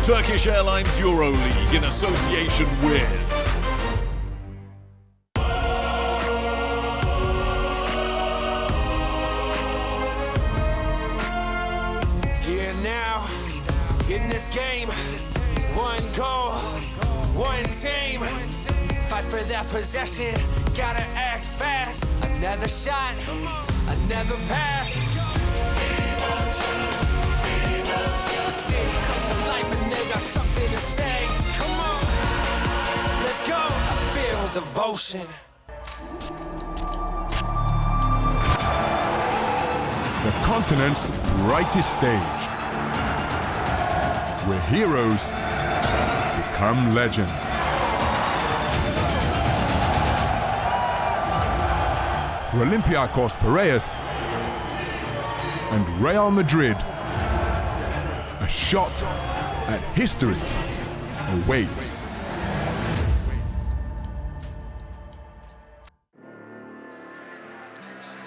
Turkish Airlines EuroLeague in association with Here now, in this game, one goal, one team. Fight for that possession, gotta act fast. Another shot, another pass. The city comes to life and they got something to say. Come on, let's go. I feel devotion. The continent's brightest stage, where heroes become legends. For Olympiacos Piraeus and Real Madrid, a shot at history awaits.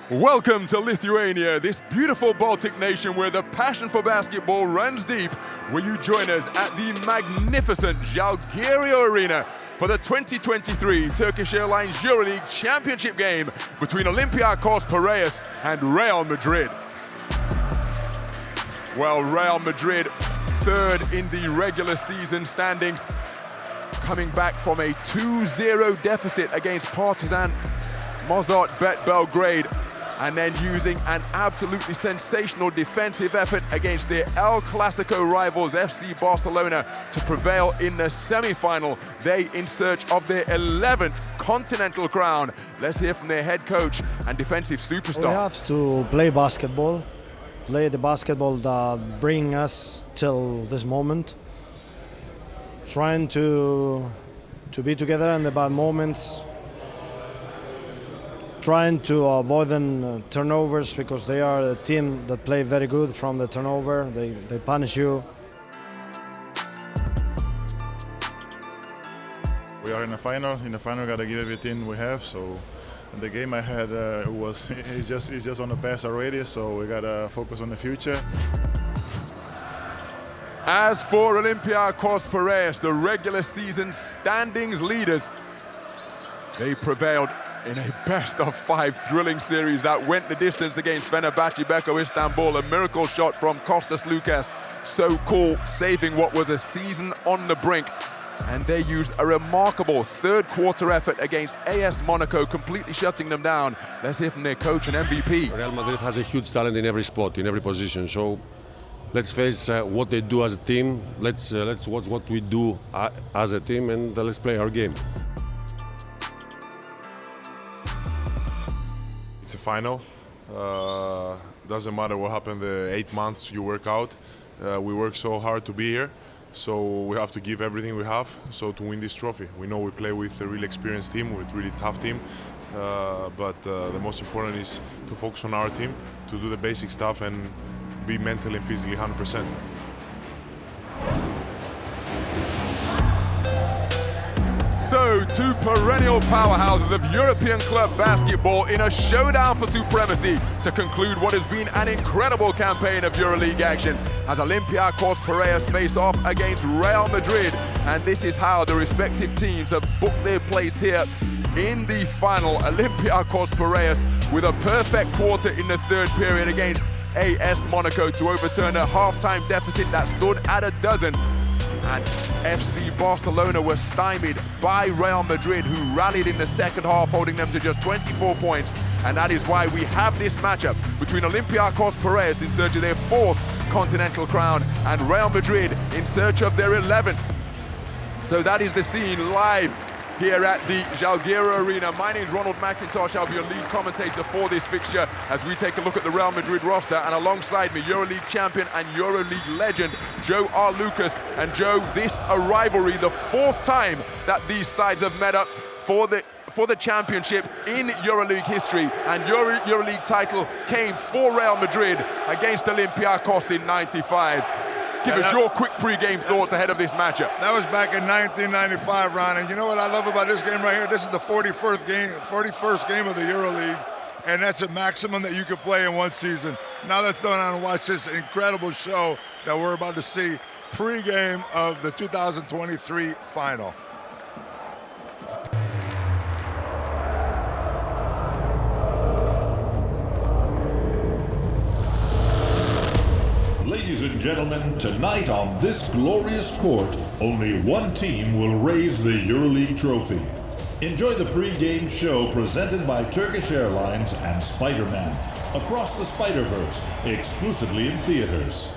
Welcome to Lithuania, this beautiful Baltic nation where the passion for basketball runs deep, where you join us at the magnificent Žalgiris Arena for the 2023 Turkish Airlines EuroLeague Championship Game between Olympiacos Piraeus and Real Madrid. Well, Real Madrid third in the regular season standings, coming back from a 2-0 deficit against Partizan Mozart Bet Belgrade, and then using an absolutely sensational defensive effort against their El Clasico rivals FC Barcelona to prevail in the semi-final. They in search of their 11th continental crown. Let's hear from their head coach and defensive superstar. We have to play basketball, play the basketball that bring us till this moment. Trying to be together in the bad moments. Trying to avoid turnovers, because they are a team that play very good from the turnover. They punish you. We are in the final. In the final, we gotta give everything we have. So, the game I had it's just on the past already. So we gotta focus on the future. As for Olympiacos Piraeus, the regular season standings leaders, they prevailed in a best-of-5 thrilling series that went the distance against Fenerbahce Beko Istanbul. A miracle shot from Kostas Lukas, so cool, saving what was a season on the brink. And they used a remarkable third-quarter effort against AS Monaco, completely shutting them down. Let's hear from their coach and MVP. Real Madrid has a huge talent in every spot, in every position. So let's face what they do as a team. Let's watch what we do as a team, and let's play our game. It's a final. Doesn't matter what happened the 8 months you work out. We work so hard to be here, so we have to give everything we have so to win this trophy. We know we play with a really experienced team, with a really tough team, but the most important is to focus on our team, to do the basic stuff and be mentally and physically 100%. So, two perennial powerhouses of European club basketball in a showdown for supremacy to conclude what has been an incredible campaign of EuroLeague action as Olympiacos Piraeus face off against Real Madrid. And this is how the respective teams have booked their place here in the final. Olympiacos Piraeus with a perfect quarter in the third period against AS Monaco to overturn a halftime deficit that stood at a dozen. And FC Barcelona was stymied by Real Madrid, who rallied in the second half, holding them to just 24 points. And that is why we have this matchup between Olympiacos Piraeus in search of their 4th continental crown and Real Madrid in search of their 11th. So that is the scene live here at the Žalgiris Arena. My name is Ronald McIntosh. I'll be your lead commentator for this fixture as we take a look at the Real Madrid roster. And alongside me, EuroLeague champion and EuroLeague legend, Joe R. Lucas. And Joe, this a rivalry, the 4th time that these sides have met up for the championship in EuroLeague history. And your EuroLeague title came for Real Madrid against Olympiacos in '95. Give us your quick pre-game thoughts ahead of this matchup. That was back in 1995, Ron. And you know what I love about this game right here? This is the 41st game of the EuroLeague, and that's a maximum that you could play in one season. Now let's go down and watch this incredible show that we're about to see. pregame of the 2023 final. Ladies and gentlemen, tonight on this glorious court, only one team will raise the EuroLeague trophy. Enjoy the pre-game show presented by Turkish Airlines and Spider-Man Across the Spider-Verse, exclusively in theaters.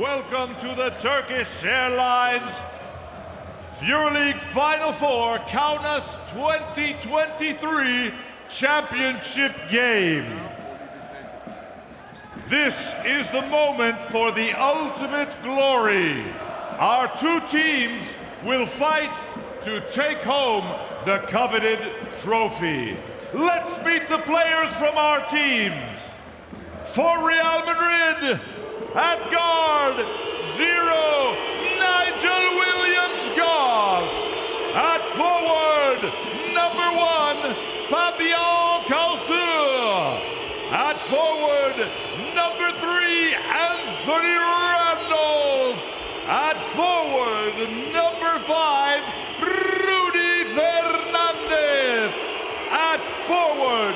Welcome to the Turkish Airlines EuroLeague Final Four Kaunas 2023 Championship Game. This is the moment for the ultimate glory. Our two teams will fight to take home the coveted trophy. Let's meet the players from our teams. For Real Madrid, at guard, 0, Nigel Williams-Goss. At forward, number 1, Fabien Causeur. At forward, number 3, Anthony Randolph. At forward, number 5, Rudy Fernandez. At forward,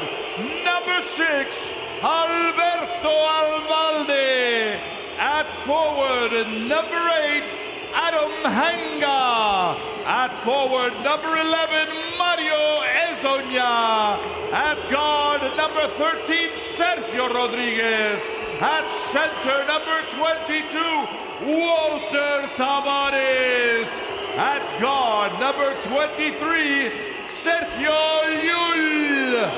number 6, Alberto Alvalde. At forward, number 8, Adam Hanga. At forward, number 11, Mario Ezonia. At guard, number 13, Sergio Rodriguez. At center, number 22, Walter Tavares. At guard, number 23, Sergio Llull.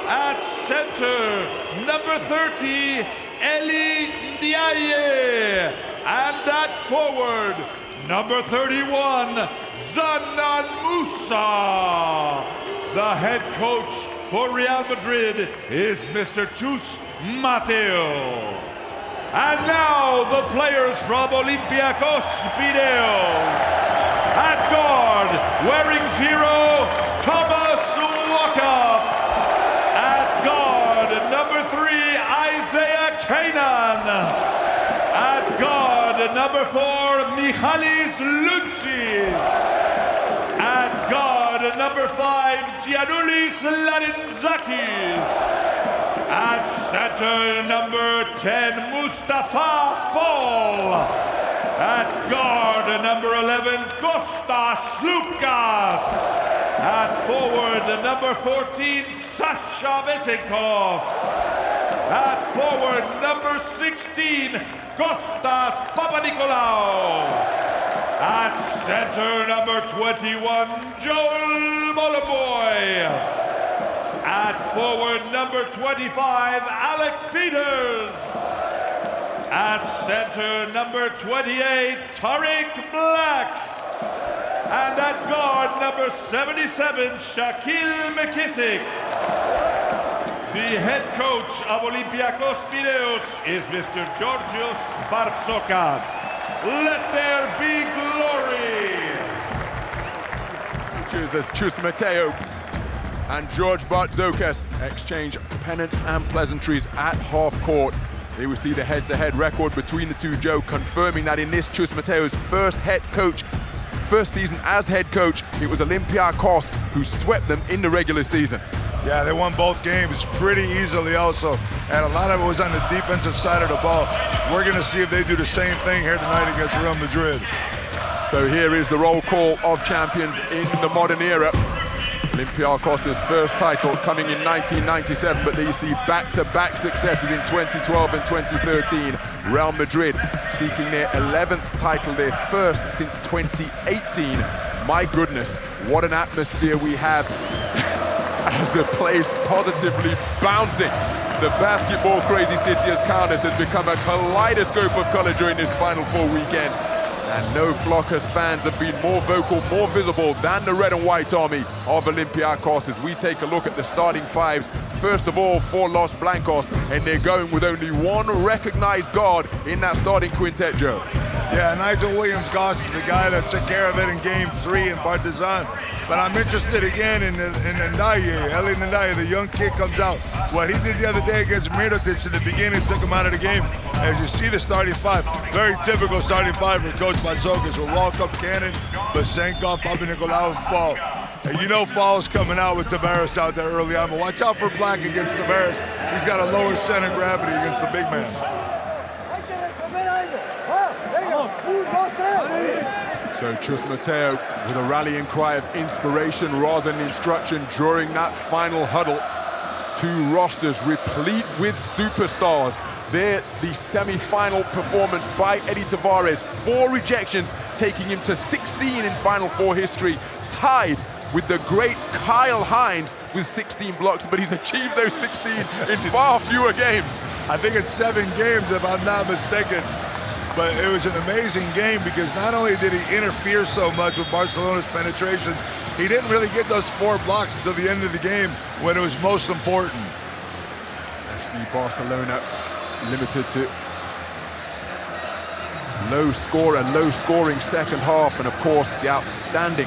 At center, number 30, Eli Ndiaye. And at forward, number 31, Zanan Musa. The head coach for Real Madrid is Mr. Chus Mateo. And now the players from Olympiacos Piraeus. At guard, wearing 0, Thomas Walkup. At guard, number 3, Isaiah Kaunas. At guard, number 4, Michalis Lutzis. At guard, number 5, Gianoulis Larinzakis. At center, number 10, Mustafa Fall. At guard, number 11, Kostas Slukas. At forward, number 14, Sasha Vezenkov. At forward, number 16, Kostas Papanikolaou. At center, number 21, Joel Moloboy. At forward, number 25, Alec Peters. At center, number 28, Tariq Black. And at guard, number 77, Shaquille McKissick. The head coach of Olympiacos Piraeus is Mr. Georgios Bartzokas. Let there be glory. As Chus Mateo and George Bartzokas exchange pennants and pleasantries at half court. Here we see the head-to-head record between the two, Joe, confirming that in this Chus Mateo's first season as head coach, it was Olympiacos who swept them in the regular season. Yeah, they won both games pretty easily also, and a lot of it was on the defensive side of the ball. We're going to see if they do the same thing here tonight against Real Madrid. So here is the roll call of champions in the modern era. Olympiacos' first title coming in 1997, but there you see back-to-back successes in 2012 and 2013. Real Madrid seeking their 11th title, their first since 2018. My goodness, what an atmosphere we have as the place positively bouncing. The basketball crazy city as Kaunas has become a kaleidoscope of color during this Final Four weekend. And no Flockers fans have been more vocal, more visible than the red and white army of Olympiacos as we take a look at the starting fives. First of all, for Los Blancos, and they're going with only one recognized guard in that starting quintet, Joe. Yeah, Nigel Williams-Goss is the guy that took care of it in Game 3 in Partizan. But I'm interested again in Ndiaye, Eli Ndiaye, the young kid comes out. What he did the other day against Mirotic in the beginning took him out of the game. As you see the starting five, very typical starting five for Coach Bartzokas with Walkup, Cannon, Vezenkov, Papanikolaou, and Fall. And you know Fall's coming out with Tavares out there early on, but watch out for Black against Tavares. He's got a lower center of gravity against the big man. So Chus Mateo with a rallying cry of inspiration rather than instruction during that final huddle. Two rosters replete with superstars. There, the semi-final performance by Eddie Tavares, 4 rejections, taking him to 16 in Final Four history, tied with the great Kyle Hines with 16 blocks, but he's achieved those 16 in far fewer games. I think it's 7 games if I'm not mistaken. But it was an amazing game because not only did he interfere so much with Barcelona's penetration, he didn't really get those 4 blocks until the end of the game when it was most important. FC Barcelona limited to low scoring second half, and of course the outstanding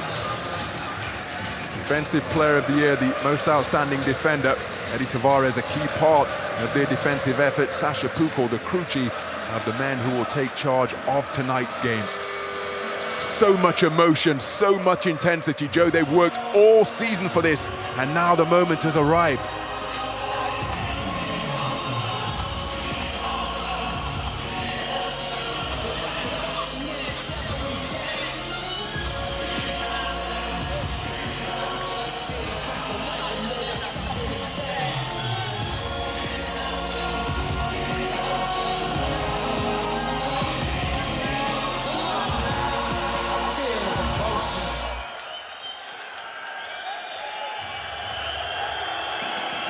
defensive player of the year, the most outstanding defender, Eddie Tavares, a key part of their defensive effort. Sasha Pukul, the crew chief, of the men who will take charge of tonight's game. So much emotion, so much intensity. Joe, they've worked all season for this, and now the moment has arrived.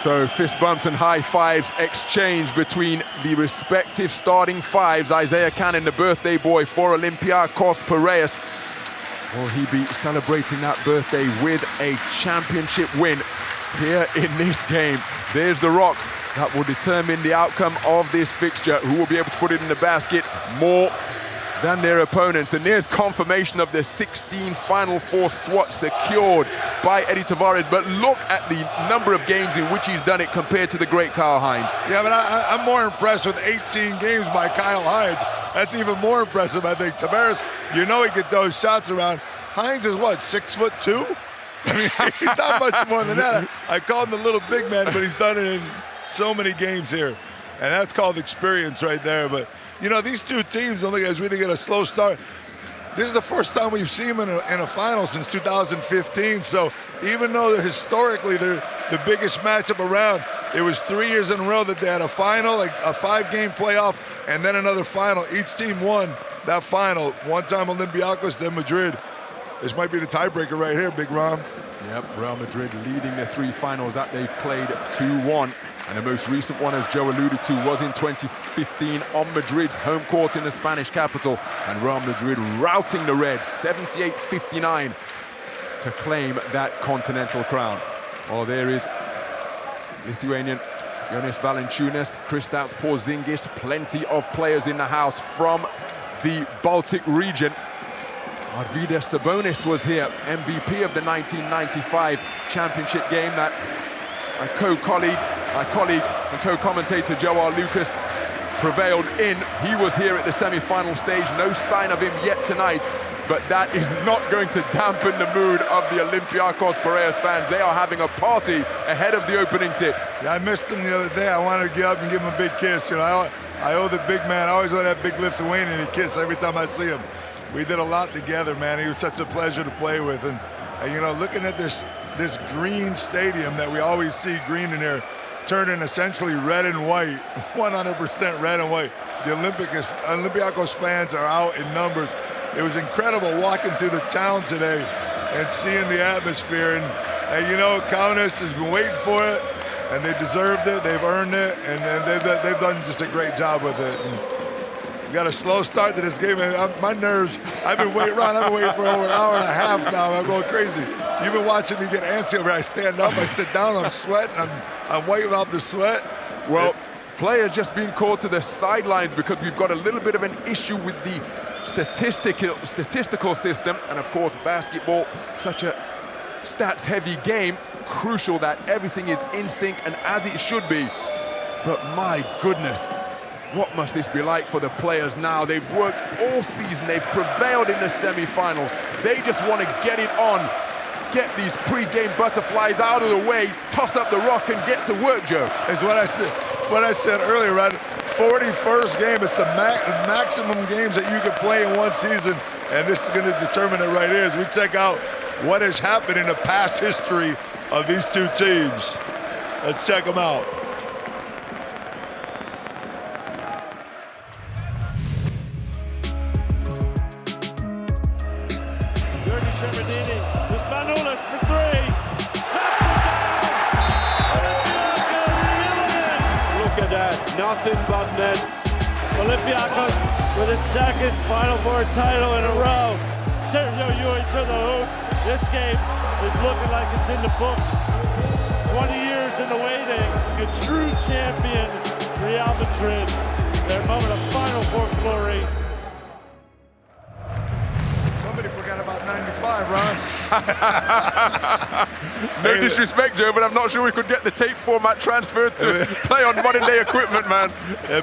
So fist bumps and high fives exchanged between the respective starting fives. Isaiah Cannon, the birthday boy for Olympiacos Piraeus. Will he be celebrating that birthday with a championship win here in this game? There's the rock that will determine the outcome of this fixture. Who will be able to put it in the basket more than their opponents. And there's confirmation of the 16 Final Four swat secured by Eddie Tavares. But look at the number of games in which he's done it compared to the great Kyle Hines. Yeah, but I'm more impressed with 18 games by Kyle Hines. That's even more impressive, I think. Tavares, you know he could throw shots around. Hines is what, 6'2"? I mean, he's not much more than that. I call him the little big man, but he's done it in so many games here. And that's called experience right there. But, you know, these two teams, don't look as really get a slow start. This is the first time we've seen them in a final since 2015. So even though historically they're the biggest matchup around, it was 3 years in a row that they had a final, like a 5-game playoff, and then another final. Each team won that final. One time Olympiacos, then Madrid. This might be the tiebreaker right here, Big Rom. Yep, Real Madrid leading the 3 finals that they've played 2-1. And the most recent one, as Joe alluded to, was in 2015 on Madrid's home court in the Spanish capital. And Real Madrid routing the Reds 78-59 to claim that continental crown. Oh, there is Lithuanian Jonas Valančiūnas, Kristaps Porzingis, plenty of players in the house from the Baltic region. Arvydas Sabonis was here, MVP of the 1995 championship game that my colleague and co-commentator Joe R. Lucas prevailed in. He was here at the semi-final stage. No sign of him yet tonight, but that is not going to dampen the mood of the Olympiacos Piraeus fans. They are having a party ahead of the opening tip. Yeah, I missed him the other day. I wanted to get up and give him a big kiss. You know, I owe the big man. I always owe that big Lithuanian a kiss every time I see him. We did a lot together, man. He was such a pleasure to play with. And you know, looking at this green stadium that we always see green in here, turning essentially red and white, 100% red and white. The Olympiacos fans are out in numbers. It was incredible walking through the town today and seeing the atmosphere. And you know, Kaunas has been waiting for it, and they deserved it. They've earned it, and they've done just a great job with it. And we got a slow start to this game, and my nerves, I've been waiting for over an hour and a half now. I'm going crazy. You've been watching me get antsy over here. I stand up, I sit down, I'm sweating, I'm wiping out the sweat. Well, players just being called to the sidelines because we've got a little bit of an issue with the statistical system. And of course, basketball, such a stats-heavy game, crucial that everything is in sync and as it should be. But my goodness, what must this be like for the players now? They've worked all season, they've prevailed in the semi-finals. They just want to get it on, get these pre-game butterflies out of the way, toss up the rock and get to work, Joe. It's what I said earlier, right? 41st game, it's the maximum games that you can play in one season, and this is going to determine it right here as we check out what has happened in the past history of these two teams. Let's check them out. Nothing but net. Olympiacos with its second Final Four title in a row. Sergio Llull to the hoop. This game is looking like it's in the books. 20 years in the waiting. A true champion, Real Madrid. Their moment of Final Four glory. Somebody forgot about 95, Ron. No disrespect, Joe, but I'm not sure we could get the tape format transferred to play on modern-day equipment, man.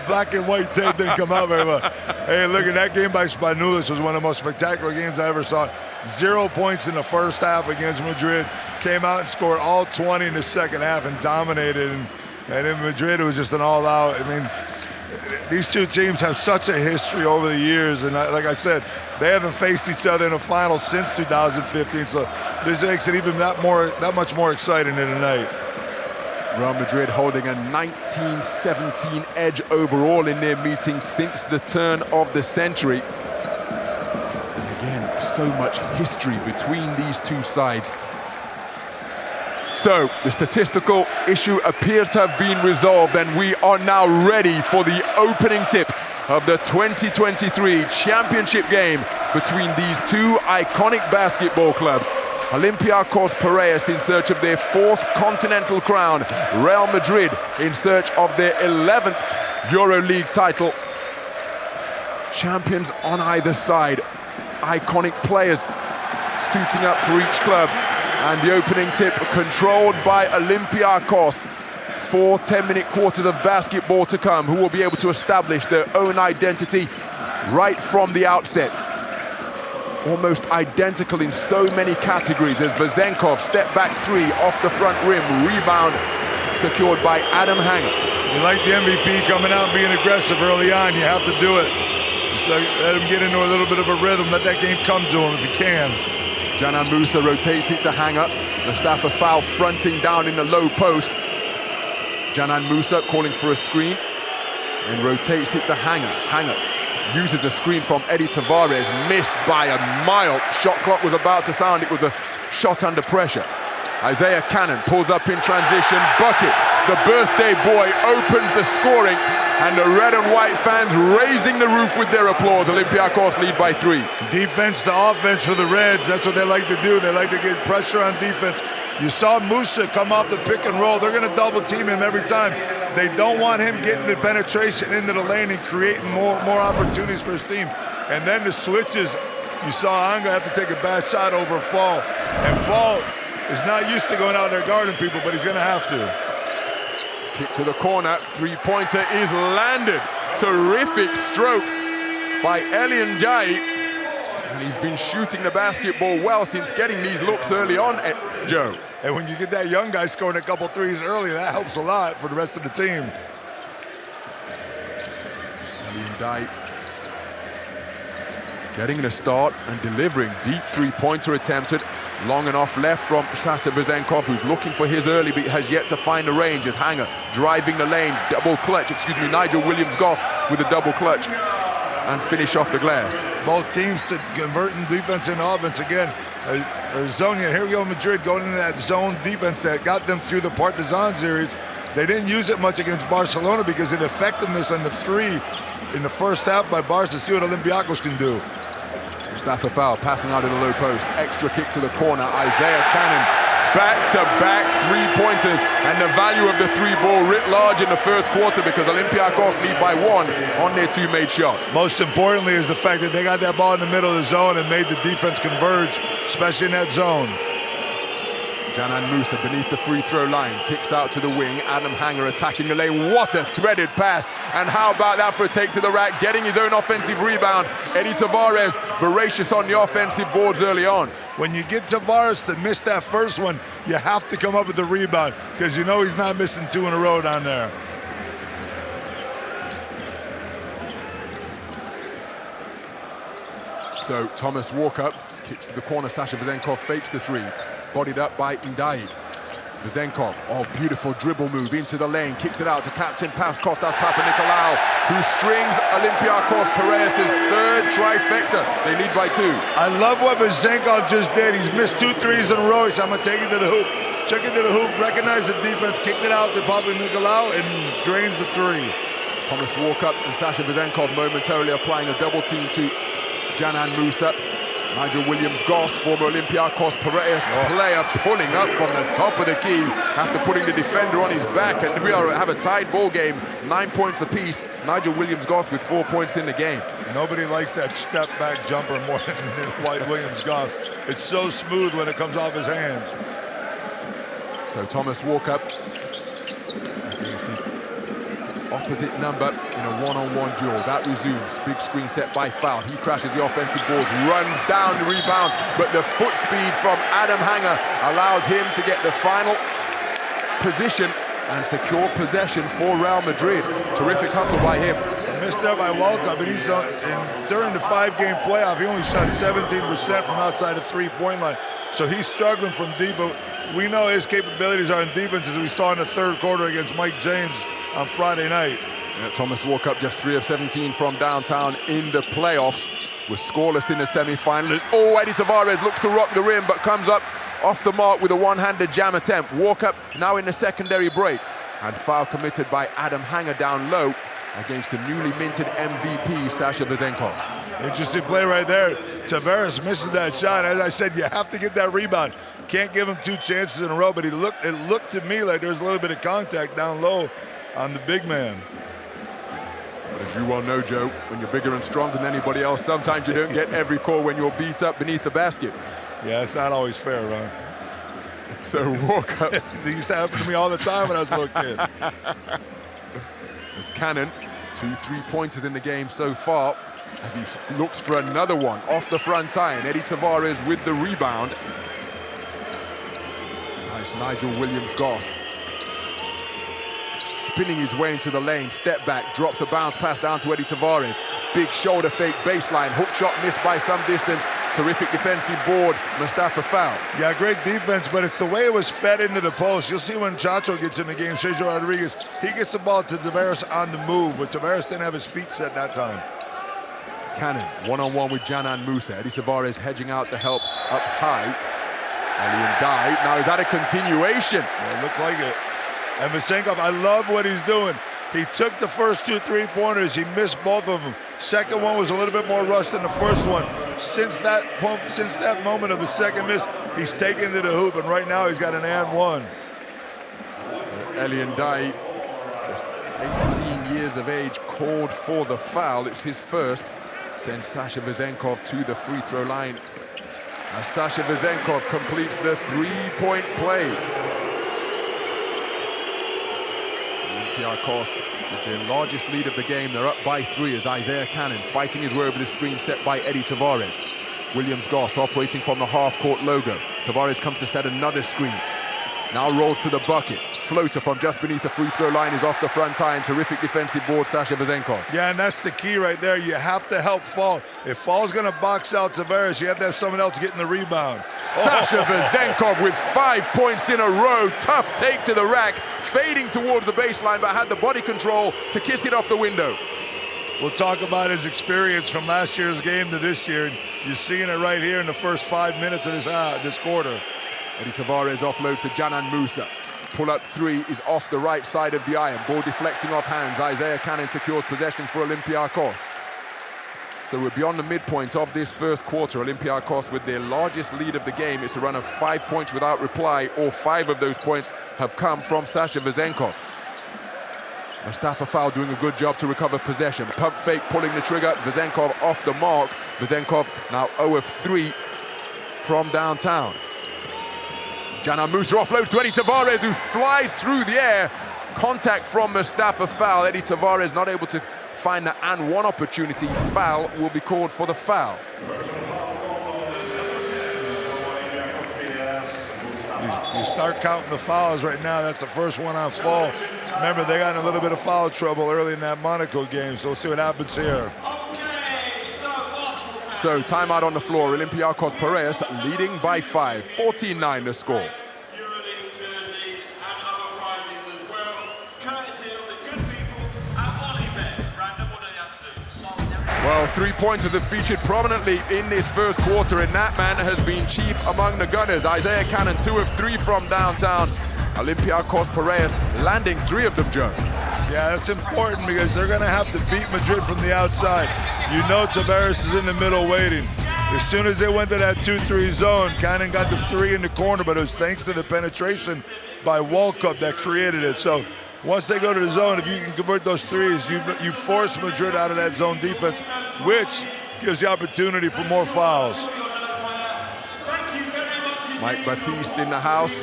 Black and white tape didn't come out very well. Hey, look at that game by Spanulis was one of the most spectacular games I ever saw. 0 points in the first half against Madrid. Came out and scored all 20 in the second half and dominated. And in Madrid, it was just an all-out. I mean, these two teams have such a history over the years, and like I said, they haven't faced each other in a final since 2015. So this makes it even that much more exciting than tonight. Real Madrid holding a 19-17 edge overall in their meeting since the turn of the century. And again, so much history between these two sides. So the statistical issue appears to have been resolved, and we are now ready for the opening tip of the 2023 championship game between these two iconic basketball clubs. Olympiacos Piraeus in search of their 4th continental crown. Real Madrid in search of their 11th EuroLeague title. Champions on either side. Iconic players suiting up for each club. And the opening tip controlled by Olympiacos. 4 10-minute quarters of basketball to come, who will be able to establish their own identity right from the outset. Almost identical in so many categories as Vezenkov, step back 3 off the front rim, rebound secured by Adam Hanger. You like the MVP coming out and being aggressive early on, you have to do it. Just let him get into a little bit of a rhythm, let that game come to him if you can. Canan Musa rotates it to Hanger. Mustafa Foul fronting down in the low post. Canan Musa calling for a screen and rotates it to Hanger. Hanger uses the screen from Eddie Tavares, missed by a mile. Shot clock was about to sound. It was a shot under pressure. Isaiah Cannon pulls up in transition. Bucket, the birthday boy, opens the scoring, and the red and white fans raising the roof with their applause. Olympiacos lead by 3. Defense to offense for the Reds. That's what they like to do. They like to get pressure on defense. You saw Musa come off the pick and roll. They're going to double team him every time. They don't want him getting the penetration into the lane and creating more opportunities for his team. And then the switches, you saw Anga have to take a bad shot over Fall. And Fall is not used to going out there guarding people, but he's going to have to. Kick to the corner, 3-pointer is landed. Terrific stroke by Elian Jai. And he's been shooting the basketball well since getting these looks early on, Joe. And when you get that young guy scoring a couple threes early, that helps a lot for the rest of the team. Elian Jai getting the start and delivering. Deep 3-pointer attempted. Long and off left from Sasha Vezenkov, who's looking for his early, but has yet to find the range as Hanger driving the lane, Nigel Williams-Goss with a double clutch and finish off the glass. Both teams to converting defense into offense again. Zonia, here we go, Madrid going into that zone defense that got them through the Partizan series. They didn't use it much against Barcelona because of the effectiveness on the 3 in the first half by Barca. See what Olympiacos can do. Mustafa Foul passing out of the low post. Extra kick to the corner. Isaiah Cannon. Back-to-back 3-pointers. And the value of the 3-ball writ large in the first quarter because Olympiacos lead by 1 on their 2 made shots. Most importantly is the fact that they got that ball in the middle of the zone and made the defense converge, especially in that zone. Canan Musa beneath the free throw line, kicks out to the wing. Adam Hanger attacking the lane. What a threaded pass. And how about that for a take to the rack, getting his own offensive rebound. Eddie Tavares, voracious on the offensive boards early on. When you get Tavares to miss that first one, you have to come up with the rebound because you know he's not missing 2 in a row down there. So Thomas Walker kicks to the corner. Sasha Vezenkov fakes the 3. Bodied up by Indai. Vezenkov, beautiful dribble move into the lane, kicks it out to captain Kostas Papanikolaou, who strings Olympiacos Piraeus' 3rd trifecta. They lead by 2. I love what Vezenkov just did. He's missed 2 threes in a row. He said, I'm gonna take it to the hoop. Check it to the hoop, recognize the defense, kicked it out to Papanikolaou, and drains the 3. Thomas Walkup and Sasha Vezenkov momentarily applying a double team to Canan Musa. Nigel Williams-Goss, former Olympiacos Piraeus player, pulling up from the top of the key after putting the defender on his back, and we have a tied ball game, 9 points apiece. Nigel Williams-Goss with 4 points in the game. Nobody likes that step back jumper more than Williams-Goss. It's so smooth when it comes off his hands. So Thomas Walker against his opposite number in a one-on-one duel. That resumes. Big screen set by Foul. He crashes the offensive boards, runs down the rebound, but the foot speed from Adam Hanger allows him to get the final position and secure possession for Real Madrid. Terrific hustle by him. Missed there by Walcott, but he's during the 5-game playoff, he only shot 17% from outside the three-point line. So he's struggling from deep, but we know his capabilities are in defense, as we saw in the third quarter against Mike James on Friday night. Yeah, Thomas Walkup just 3 of 17 from downtown in the playoffs. Was scoreless in the semi-finals. Oh, Eddie Tavares looks to rock the rim, but comes up off the mark with a one-handed jam attempt. Walkup now in the secondary break. And foul committed by Adam Hanger down low against the newly minted MVP, Sasha Vezenkov. Interesting play right there. Tavares misses that shot. As I said, you have to get that rebound. Can't give him 2 chances in a row, but it looked to me like there was a little bit of contact down low on the big man. But as you well know, Joe, when you're bigger and stronger than anybody else, sometimes you don't get every call when you're beat up beneath the basket. Yeah, it's not always fair, Ron. So Walker. It used to happen to me all the time when I was a little kid. It's Cannon, 2 3-pointers in the game so far, as he looks for another one off the front iron. Eddie Tavares with the rebound. Nice Nigel Williams-Goss. Spinning his way into the lane, step back, drops a bounce pass down to Eddie Tavares. Big shoulder fake baseline, hook shot missed by some distance. Terrific defensive board, Mustafa Foul. Yeah, great defense, but it's the way it was fed into the post. You'll see when Chacho gets in the game, Sergio Rodriguez, he gets the ball to Tavares on the move, but Tavares didn't have his feet set that time. Cannon, one-on-one with Janan Musa. Eddie Tavares hedging out to help up high. Alien Dye. Now, is that a continuation? Yeah, it looked like it. And Vezenkov, I love what he's doing. He took the first 2 3-pointers. He missed both of them. Second one was a little bit more rushed than the first one. Since that moment of the second miss, he's taken to the hoop, and right now he's got an and one. Elian Dye, just 18 years of age, called for the foul. It's his first. Sends Sasha Vezenkov to the free throw line. As Sasha Vezenkov completes the 3-point play. Olympiacos with their largest lead of the game. They're up by 3 as Isaiah Cannon fighting his way over the screen set by Eddie Tavares. Williams-Goss operating from the half-court logo. Tavares comes to set another screen. Now rolls to the bucket. Floater from just beneath the free throw line is off the front iron. Terrific defensive board, Sasha Vezenkov. Yeah, and that's the key right there. You have to help Fall. If Fall's going to box out Tavares, you have to have someone else getting the rebound. Sasha Vezenkov with 5 points in a row. Tough take to the rack. Fading towards the baseline, but had the body control to kiss it off the window. We'll talk about his experience from last year's game to this year. You're seeing it right here in the first 5 minutes of this quarter. Eddie Tavares offloads to Janan Musa. Pull-up 3 is off the right side of the iron. Ball deflecting off hands. Isaiah Cannon secures possession for Olympiacos. So we're beyond the midpoint of this first quarter. Olympiacos with their largest lead of the game. It's a run of 5 points without reply. All 5 of those points have come from Sasha Vezenkov. Mustafa Foul doing a good job to recover possession. Pump fake, pulling the trigger. Vezenkov off the mark. Vezenkov now 0 of 3 from downtown. Janan Musa offloads to Eddie Tavares, who flies through the air. Contact from Mustafa Foul. Eddie Tavares not able to find the and one opportunity. Foul will be called for the foul. You start counting the fouls right now. That's the first one on Fall. Remember, they got in a little bit of foul trouble early in that Monaco game, so we'll see what happens here. So timeout on the floor. Olympiacos Piraeus leading by 5. 14-9 the score. Well, 3-pointers have featured prominently in this first quarter, and that man has been chief among the gunners. Isaiah Cannon, 2 of 3 from downtown. Olympiacos Piraeus landing 3 of them, Joe. Yeah, that's important because they're going to have to beat Madrid from the outside. You know Tavares is in the middle waiting. As soon as they went to that 2-3 zone, Cannon got the 3 in the corner, but it was thanks to the penetration by Walkup that created it. So once they go to the zone, if you can convert those 3s, you force Madrid out of that zone defense, which gives the opportunity for more fouls. Mike Batiste in the house.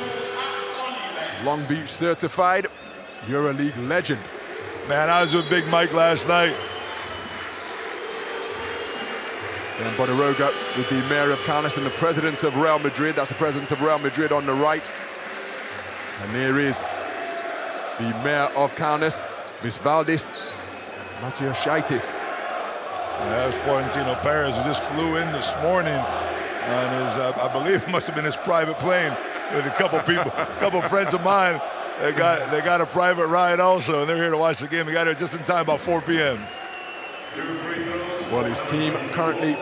Long Beach certified EuroLeague legend. Man, I was with Big Mike last night. And Bodiroga with the mayor of Kaunas and the president of Real Madrid. That's the president of Real Madrid on the right. And there is the mayor of Kaunas, Ms. Valdis Matiashaitis. That was Florentino Perez, who just flew in this morning on his, I believe it must have been his private plane with a couple people, a couple friends of mine. They got a private ride also, and they're here to watch the game. They got here just in time, about 4 p.m. Well, his team currently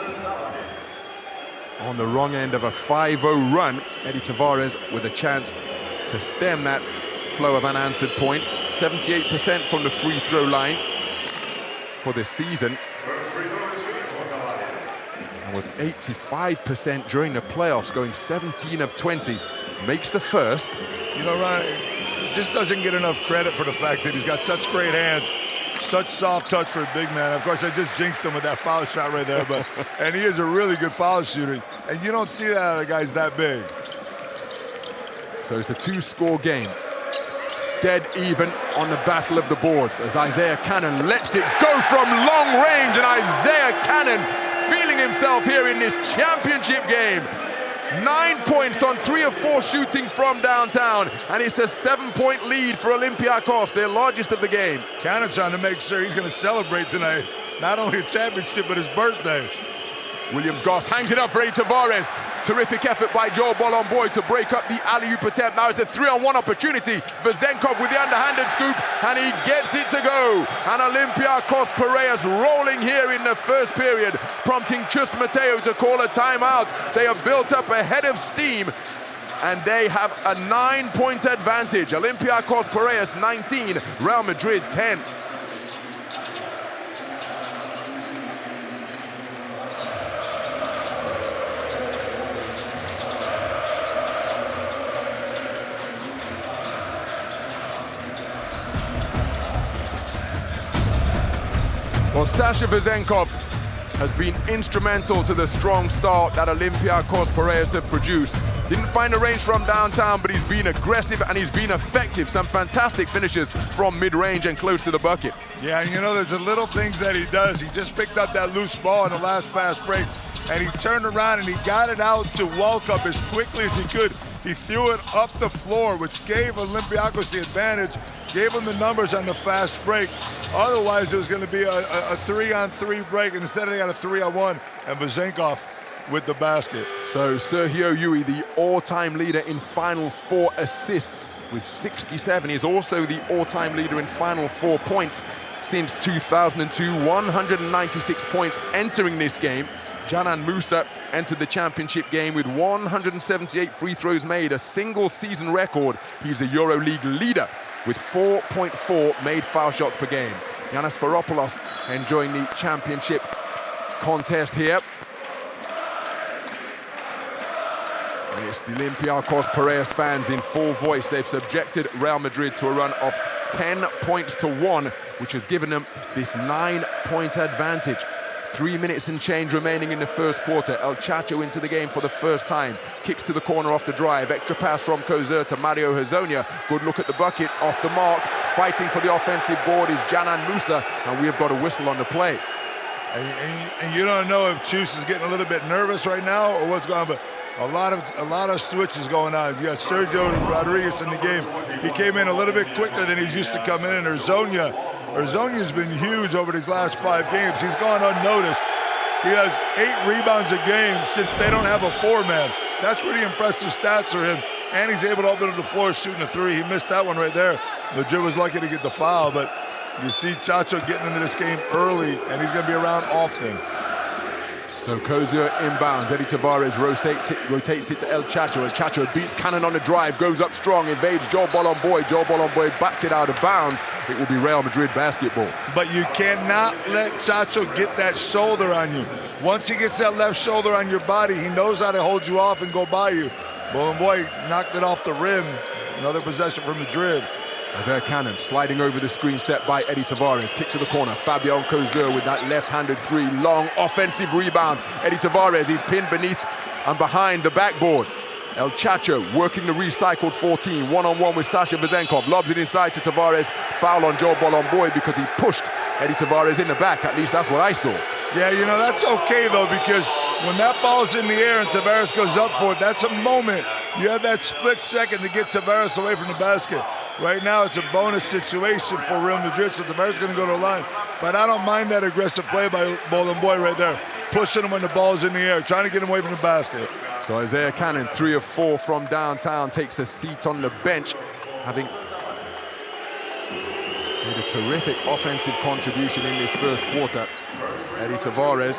on the wrong end of a 5-0 run. Eddie Tavares with a chance to stem that flow of unanswered points. 78% from the free throw line for this season. And was 85% during the playoffs, going 17 of 20. Makes the first. You know, Ryan, just doesn't get enough credit for the fact that he's got such great hands, such soft touch for a big man. Of course, I just jinxed him with that foul shot right there, but and he is a really good foul shooter, and you don't see that out of guys that big. So it's a 2-score game. Dead even on the battle of the boards as Isaiah Cannon lets it go from long range, and Isaiah Cannon feeling himself here in this championship game. 9 points on 3 of 4 shooting from downtown, and it's a 7-point lead for Olympiacos, their largest of the game. Cannon's trying to make sure he's going to celebrate tonight, not only a championship, but his birthday. Williams-Goss hangs it up for Eddie Tavares. Terrific effort by Joe Bolomboy to break up the alley-oop attempt. Now it's a 3-on-1 opportunity. Vezenkov with the underhanded scoop, and he gets it to go. And Olympiacos Piraeus rolling here in the first period, prompting Chus Mateo to call a timeout. They have built up a head of steam, and they have a 9-point advantage. Olympiacos Piraeus 19, Real Madrid 10. Well, Sasha Vezenkov has been instrumental to the strong start that Olympiacos Piraeus have produced. Didn't find a range from downtown, but he's been aggressive and he's been effective. Some fantastic finishes from mid-range and close to the bucket. Yeah, and you know, there's the little things that he does. He just picked up that loose ball in the last fast break, and he turned around and he got it out to Welkup as quickly as he could. He threw it up the floor, which gave Olympiacos the advantage, gave him the numbers on the fast break. Otherwise, it was going to be a 3-on-3 break, and instead they got a 3-on-1, and Vezenkov with the basket. So Sergio Llull, the all-time leader in Final Four assists with 67. He's also the all-time leader in Final Four points since 2002, 196 points entering this game. Canan Musa entered the championship game with 178 free throws made, a single season record. He's a EuroLeague leader with 4.4 made foul shots per game. Yannis Varopoulos enjoying the championship contest here. And it's the Olympiacos Piraeus fans in full voice. They've subjected Real Madrid to a run of 10 points to 1, which has given them this 9-point advantage. 3 minutes and change remaining in the first quarter. El Chacho into the game for the first time. Kicks to the corner off the drive. Extra pass from Kozer to Mario Hezonja. Good look at the bucket, off the mark. Fighting for the offensive board is Canan Musa, and we have got a whistle on the play. And you don't know if Chus is getting a little bit nervous right now or what's going on, but a lot of switches going on. You got Sergio Rodriguez in the game. He came in a little bit quicker than he's used to coming in. Hezonja's been huge over these last 5 games. He's gone unnoticed. He has 8 rebounds a game since they don't have a 4-man. That's pretty impressive stats for him. And he's able to open up the floor shooting a 3. He missed that one right there. Madrid was lucky to get the foul, but you see Chacho getting into this game early, and he's going to be around often. So Kozer inbounds. Eddie Tavares rotates it to El Chacho. El Chacho beats Cannon on the drive, goes up strong, evades Joe Bolomboy. Joe Bolomboy backed it out of bounds. It will be Real Madrid basketball. But you cannot let Chacho get that shoulder on you. Once he gets that left shoulder on your body, he knows how to hold you off and go by you. Bolomboy knocked it off the rim. Another possession for Madrid. Isaiah Cannon sliding over the screen set by Eddie Tavares. Kick to the corner. Fabian Kozer with that left-handed 3. Long offensive rebound. Eddie Tavares, he's pinned beneath and behind the backboard. El Chacho working the recycled 14, one-on-one with Sasha Vezenkov, lobs it inside to Tavares, foul on Joe Bolomboy because he pushed Eddie Tavares in the back. At least that's what I saw. Yeah, you know, that's okay though, because when that ball's in the air and Tavares goes up for it, that's a moment. You have that split second to get Tavares away from the basket. Right now, it's a bonus situation for Real Madrid, so Tavares is going to go to the line. But I don't mind that aggressive play by Bolomboy right there, pushing him when the ball's in the air, trying to get him away from the basket. So Isaiah Cannon, 3 of 4 from downtown, takes a seat on the bench, having made a terrific offensive contribution in this first quarter. Eddie Tavares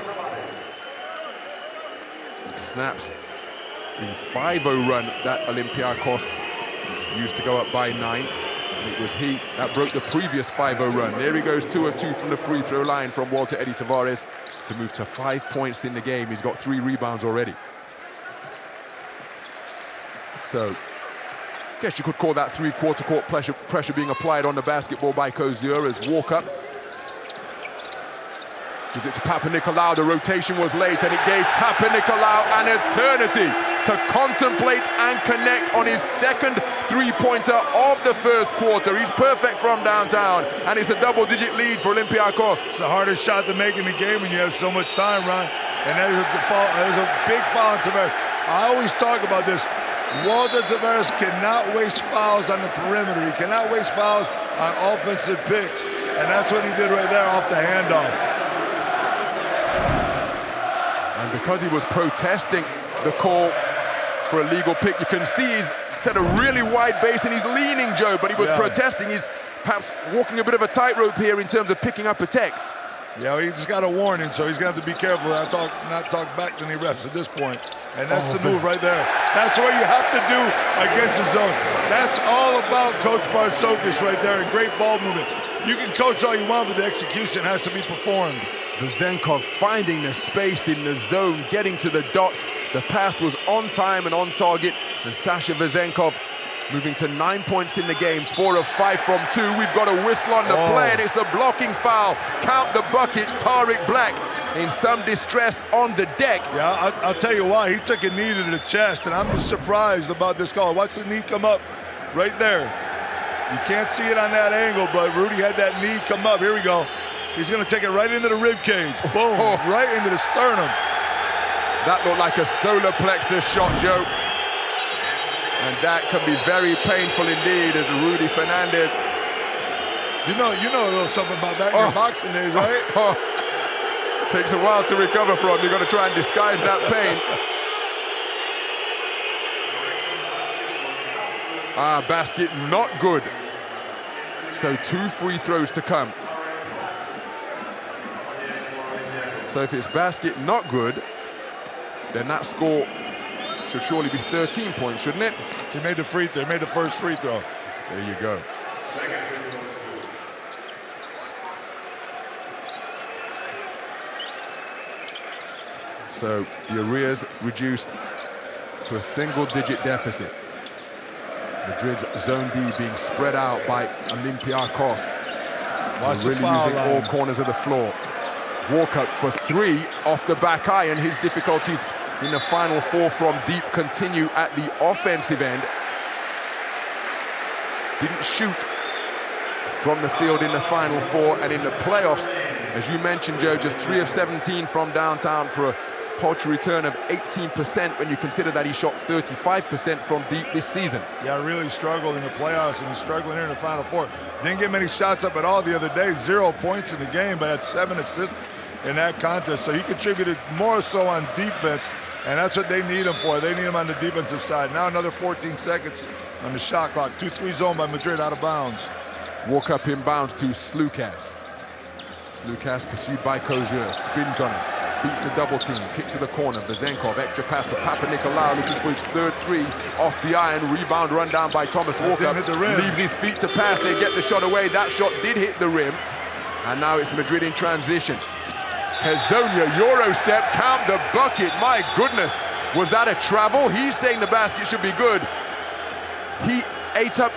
snaps the 5-0 run that Olympiacos used to go up by 9. It was he that broke the previous 5-0 run. There he goes, 2 of 2 from the free throw line from Walter Eddie Tavares to move to 5 points in the game. He's got 3 rebounds already. So, I guess you could call that three-quarter court pressure being applied on the basketball by Kozur as Walker gives it to Papanikolaou. The rotation was late and it gave Papanikolaou an eternity to contemplate and connect on his second three-pointer of the first quarter. He's perfect from downtown and it's a double-digit lead for Olympiacos. It's the hardest shot to make in the game when you have so much time, Ron. And there's a big foul on Tavares. I always talk about this. Walter Tavares cannot waste fouls on the perimeter. He cannot waste fouls on offensive picks. And that's what he did right there off the handoff. And because he was protesting the call for a legal pick, you can see he's set a really wide base and he's leaning, Joe, but he was protesting. He's perhaps walking a bit of a tightrope here in terms of picking up a tech. Yeah, he just got a warning, so he's going to have to be careful not talk back to any refs at this point. And that's the move right there. That's what you have to do against the zone. That's all about Coach Bartsokis right there, and great ball movement. You can coach all you want, but the execution has to be performed. Vezenkov finding the space in the zone, getting to the dots. The pass was on time and on target, and Sasha Vezenkov moving to 9 points in the game, 4 of 5 from 2. We've got a whistle on the play, and it's a blocking foul. Count the bucket, Tariq Black in some distress on the deck. Yeah, I'll tell you why. He took a knee to the chest, and I'm just surprised about this call. Watch the knee come up right there. You can't see it on that angle, but Rudy had that knee come up. Here we go. He's going to take it right into the rib cage. Boom, right into the sternum. That looked like a solar plexus shot, Joe. And that can be very painful indeed as Rudy Fernandez. You know a little something about that in your boxing days, right? Takes a while to recover from. You've got to try and disguise that pain. Basket not good. So 2 free throws to come. So if it's basket not good, then that score should surely be 13 points, shouldn't it? He made the free throw. He made the first free throw. There you go. So the arrears reduced to a single-digit deficit. Madrid's zone D being spread out by Olympiacos. Really using all corners of the floor. Walker for 3 off the back iron. His difficulties in the final 4 from deep continue at the offensive end. Didn't shoot from the field in the final 4, and in the playoffs, as you mentioned, Joe, just 3 of 17 from downtown for a paltry return of 18% when you consider that he shot 35% from deep this season. Yeah, really struggled in the playoffs, and he's struggling here in the final 4. Didn't get many shots up at all the other day. 0 points in the game, but had 7 assists in that contest. So he contributed more so on defense, and that's what they need him for. They need him on the defensive side. Now another 14 seconds on the shot clock. 2-3 zone by Madrid out of bounds. Walk up inbounds to Slukas. Slukas pursued by Kozur, spins on it, beats the double team, kick to the corner. Vezenkov, extra pass to Papanikolaou, looking for his 3rd 3 off the iron. Rebound run down by Thomas Walker. Leaves his feet to pass, they get the shot away. That shot did hit the rim. And now it's Madrid in transition. Hezonja, Euro step, count the bucket. My goodness, was that a travel? He's saying the basket should be good. He ate up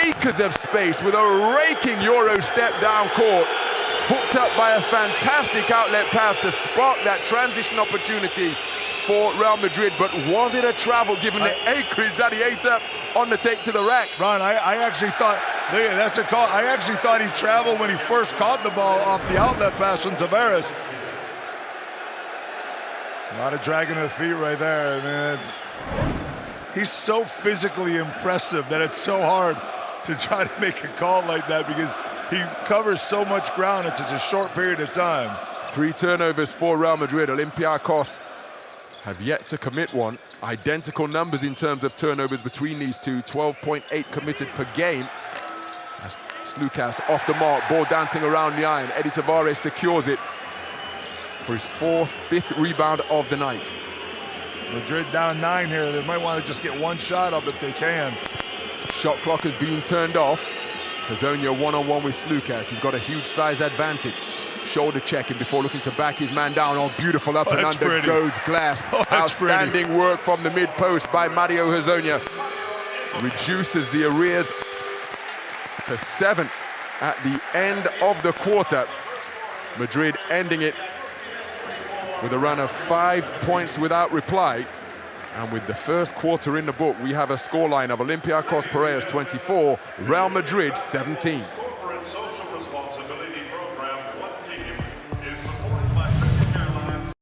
acres of space with a raking Euro step down court. Hooked up by a fantastic outlet pass to spark that transition opportunity for Real Madrid, but was it a travel given the acreage that he ate up on the take to the rack? Ron, I actually thought, look at that's a call. I actually thought he traveled when he first caught the ball off the outlet pass from Tavares. A lot of dragging of the feet right there. I mean, he's so physically impressive that it's so hard to try to make a call like that because he covers so much ground in such a short period of time. 3 turnovers for Real Madrid. Olympiacos have yet to commit one. Identical numbers in terms of turnovers between these two, 12.8 committed per game. As Slukas off the mark, ball dancing around the iron. Eddie Tavares secures it for his 5th rebound of the night. Madrid down 9 here. They might want to just get one shot up if they can. Shot clock has been turned off. Hezonja one-on-one with Slukas. He's got a huge size advantage. Shoulder checking before looking to back his man down. Oh, beautiful up and under goes glass. Outstanding work from the mid-post by Mario Hezonja. Reduces the arrears to 7 at the end of the quarter. Madrid ending it with a run of 5 points without reply. And with the first quarter in the book, we have a scoreline of Olympiacos Piraeus 24, Real Madrid 17. Corporate social responsibility program, One Team, is supported by Turkish Airlines.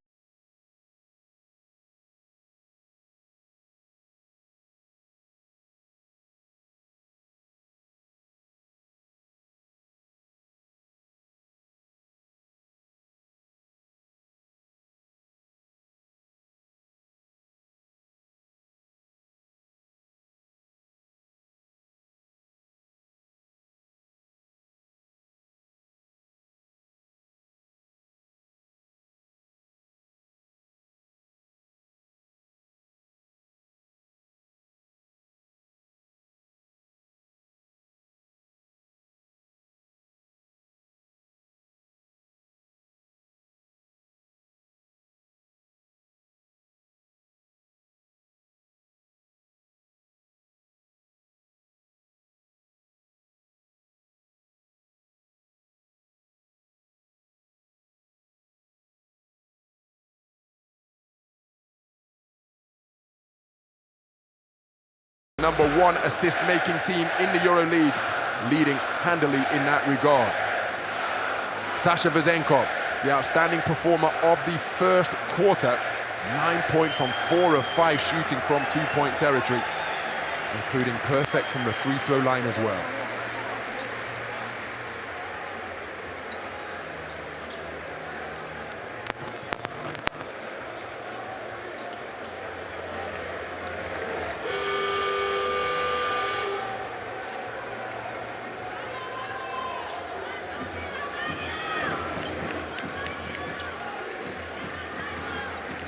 Number 1 assist-making team in the EuroLeague, leading handily in that regard. Sasha Vezenkov, the outstanding performer of the first quarter, 9 points on 4 of 5 shooting from 2-point territory, including perfect from the free throw line as well.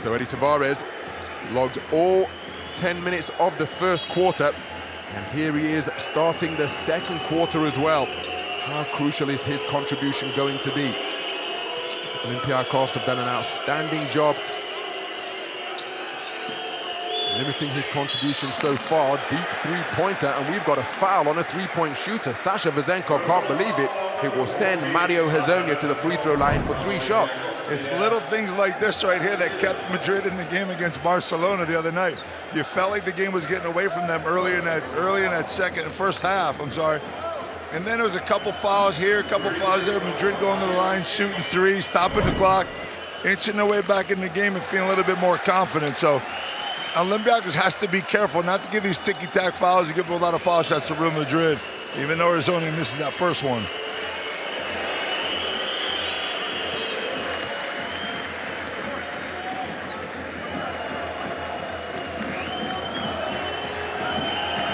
So Eddie Tavares logged all 10 minutes of the first quarter, and here he is starting the second quarter as well. How crucial is his contribution going to be? Olympiacos have done an outstanding job limiting his contribution so far. Deep three-pointer, and we've got a foul on a three-point shooter. Sasha Vezenkov can't believe it. It will send Mario Hezonja to the free throw line for 3 shots. It's little things like this right here that kept Madrid in the game against Barcelona the other night. You felt like the game was getting away from them early in that first half. And then there was a couple fouls here, a couple fouls there. Madrid going to the line, shooting 3, stopping the clock, inching their way back in the game and feeling a little bit more confident. So Olympiacos has to be careful not to give these ticky-tack fouls. You give a lot of foul shots to Real Madrid, even though Hezonja misses that first one.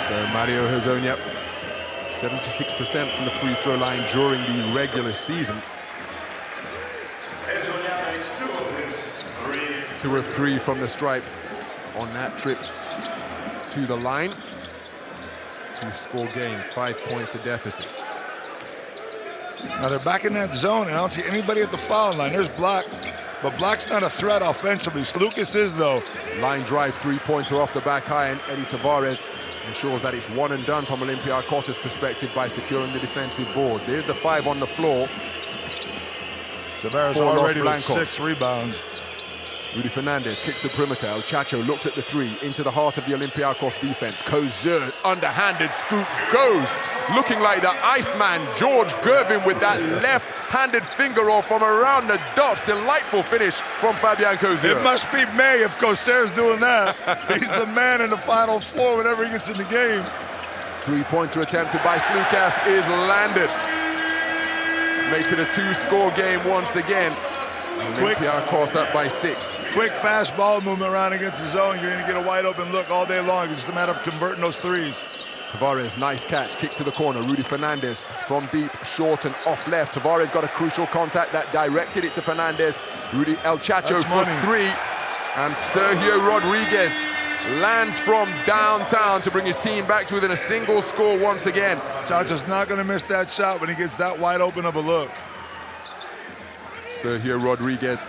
So Mario Hezonja, 76% from the free throw line during the regular season. Hezonja makes 2 of his 3. 2 of 3 from the stripe on that trip to the line. 2-score game, 5 points to deficit. Now they're back in that zone, and I don't see anybody at the foul line. There's Black, but Black's not a threat offensively. Lucas is, though. Line drive, three-pointer off the back iron. Eddie Tavares ensures that it's one and done from Olympiacos' perspective by securing the defensive board. There's the 5 on the floor. Tavares already with 6 rebounds. Rudy Fernandez kicks the perimeter. El Chacho looks at the three, into the heart of the Olympiacos defense. Kozur, underhanded scoop, goes, looking like the Iceman, George Gervin with that left-handed finger roll from around the dots. Delightful finish from Fabian Kozur. It must be May if Kozur's doing that. He's the man in the Final Four whenever he gets in the game. Three-pointer attempted by Slukas is landed. Makes it a two-score game once again. Olympiacos up by 6. Quick, fast ball movement around against the zone. You're going to get a wide-open look all day long. It's just a matter of converting those threes. Tavares, nice catch, kick to the corner. Rudy Fernandez from deep, short and off left. Tavares got a crucial contact that directed it to Fernandez. Rudy El Chacho for three. And Sergio Rodriguez lands from downtown to bring his team back to within a single score once again. Chacho's not going to miss that shot when he gets that wide open of a look. Sergio Rodriguez,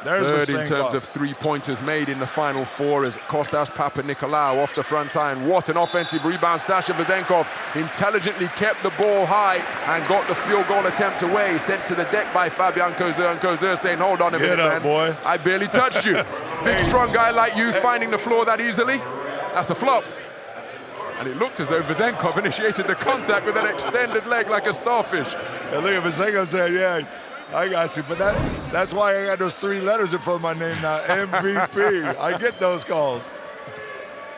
third in terms of three-pointers made in the Final Four as Kostas Papanikolaou off the front iron. What an offensive rebound. Sasha Vezenkov intelligently kept the ball high and got the field goal attempt away, sent to the deck by Fabian Kozur, and Kozur saying, hold on a minute, man. Boy. I barely touched you. Big, strong guy like you finding the floor that easily. That's a flop. And it looked as though Vezenkov initiated the contact with an extended leg like a starfish. And look at Vezenkov saying, yeah, I got you. But that's why I got those 3 letters in front of my name now, MVP. I get those calls.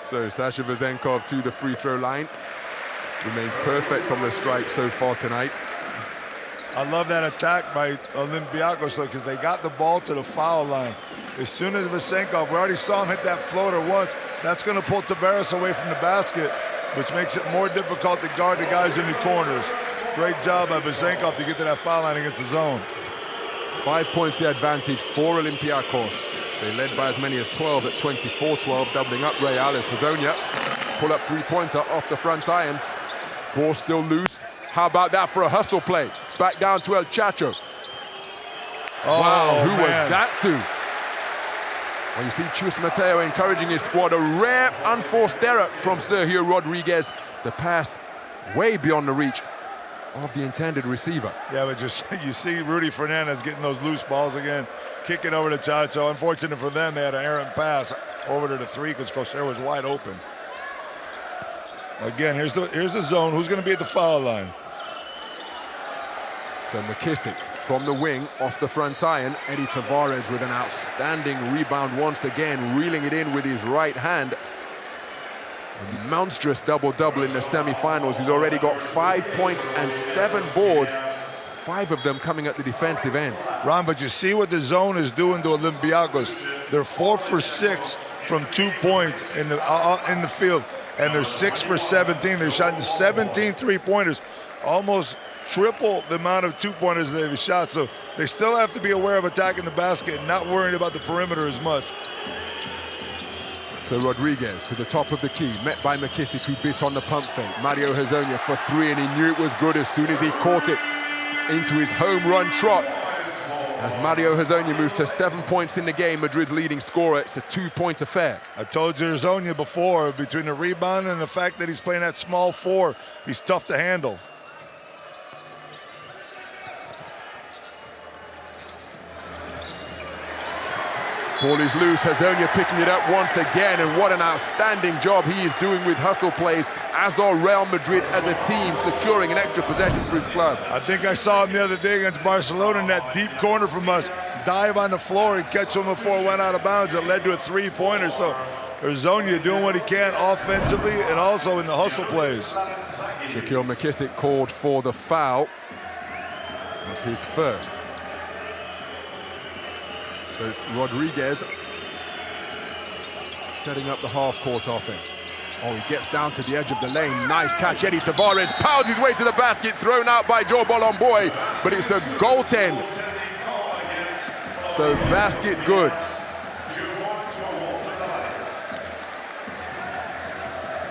So Sasha Vezenkov to the free throw line. Remains perfect from the stripe so far tonight. I love that attack by Olympiacos, though, because they got the ball to the foul line. As soon as Vezenkov, we already saw him hit that floater once, that's going to pull Tavares away from the basket, which makes it more difficult to guard the guys in the corners. Great job by Vezenkov to get to that foul line against the zone. 5 points the advantage for Olympiacos. They led by as many as 12 at 24-12, doubling up Real as Hazonia. Pull up three-pointer off the front iron. Ball still loose. How about that for a hustle play? Back down to El Chacho. Wow, who was that to? Well, you see Chus Mateo encouraging his squad. A rare unforced error from Sergio Rodriguez. The pass way beyond the reach of the intended receiver. Yeah, but just you see Rudy Fernandez getting those loose balls again, kicking over to Chacho. Unfortunate for them, they had an errant pass over to the three because Kozur was wide open. Again, here's the zone. Who's going to be at the foul line? So McKissick from the wing, off the front iron. Eddie Tavares with an outstanding rebound once again, reeling it in with his right hand. A monstrous double-double in the semi-finals. He's already got 5 points and 7 boards, 5 of them coming at the defensive end. Ron, but you see what the zone is doing to Olympiacos. They're 4 for 6 from 2 points in the field, and they're 6 for 17. They're shot 17 three-pointers, almost triple the amount of 2-pointers they've shot. So they still have to be aware of attacking the basket and not worrying about the perimeter as much. So Rodriguez to the top of the key, met by McKissick, who bit on the pump fake. Mario Hazonia for 3, and he knew it was good as soon as he caught it into his home run trot. As Mario Hazonia moves to 7 points in the game, Madrid's leading scorer. It's a 2-point affair. I told you Hazonia before, between the rebound and the fact that he's playing that small 4, he's tough to handle. Ball is loose, Hazonia picking it up once again, and what an outstanding job he is doing with hustle plays, as are Real Madrid as a team, securing an extra possession for his club. I think I saw him the other day against Barcelona in that deep corner from us, dive on the floor and catch him before it went out of bounds. It led to a 3-pointer, so Hazonia doing what he can offensively and also in the hustle plays. Shaquille McKissick called for the foul. That's his first. So it's Rodriguez setting up the half-court offense. Oh, he gets down to the edge of the lane. Nice catch. Eddie Tavares powers his way to the basket, thrown out by Joe Bolomboy, but it's a goaltend. So basket good.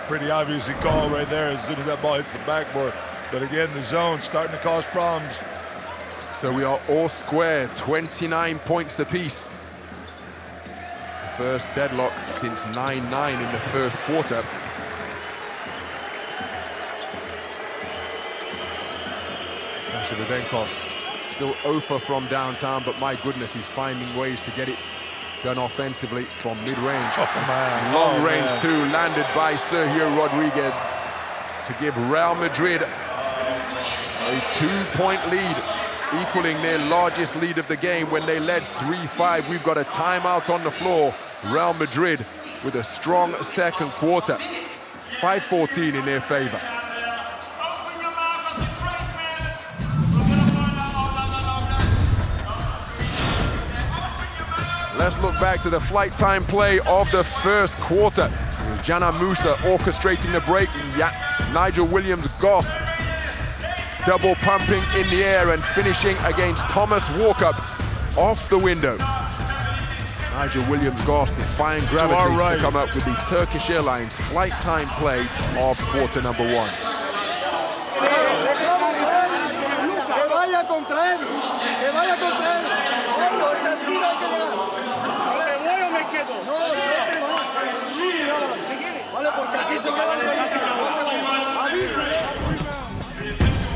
Pretty obviously called right there as soon as that ball hits the backboard. But again, the zone starting to cause problems. So we are all square, 29 points apiece. First deadlock since 9-9 in the first quarter. Sasha Vezenkov still 0 from downtown, but my goodness, he's finding ways to get it done offensively from mid-range. Long range too, landed by Sergio Rodriguez to give Real Madrid a 2-point lead, equaling their largest lead of the game when they led 3-5. We've got a timeout on the floor. Real Madrid with a strong second quarter. 5-14 in their favor. Let's look back to the flight time play of the first quarter. Jana Musa orchestrating the break. Nigel Williams-Goss double pumping in the air and finishing against Thomas Walkup off the window. Nigel Williams-Goss defying gravity to come up with the Turkish Airlines flight time play of quarter number 1.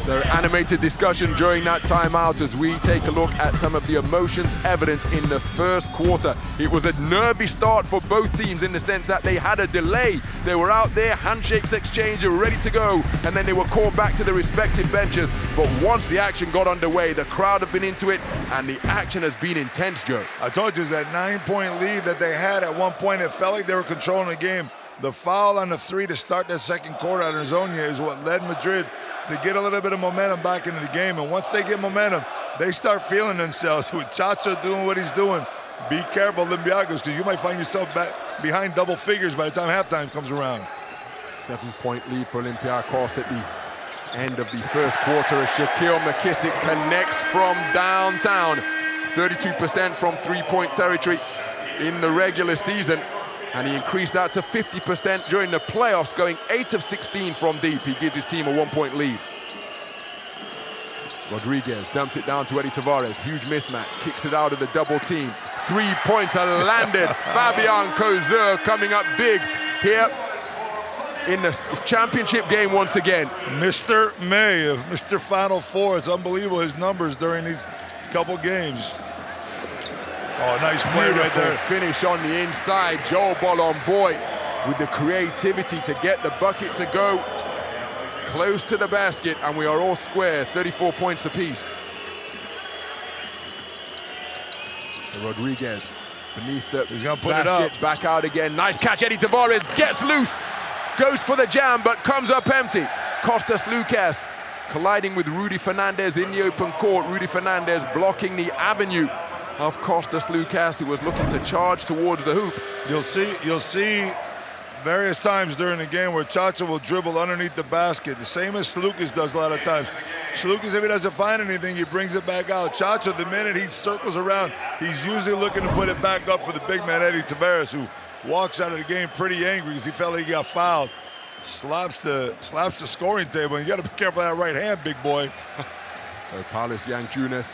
So animated discussion during that timeout as we take a look at some of the emotions evident in the first quarter. It was a nervy start for both teams in the sense that they had a delay. They were out there, handshakes exchanged, they were ready to go, and then they were called back to their respective benches. But once the action got underway, the crowd have been into it, and the action has been intense, Joe. I told you, that 9-point lead that they had at one point, it felt like they were controlling the game. The foul on the 3 to start that second quarter out of Zonia is what led Madrid to get a little bit of momentum back into the game. And once they get momentum, they start feeling themselves. With Chacho doing what he's doing, be careful, Olympiacos, because you might find yourself back behind double figures by the time halftime comes around. 7-point lead for Olympiacos at the end of the first quarter as Shaquille McKissick connects from downtown. 32% from three-point territory in the regular season, and he increased that to 50% during the playoffs, going 8 of 16 from deep. He gives his team a 1-point lead. Rodriguez dumps it down to Eddie Tavares. Huge mismatch, kicks it out of the double team. 3-pointer landed. Fabian Cozer coming up big here in the championship game once again. Mr. May of Mr. Final Four. It's unbelievable, his numbers during these couple games. Oh, nice play right there. Finish on the inside. Joe Bolomboy with the creativity to get the bucket to go close to the basket, and we are all square, 34 points apiece. Rodriguez beneath the He's gonna put basket, it up. back out again. Nice catch, Eddie Tavares gets loose, goes for the jam, but comes up empty. Costas Lucas colliding with Rudy Fernandez in the open court. Rudy Fernandez blocking the avenue of Costas Lucas, who was looking to charge towards the hoop. You'll see various times during the game where Chacha will dribble underneath the basket, the same as Slukas does a lot of times. Slukas, if he doesn't find anything, he brings it back out. Chacha, the minute he circles around, he's usually looking to put it back up for the big man, Eddie Tavares, who walks out of the game pretty angry because he felt like he got fouled. Slaps the scoring table, and you got to be careful of that right hand, big boy. So Paulius Jankūnas,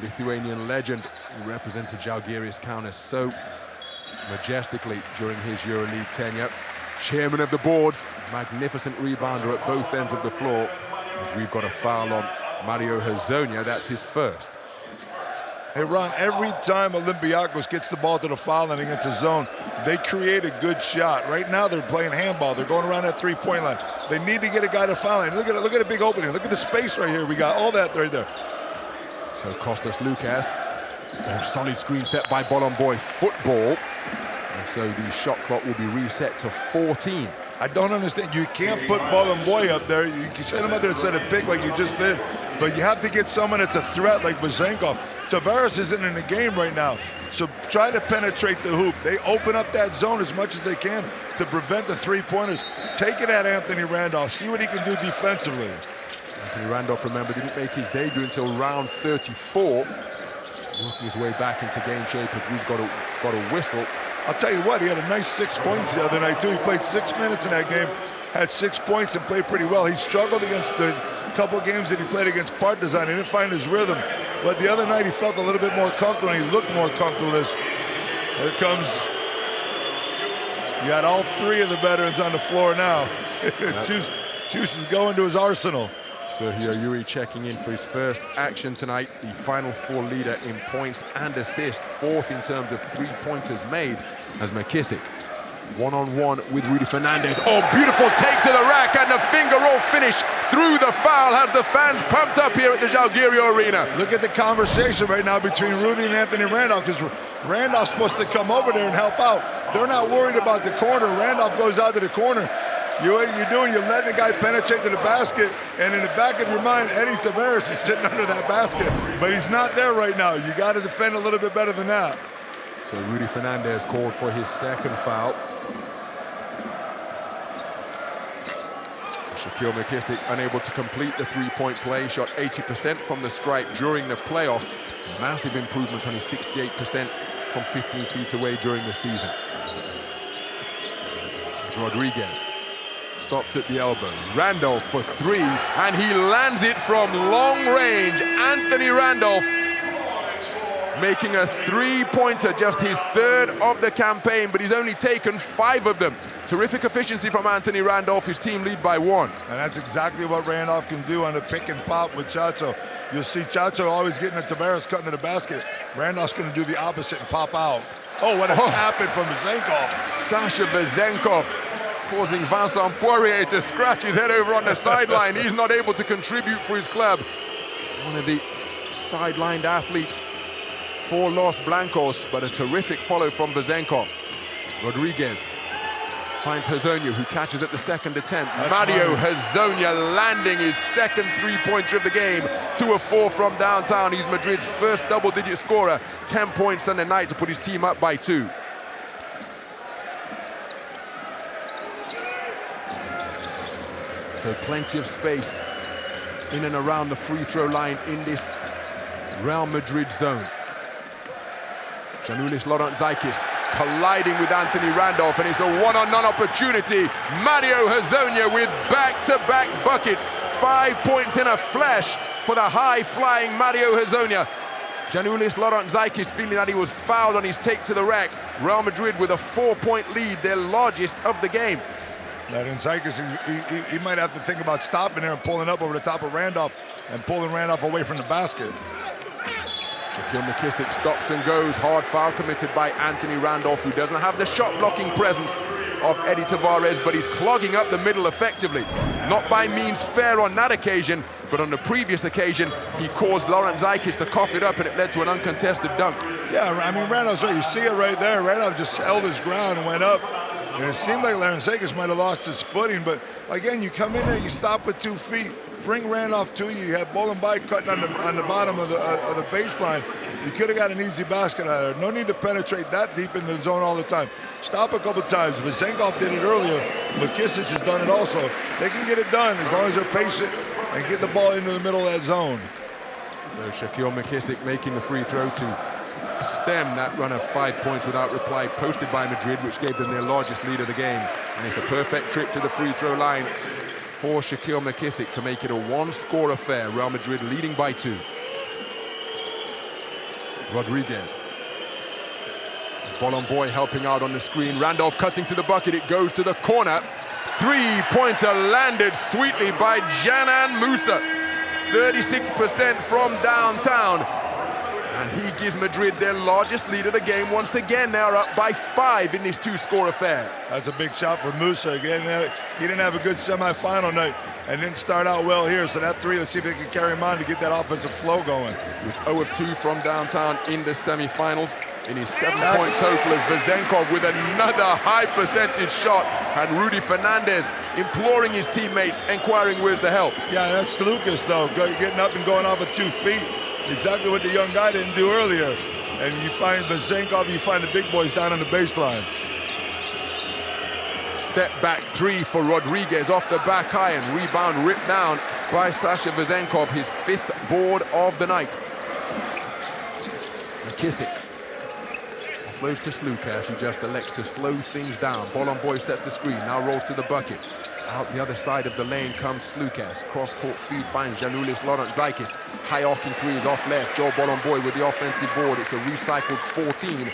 Lithuanian legend, who represented Žalgiris Kaunas so majestically during his EuroLeague tenure. Chairman of the boards, magnificent rebounder at both ends of the floor. As we've got a foul on Mario Hezonja, that's his first. Hey, Ron, every time Olympiacos gets the ball to the foul line against a zone, they create a good shot. Right now, they're playing handball. They're going around that three-point line. They need to get a guy to foul line. Look at a big opening. Look at the space right here. We got all that right there. So Costas Lucas, a solid screen set by Bolomboy. Football. And so the shot clock will be reset to 14. I don't understand. You can't put Bolomboy up there. You can send him up there and set a pick like you just did. But you have to get someone that's a threat like Vezenkov. Tavares isn't in the game right now. So try to penetrate the hoop. They open up that zone as much as they can to prevent the three-pointers. Take it at Anthony Randolph. See what he can do defensively. Anthony Randolph, remember, didn't make his debut until round 34. Working his way back into game shape as we've got a whistle. I'll tell you what, he had a nice 6 points the other night, too. He played 6 minutes in that game, had 6 points and played pretty well. He struggled against the couple games that he played against Partizan. He didn't find his rhythm. But the other night, he felt a little bit more comfortable, and he looked more comfortable. Here comes, you got all three of the veterans on the floor now. Juice is going to his arsenal. Sergio Llull checking in for his first action tonight. The Final Four leader in points and assists, fourth in terms of three-pointers made, as McKissick one-on-one with Rudy Fernandez. Oh, beautiful take to the rack and the finger roll finish through the foul has the fans pumped up here at the Jalgirio Arena. Look at the conversation right now between Rudy and Anthony Randolph, because Randolph's supposed to come over there and help out. They're not worried about the corner. Randolph goes out to the corner. What you're doing, you're letting the guy penetrate to the basket, and in the back of your mind, Eddie Tavares is sitting under that basket, but he's not there right now. You got to defend a little bit better than that. So Rudy Fernandez called for his second foul. Shaquille McKissick unable to complete the three-point play, shot 80% from the stripe during the playoffs. Massive improvement on his 68% from 15 feet away during the season. Rodriguez stops at the elbow. Randolph for three, and he lands it from long range. Anthony Randolph making a three-pointer, just his third of the campaign, but he's only taken 5 of them. Terrific efficiency from Anthony Randolph, his team lead by 1. And that's exactly what Randolph can do on the pick and pop with Chacho. You'll see Chacho always getting at Tavares, cutting to the basket. Randolph's going to do the opposite and pop out. Oh, what a tap in from Vezenkov. Sasha Vezenkov causing Vincent Poirier to scratch his head over on the sideline. He's not able to contribute for his club. One of the sidelined athletes for Los Blancos, but a terrific follow from Vezenkov. Rodriguez finds Hezonja, who catches at the second attempt. Mario Hezonja landing his second three-pointer of the game. 2 of 4 from downtown. He's Madrid's first double-digit scorer. 10 points Sunday night to put his team up by 2. So plenty of space in and around the free throw line in this Real Madrid zone. Gianoulis Laurentzaikis colliding with Anthony Randolph, and it's a one-on-one opportunity. Mario Hezonja with back-to-back buckets. 5 points in a flash for the high-flying Mario Hezonja. Gianoulis Laurentzaikis feeling that he was fouled on his take to the rack. Real Madrid with a 4-point lead, their largest of the game. Laurentzaikis, he might have to think about stopping there and pulling up over the top of Randolph and pulling Randolph away from the basket. Shaquille McKissick stops and goes. Hard foul committed by Anthony Randolph, who doesn't have the shot-blocking presence of Eddie Tavares, but he's clogging up the middle effectively. Not by means fair on that occasion, but on the previous occasion, he caused Laurentzaikis to cough it up, and it led to an uncontested dunk. Yeah, I mean, Randolph's right. You see it right there. Randolph just held his ground and went up. And it seemed like Laurentzaikis might have lost his footing, but again, you come in there, you stop with 2 feet. Bring Randolph to you. You had Bolenbai cutting on the bottom of the baseline. You could have got an easy basket out of there. No need to penetrate that deep into the zone all the time. Stop a couple times. Vezenkov did it earlier. McKissick has done it also. They can get it done as long as they're patient and get the ball into the middle of that zone. So Shaquille McKissick making the free throw to stem that run of 5 points without reply posted by Madrid, which gave them their largest lead of the game. And it's a perfect trip to the free throw line for Shaquille McKissick to make it a 1-score affair. Real Madrid leading by 2. Rodriguez. Bolomboy helping out on the screen. Randolph cutting to the bucket. It goes to the corner. 3-pointer landed sweetly by Janan Musa. 36% from downtown. And he gives Madrid their largest lead of the game once again. They're up by 5 in this 2-score affair. That's a big shot for Musa. Again, he didn't have a good semifinal night and didn't start out well here. So that 3, let's see if they can carry him on to get that offensive flow going. With 0 of 2 from downtown in the semifinals. In his 7-point total is Vezenkov with another high percentage shot. And Rudy Fernandez imploring his teammates, inquiring where's the help. Yeah, that's Lucas, though, getting up and going off of 2 feet. Exactly what the young guy didn't do earlier. And you find Vezenkov, you find the big boys down on the baseline. Step back 3 for Rodriguez off the back iron. Rebound ripped down by Sasha Vezenkov, his 5th board of the night. McKissick offloads to Slukas, who just elects to slow things down. Bolomboy sets the screen, now rolls to the bucket. Out the other side of the lane comes Slukas. Cross-court feed finds Gianoulis Laurentzaikis. High-arcing 3s off left. Joe Bolomboy with the offensive board. It's a recycled 14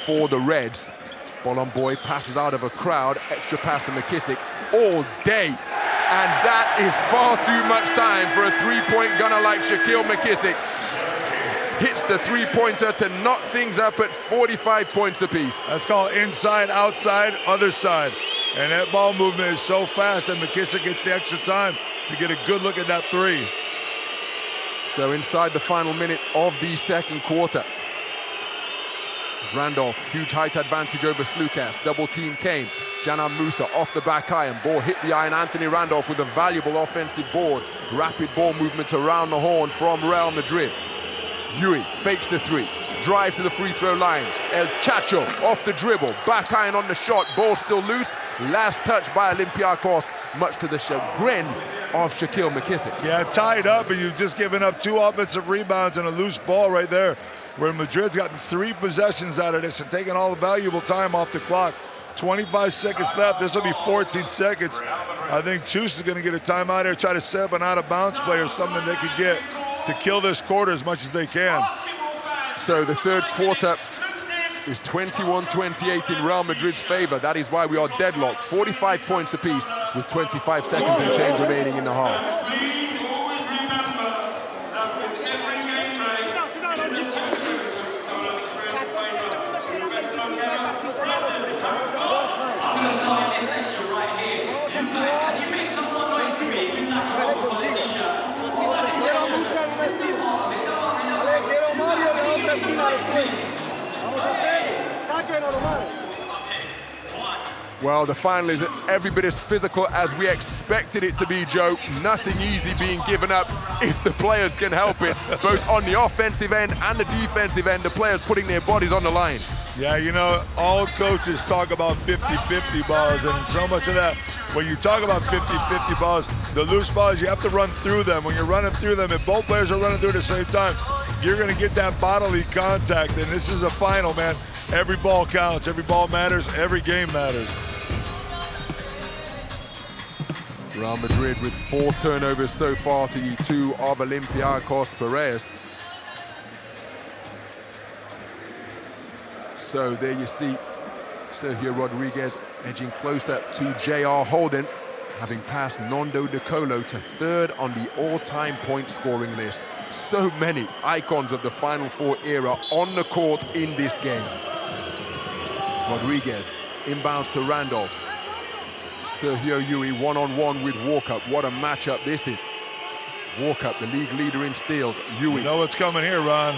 for the Reds. Bolomboy passes out of a crowd. Extra pass to McKissick all day. And that is far too much time for a three-point gunner like Shaquille McKissick. Hits the three-pointer to knock things up at 45 points apiece. That's called inside, outside, other side. And that ball movement is so fast that McKissick gets the extra time to get a good look at that three. So inside the final minute of the second quarter, Randolph, huge height advantage over Slukas. Double team came. Janan Musa off the back iron. Ball hit the iron. Anthony Randolph with a valuable offensive board. Rapid ball movement around the horn from Real Madrid. Yui fakes the three. Drives to the free throw line. El Chacho off the dribble. Back iron on the shot. Ball still loose. Last touch by Olympiacos, much to the chagrin of Shaquille McKissick. Yeah, tied up, and you've just given up 2 offensive rebounds and a loose ball right there, where Madrid's gotten 3 possessions out of this and taking all the valuable time off the clock. 25 seconds left. This will be 14 seconds. I think Chus is going to get a timeout here, try to set up an out-of-bounds play or something they could get to kill this quarter as much as they can. So the third quarter is 21-28 in Real Madrid's favor. That is why we are deadlocked. 45 points apiece with 25 seconds and change remaining in the half. Well, the final is every bit as physical as we expected it to be, Joe. Nothing easy being given up if the players can help it. Both on the offensive end and the defensive end, the players putting their bodies on the line. Yeah, you know, all coaches talk about 50-50 balls, and so much of that, when you talk about 50-50 balls, the loose balls, you have to run through them. When you're running through them, if both players are running through at the same time, you're going to get that bodily contact, and this is a final, man. Every ball counts, every ball matters, every game matters. Real Madrid with 4 turnovers so far to the 2 of Olympiacos Piraeus. So there you see Sergio Rodriguez edging closer to J.R. Holden, having passed Nando De Colo to 3rd on the all-time point scoring list. So many icons of the Final Four era on the court in this game. Rodriguez inbounds to Randolph. Sergio Yui one-on-one with Walkup. What a matchup this is. Walkup, the league leader in steals. Yui. You know what's coming here, Ron.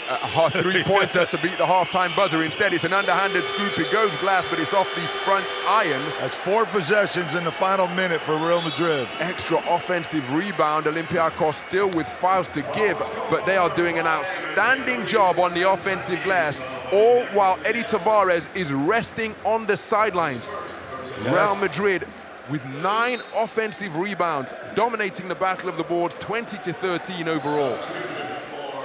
A hard three-pointer to beat the halftime buzzer. Instead, it's an underhanded scoop. It goes glass, but it's off the front iron. That's 4 possessions in the final minute for Real Madrid. Extra offensive rebound. Olympiacos still with fouls to give, but they are doing an outstanding job on the offensive glass, all while Eddie Tavares is resting on the sidelines. Yeah. Real Madrid with 9 offensive rebounds, dominating the battle of the boards, 20-13 overall.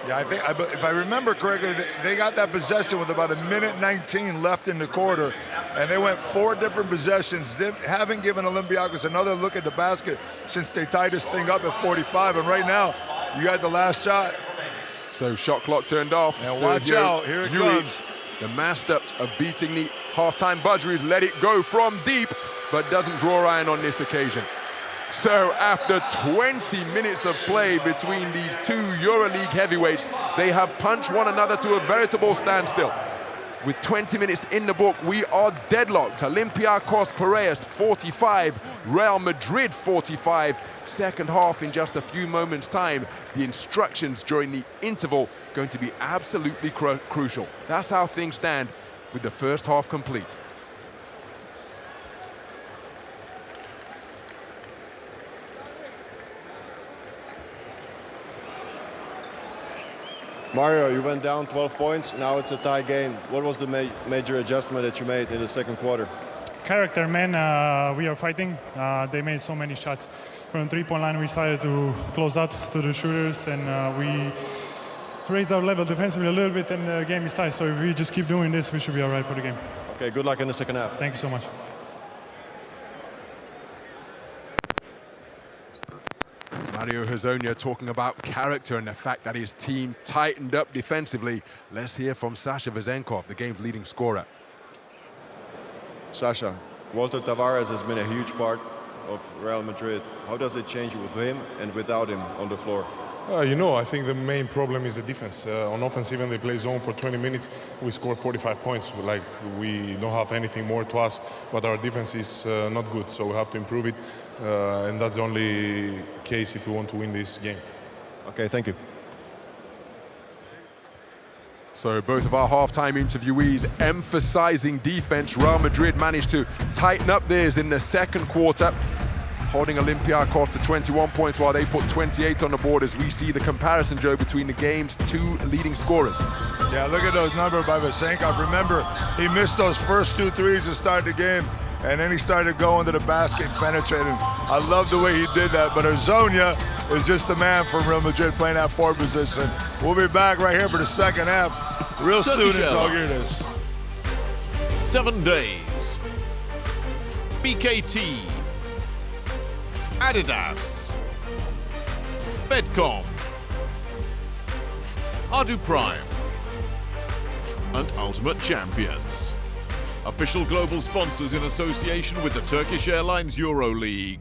Yeah, I think, if I remember correctly, they got that possession with about 1:19 left in the quarter, and they went 4 different possessions. They haven't given Olympiacos another look at the basket since they tied this thing up at 45, and right now, you got the last shot. So shot clock turned off. And watch out, here it comes. The master of beating the halftime buzzer is let it go from deep, but doesn't draw iron on this occasion. So after 20 minutes of play between these 2 EuroLeague heavyweights, they have punched one another to a veritable standstill. With 20 minutes in the book, we are deadlocked. Olympiacos Piraeus 45, Real Madrid 45. Second half in just a few moments' time. The instructions during the interval going to be absolutely crucial. That's how things stand with the first half complete. Mario, you went down 12 points. Now it's a tie game. What was the major adjustment that you made in the second quarter? Character, man. We are fighting. They made so many shots. From the three-point line, we started to close out to the shooters, and we raised our level defensively a little bit, and the game is tight. So if we just keep doing this, we should be all right for the game. Okay, good luck in the second half. Thank you so much. Mario Hezonja talking about character and the fact that his team tightened up defensively. Let's hear from Sasha Vezenkov, the game's leading scorer. Sasha, Walter Tavares has been a huge part of Real Madrid. How does it change with him and without him on the floor? You know, I think the main problem is the defense. On offense, even they play zone for 20 minutes, we score 45 points. Like, we don't have anything more to us, but our defense is not good, so we have to improve it. And that's the only case if we want to win this game. Okay, thank you. So both of our halftime interviewees emphasizing defense. Real Madrid managed to tighten up theirs in the second quarter, holding Olympiacos to 21 points while they put 28 on the board, as we see the comparison, Joe, between the game's two leading scorers. Yeah, look at those numbers by Vezenkov. Remember, he missed those first 2 threes to start the game, and then he started going to the basket and penetrating. I love the way he did that, but Azonia is just the man from Real Madrid playing that forward position. We'll be back right here for the second half real soon in Žalgiris. 7 days. BKT. Adidas, Fedcom, Ardu Prime, and Ultimate Champions. Official global sponsors in association with the Turkish Airlines EuroLeague.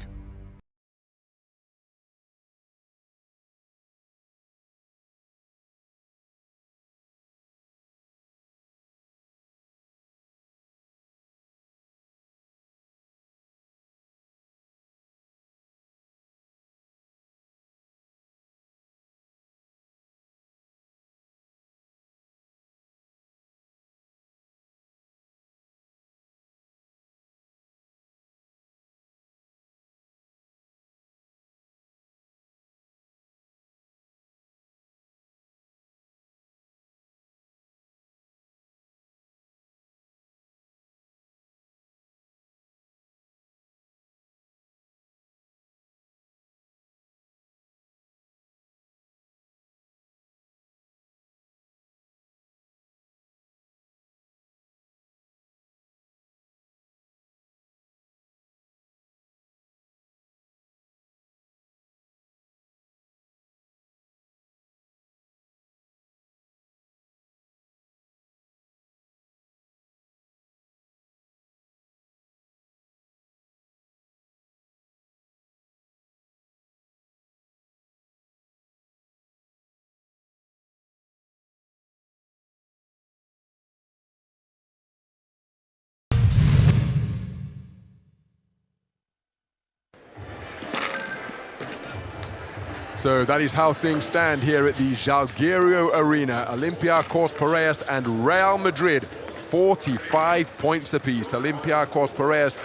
So that is how things stand here at the Žalgiris Arena. Olympiacos Piraeus and Real Madrid, 45 points apiece. Olympiacos Piraeus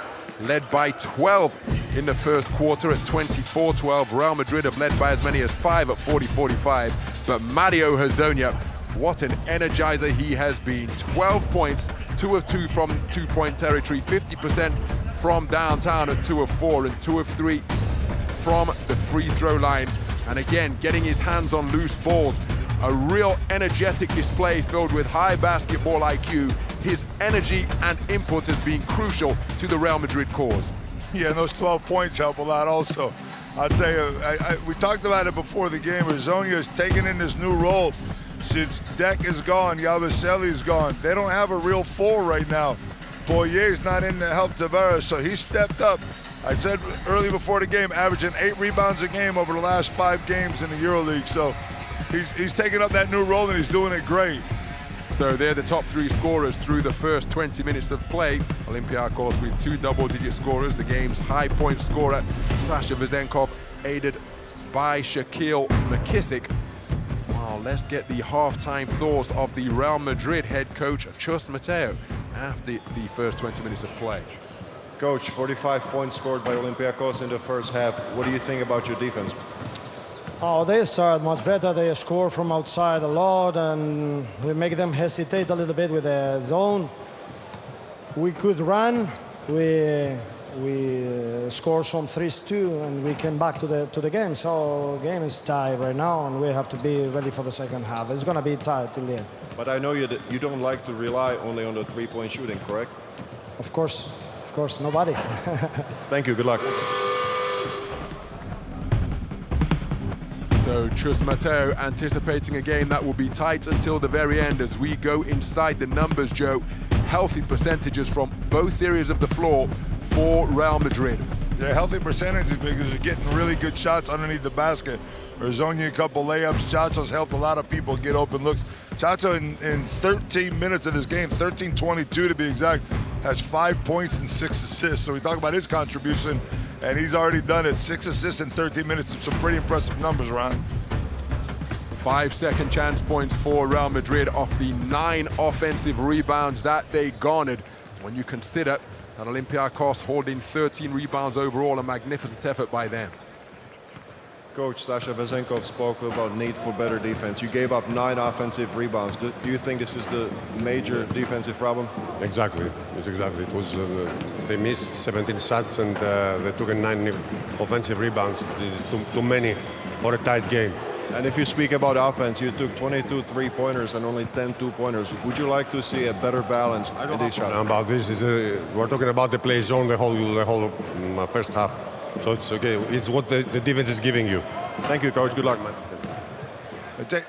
led by 12 in the first quarter at 24-12. Real Madrid have led by as many as 5 at 40-45. But Mario Hezonja, what an energizer he has been. 12 points, 2 of 2 from two-point territory, 50% from downtown at 2 of 4, and 2 of 3 from the free throw line. And again, getting his hands on loose balls. A real energetic display filled with high basketball IQ. His energy and input has been crucial to the Real Madrid cause. Yeah, and those 12 points help a lot also. I'll tell you, we talked about it before the game. Hezonja is taking in this new role since Dek is gone, Yabusele is gone. They don't have a real 4 right now. Poirier's not in to help Tavares, so he stepped up. I said early before the game, averaging 8 rebounds a game over the last 5 games in the EuroLeague. So he's taking up that new role and he's doing it great. So they're the top 3 scorers through the first 20 minutes of play. Olympiacos with 2 double-digit scorers. The game's high-point scorer, Sasha Vezenkov, aided by Shaquille McKissick. Well, let's get the halftime thoughts of the Real Madrid head coach, Chus Mateo, after the first 20 minutes of play. Coach, 45 points scored by Olympiacos in the first half. What do you think about your defense? Oh, they start much better. They score from outside a lot, and we make them hesitate a little bit with the zone. We could run. We score some threes too, and we came back to the game. So game is tied right now, and we have to be ready for the second half. It's going to be tight till the end. But I know you don't like to rely only on the three-point shooting, correct? Of course, nobody. Thank you. Good luck. So Chus Mateo anticipating a game that will be tight until the very end. As we go inside the numbers, Joe, healthy percentages from both areas of the floor for Real Madrid. They're healthy percentages because they're getting really good shots underneath the basket. Orzonia, a couple layups. Chacho's helped a lot of people get open looks. Chacho in 13 minutes of this game, 13:22 to be exact, has 5 points and 6 assists. So we talk about his contribution, and he's already done it. 6 assists in 13 minutes. Some pretty impressive numbers, Ron. 5 second chance points for Real Madrid off the 9 offensive rebounds that they garnered. When you consider that Olympiacos holding 13 rebounds overall, a magnificent effort by them. Coach Sasha Vezenkov spoke about need for better defense. You gave up 9 offensive rebounds. Do you think this is the major defensive problem? Exactly. It's exactly. It was they missed 17 shots and they took 9 offensive rebounds. It's too many for a tight game. And if you speak about offense, you took 22 3-pointers and only 10 2-pointers. Would you like to see a better balance in these shots? About this is we're talking about the play zone the whole first half. So it's okay. It's what the defense is giving you. Thank you, Coach. Good luck.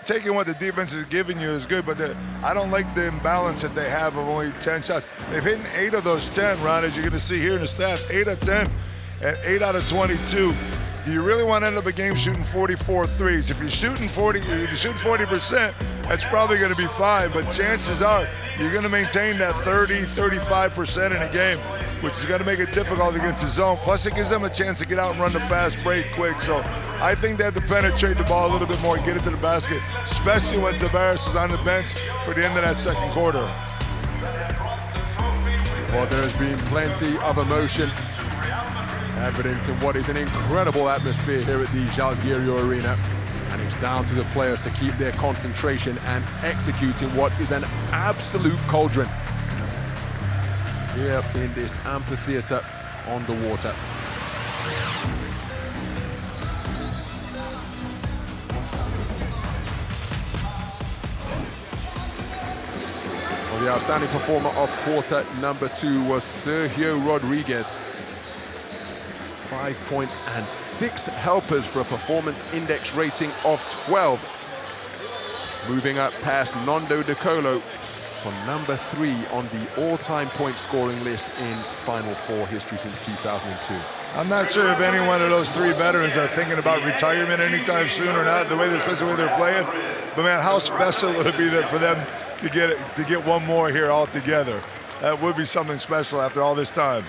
Taking what the defense is giving you is good, but I don't like the imbalance that they have of only 10 shots. They've hit 8 of those 10, Ron, as you're going to see here in the stats. 8 of 10 and 8 out of 22. Do you really want to end up a game shooting 44 threes? If you're shooting 40%, that's probably going to be fine, but chances are you're going to maintain that 30, 35% in a game, which is going to make it difficult against the zone. Plus, it gives them a chance to get out and run the fast break quick. So I think they have to penetrate the ball a little bit more and get it to the basket, especially when Tavares was on the bench for the end of that second quarter. Well, there has been plenty of emotion, evidence in what is an incredible atmosphere here at the Zalgiris Arena. And it's down to the players to keep their concentration and executing what is an absolute cauldron here in this amphitheater on the water. Well, the outstanding performer of quarter number 2 was Sergio Rodriguez. 5 points and 6 helpers for a performance index rating of 12. Moving up past Nando De Colo for number 3 on the all-time point scoring list in Final Four history since 2002. I'm not sure if any one of those 3 veterans are thinking about retirement anytime soon or not, especially the way they're playing. But man, how special would it be for them to get one more here all together? That would be something special after all this time.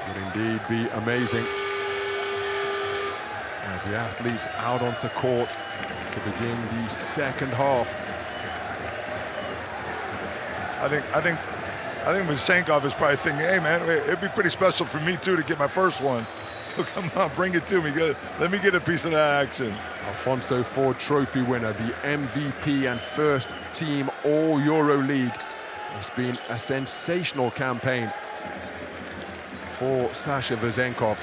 Would indeed be amazing. As the athletes out onto court to begin the second half. I think Vezenkov is probably thinking, hey man, it'd be pretty special for me too to get my first one. So come on, bring it to me. Let me get a piece of that action. Alfonso Ford Trophy winner, the MVP and first team all EuroLeague. It's been a sensational campaign for Sasha Vezenkov,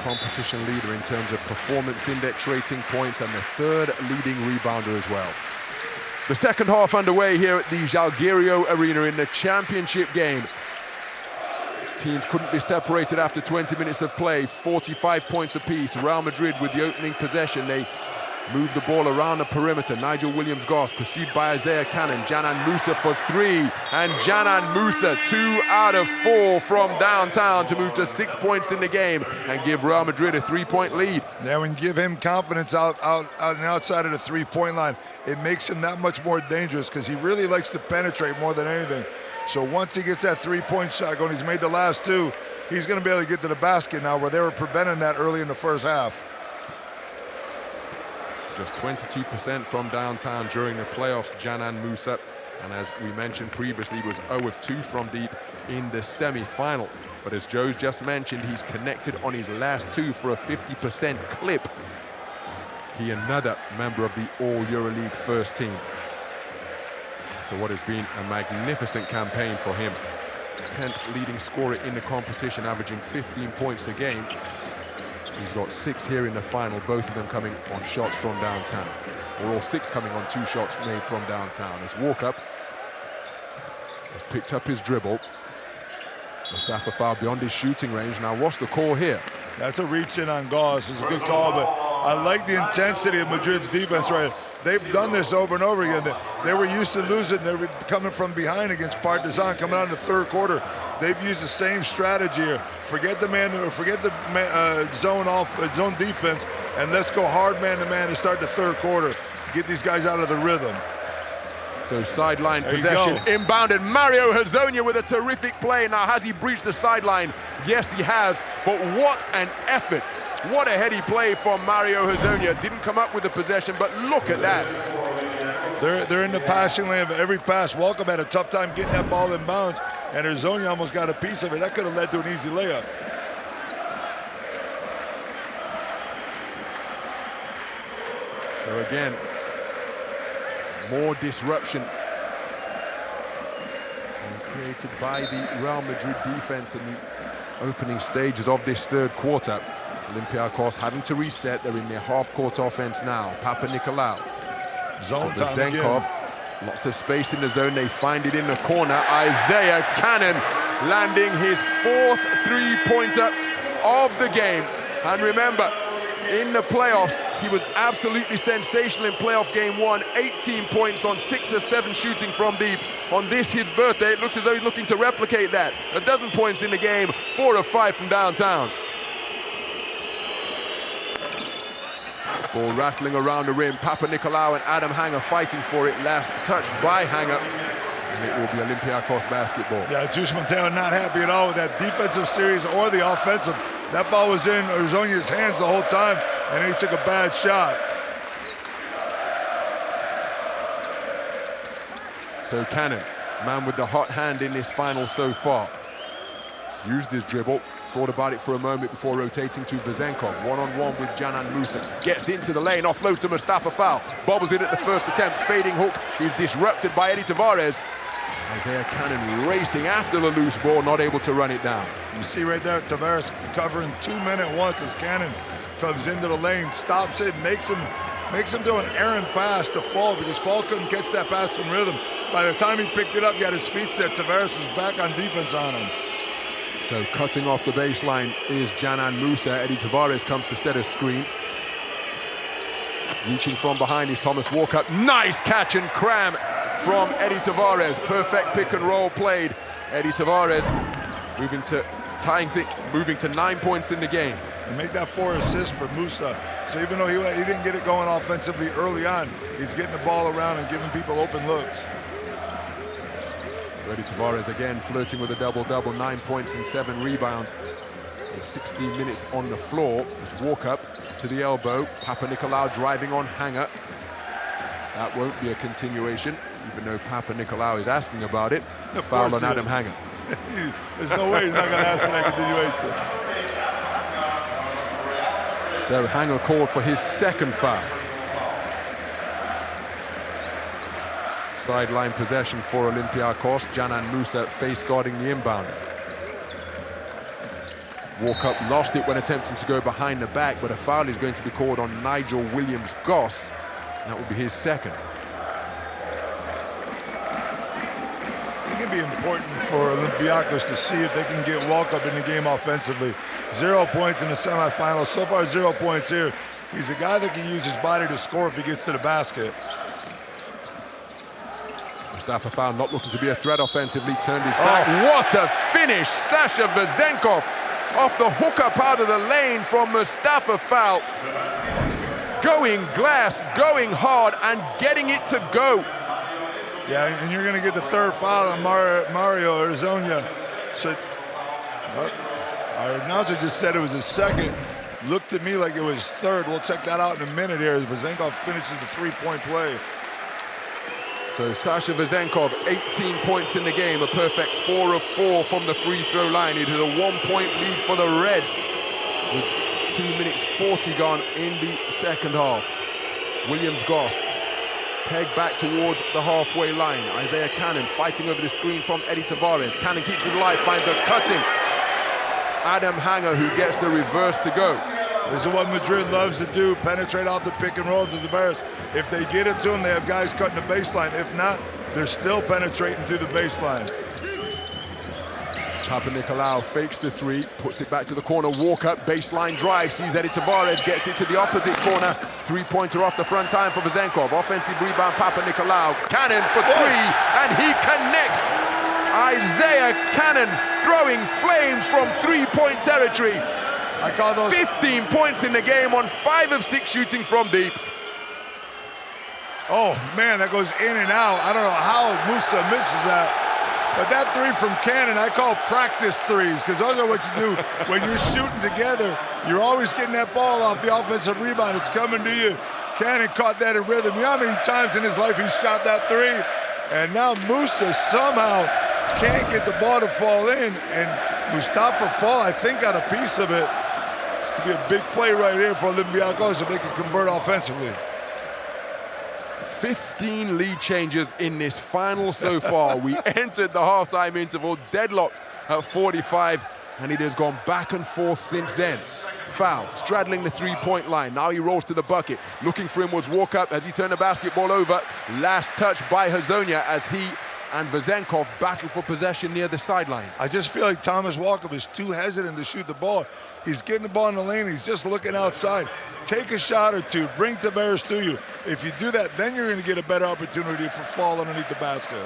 competition leader in terms of performance index rating points and the 3rd leading rebounder as well. The second half underway here at the Zalgiris Arena in the championship game. Teams couldn't be separated after 20 minutes of play, 45 points apiece. Real Madrid with the opening possession. They move the ball around the perimeter. Nigel Williams-Goss pursued by Isaiah Cannon. Canan Musa for 3, and Canan Musa 2 out of 4 from downtown to move to 6 points in the game and give Real Madrid a 3-point lead. Yeah, when you give him confidence out and outside of the 3-point line, it makes him that much more dangerous because he really likes to penetrate more than anything. So once he gets that 3-point shot going, he's made the last 2, he's going to be able to get to the basket now, where they were preventing that early in the first half. Just 22% from downtown during the playoffs, Canan Musa. And as we mentioned previously, was 0 of 2 from deep in the semi-final. But as Joe's just mentioned, he's connected on his last 2 for a 50% clip. He another member of the All EuroLeague first team. For what has been a magnificent campaign for him. 10th leading scorer in the competition, averaging 15 points a game. He's got 6 here in the final, both of them coming on shots from downtown. Or all 6 coming on 2 shots made from downtown. As Walker has picked up his dribble. Mustafa foul beyond his shooting range. Now what's the call here? That's a reach in on Goss. It's a good call, but I like the intensity of Madrid's defense right. They've done this over and over again. They were used to losing. They were coming from behind against Partizan coming out in the third quarter. They've used the same strategy here. Forget the zone defense, and let's go hard man-to-man to start the third quarter. Get these guys out of the rhythm. So sideline possession, inbounded. Mario Hezonja with a terrific play. Now, has he breached the sideline? Yes, he has, but what an effort. What a heady play from Mario Hezonja. Didn't come up with the possession, but look at that. They're in the passing lane of every pass. Welcome had a tough time getting that ball in bounds, and Hezonja almost got a piece of it. That could have led to an easy layup. So again, more disruption created by the Real Madrid defense in the opening stages of this third quarter. Olympiacos having to reset. They're in their half-court offense now. Papanikolaou. Zone time Vezenkov. Lots of space in the zone. They find it in the corner. Isaiah Cannon landing his 4th three-pointer of the game. And remember, in the playoffs, he was absolutely sensational in playoff game 1. 18 points on 6 of 7 shooting from deep. On this, his birthday, it looks as though he's looking to replicate that. 12 points in the game, 4 of 5 from downtown. Ball rattling around the rim. Papanikolaou and Adam Hanger fighting for it. Last touch by Hanger. And it will be Olympiacos basketball. Yeah, Juice Montero not happy at all with that defensive series or the offensive. That ball was in Hezonja's hands the whole time, and then he took a bad shot. So Cannon, man with the hot hand in this final so far. Used his dribble, thought about it for a moment before rotating to Vezenkov. One-on-one with Canan Musa. Gets into the lane, offload to Mustafa Fall. Bobbles it at the first attempt, fading hook. He's disrupted by Eddie Tavares. Isaiah Cannon racing after the loose ball, not able to run it down. You see right there, Tavares covering 2 men at once as Cannon comes into the lane, stops it, makes him do an errant pass to Fall because Fall couldn't catch that pass in rhythm. By the time he picked it up, he had his feet set. Tavares was back on defense on him. So cutting off the baseline is Canan Musa. Eddie Tavares comes to set a screen. Reaching from behind is Thomas Walker. Nice catch and cram from Eddie Tavares. Perfect pick and roll played. Eddie Tavares moving to 9 points in the game. And make that 4 assists for Musa. So even though he didn't get it going offensively early on, he's getting the ball around and giving people open looks. So Eddie Tavares again flirting with a double-double, 9 points and 7 rebounds. 16 minutes on the floor. Just walk up to the elbow. Papanikolaou driving on Hanger. That won't be a continuation, even though Papanikolaou is asking about it. The foul on Adam Hanger. There's no way he's not going to ask for that continuation. So Hanger called for his 2nd foul. Sideline possession for Olympiacos. Canan Musa face guarding the inbound. Walk up, lost it when attempting to go behind the back, but a foul is going to be called on Nigel Williams-Goss. That will be his 2nd. It can be important for Olympiacos to see if they can get Walkup in the game offensively. 0 points in the semifinals. So far, 0 points here. He's a guy that can use his body to score if he gets to the basket. Mustafa Fall not looking to be a threat offensively, turned his back. What a finish! Sasha Vezenkov off the hookup out of the lane from Mustafa Fall. Going glass, going hard, and getting it to go. Yeah, and you're going to get the 3rd foul on Mario Hezonja. So our announcer just said it was his 2nd. Looked to me like it was 3rd. We'll check that out in a minute here as Vezenkov finishes the 3-point play. So Sasha Vezenkov, 18 points in the game, a perfect 4 of 4 from the free throw line. It is a 1-point lead for the Reds with 2 minutes 40 gone in the 2nd half. Williams-Goss pegged back towards the halfway line. Isaiah Cannon fighting over the screen from Eddie Tavares. Cannon keeps it alive, finds us cutting. Adam Hanger who gets the reverse to go. This is what Madrid loves to do, penetrate off the pick and roll to Tavares. If they get it to him, they have guys cutting the baseline. If not, they're still penetrating through the baseline. Papanikolaou fakes the three, puts it back to the corner, walk up, baseline drive, sees Eddie Tavares, gets it to the opposite corner, three-pointer off the front time for Vezenkov, offensive rebound, Papanikolaou, Cannon for three, and he connects! Isaiah Cannon throwing flames from three-point territory. I call those 15 points in the game on 5 of 6 shooting from deep. Oh man, that goes in and out. I don't know how Musa misses that. But that three from Cannon, I call practice threes, because those are what you do when you're shooting together. You're always getting that ball off the offensive rebound. It's coming to you. Cannon caught that in rhythm. You know how many times in his life he shot that three? And now Musa somehow can't get the ball to fall in. And Mustafa Fall, I think, got a piece of it. It's going to be a big play right here for Olympiacos if they can convert offensively. 15 lead changes in this final so far. We entered the halftime interval deadlocked at 45, and it has gone back and forth since then. Foul, straddling the three-point line. Now he rolls to the bucket, looking for inwards, walk up as he turned the basketball over. Last touch by Hazonia as he and Vezenkov battle for possession near the sideline. I just feel like Thomas Walkup is too hesitant to shoot the ball. He's getting the ball in the lane, he's just looking outside. Take a shot or two, bring Tavares to you. If you do that, then you're going to get a better opportunity for fall underneath the basket.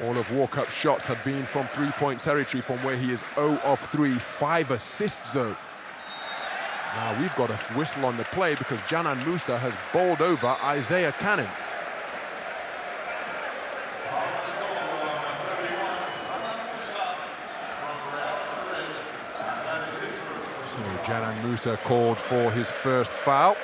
All of Walkup's shots have been from three-point territory from where he is 0 of 3, 5 assists though. Now we've got a whistle on the play because Canan Musa has bowled over Isaiah Cannon. So Canan Musa called for his first foul,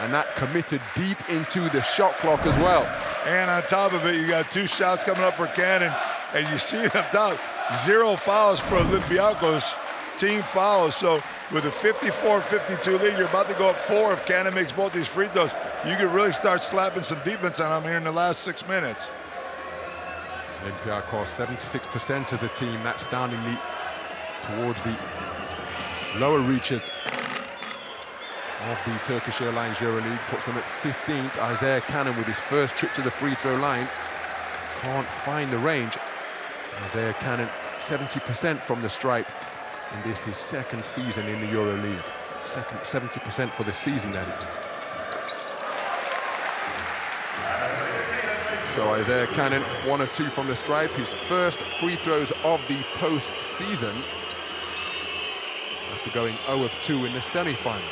and that committed deep into the shot clock as well. And on top of it, you got 2 shots coming up for Cannon, and you see them top 0 fouls for Olympiacos, team fouls. So with a 54-52 lead, you're about to go up 4 if Cannon makes both these free throws. You could really start slapping some defense on them here in the last 6 minutes. Olympiacos 76% as a team. That's down in the towards the lower reaches of the Turkish Airlines EuroLeague, puts them at 15th. Isaiah Cannon with his first trip to the free throw line can't find the range. Isaiah Cannon 70% from the stripe, and this is his second season in the EuroLeague. 70% for the season, that is. So Isaiah Cannon 1 of 2 from the stripe, his first free throws of the postseason after going 0 of 2 in the semi-finals.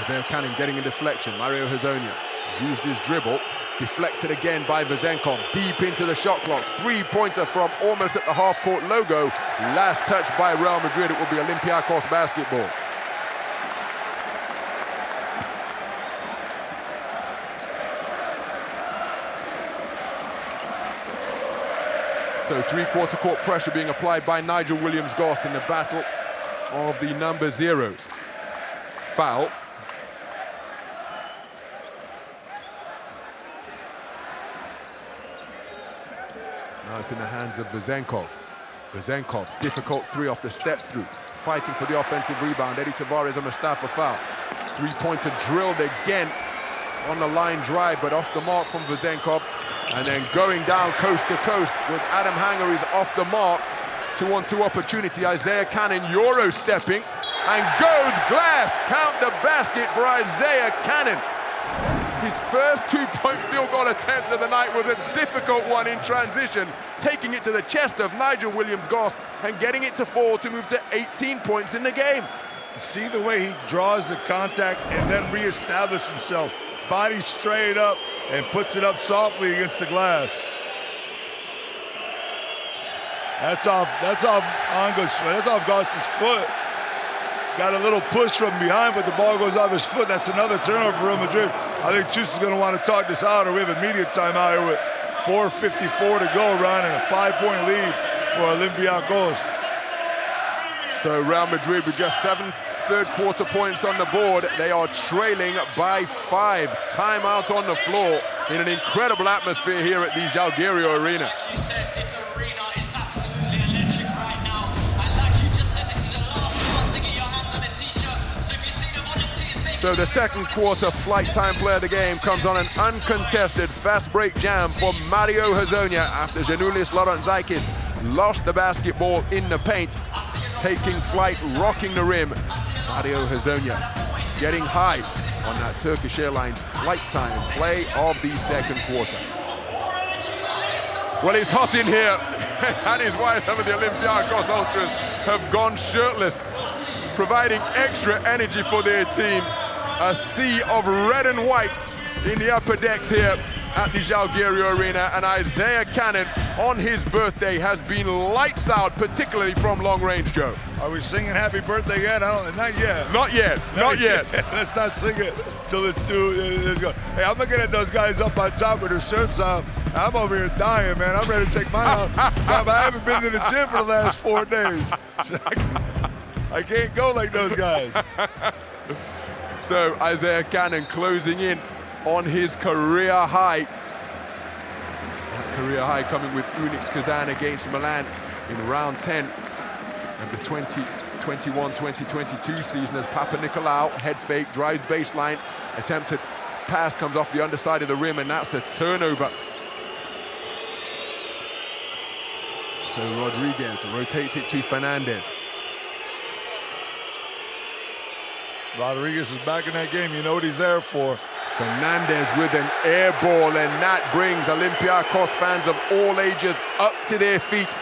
Isaiah Cannon getting a deflection. Mario Hazonia used his dribble, deflected again by Vezenkov, deep into the shot clock. Three-pointer from almost at the half-court logo. Last touch by Real Madrid. It will be Olympiacos basketball. So three-quarter court pressure being applied by Nigel Williams-Goss in the battle of the number zeros. Foul. Now it's in the hands of Vezenkov. Vezenkov, difficult three off the step through. Fighting for the offensive rebound. Eddie Tavares and Mustafa Fall. Three-pointer drilled again on the line drive, but off the mark from Vezenkov. And then going down coast to coast with Adam Hanger is off the mark. 2-on-2 opportunity. Isaiah Cannon Euro-stepping and goes glass. Count the basket for Isaiah Cannon. His first 2-point field goal attempt of the night was a difficult one in transition, taking it to the chest of Nigel Williams-Goss and getting it to fall to move to 18 points in the game. See the way he draws the contact and then reestablishes himself. Body straight up and puts it up softly against the glass. That's off Goss's foot. Got a little push from behind, but the ball goes off his foot. That's another turnover for Real Madrid. I think Chus is going to want to talk this out, or we have immediate timeout here with 4:54 to go, Ron, and a 5-point lead for Olympiacos. So Real Madrid with just 7 third-quarter points on the board. They are trailing by 5. Timeout on the floor in an incredible atmosphere here at the Jalgirio Arena. You said this arena is absolutely electric right now. And like you just said, this is the last chance to get your hands on a t-shirt. So if you see the volunteers, they So the second quarter flight time player of the game comes on an uncontested fast break jam for Mario Hezonja after Janulis Lorenzakis lost the basketball in the paint, taking flight, rocking the rim. Mario Hezonja getting high on that Turkish Airlines flight time play of the second quarter. Well, it's hot in here. That is why some of the Olympiacos ultras have gone shirtless, providing extra energy for their team. A sea of red and white in the upper decks here at the Žalgiris Arena, and Isaiah Cannon on his birthday has been lights out, particularly from long range, Joe. Are we singing happy birthday yet? Not yet. Not yet, not yet. Let's not sing it till it's go. Hey, I'm looking at those guys up on top with their shirts off. I'm over here dying, man. I'm ready to take mine off. But I haven't been to the gym for the last 4 days. So I can't go like those guys. So Isaiah Cannon closing in on his career high. That career high coming with Unix Kazan against Milan in round 10 of the 2021-2022 season as Papanikolaou head fake, drives baseline, attempted pass comes off the underside of the rim, and that's the turnover. So Rodriguez rotates it to Fernandez. Rodriguez is back in that game. You know what he's there for. Fernandez with an air ball, and that brings Olympiacos fans of all ages up to their feet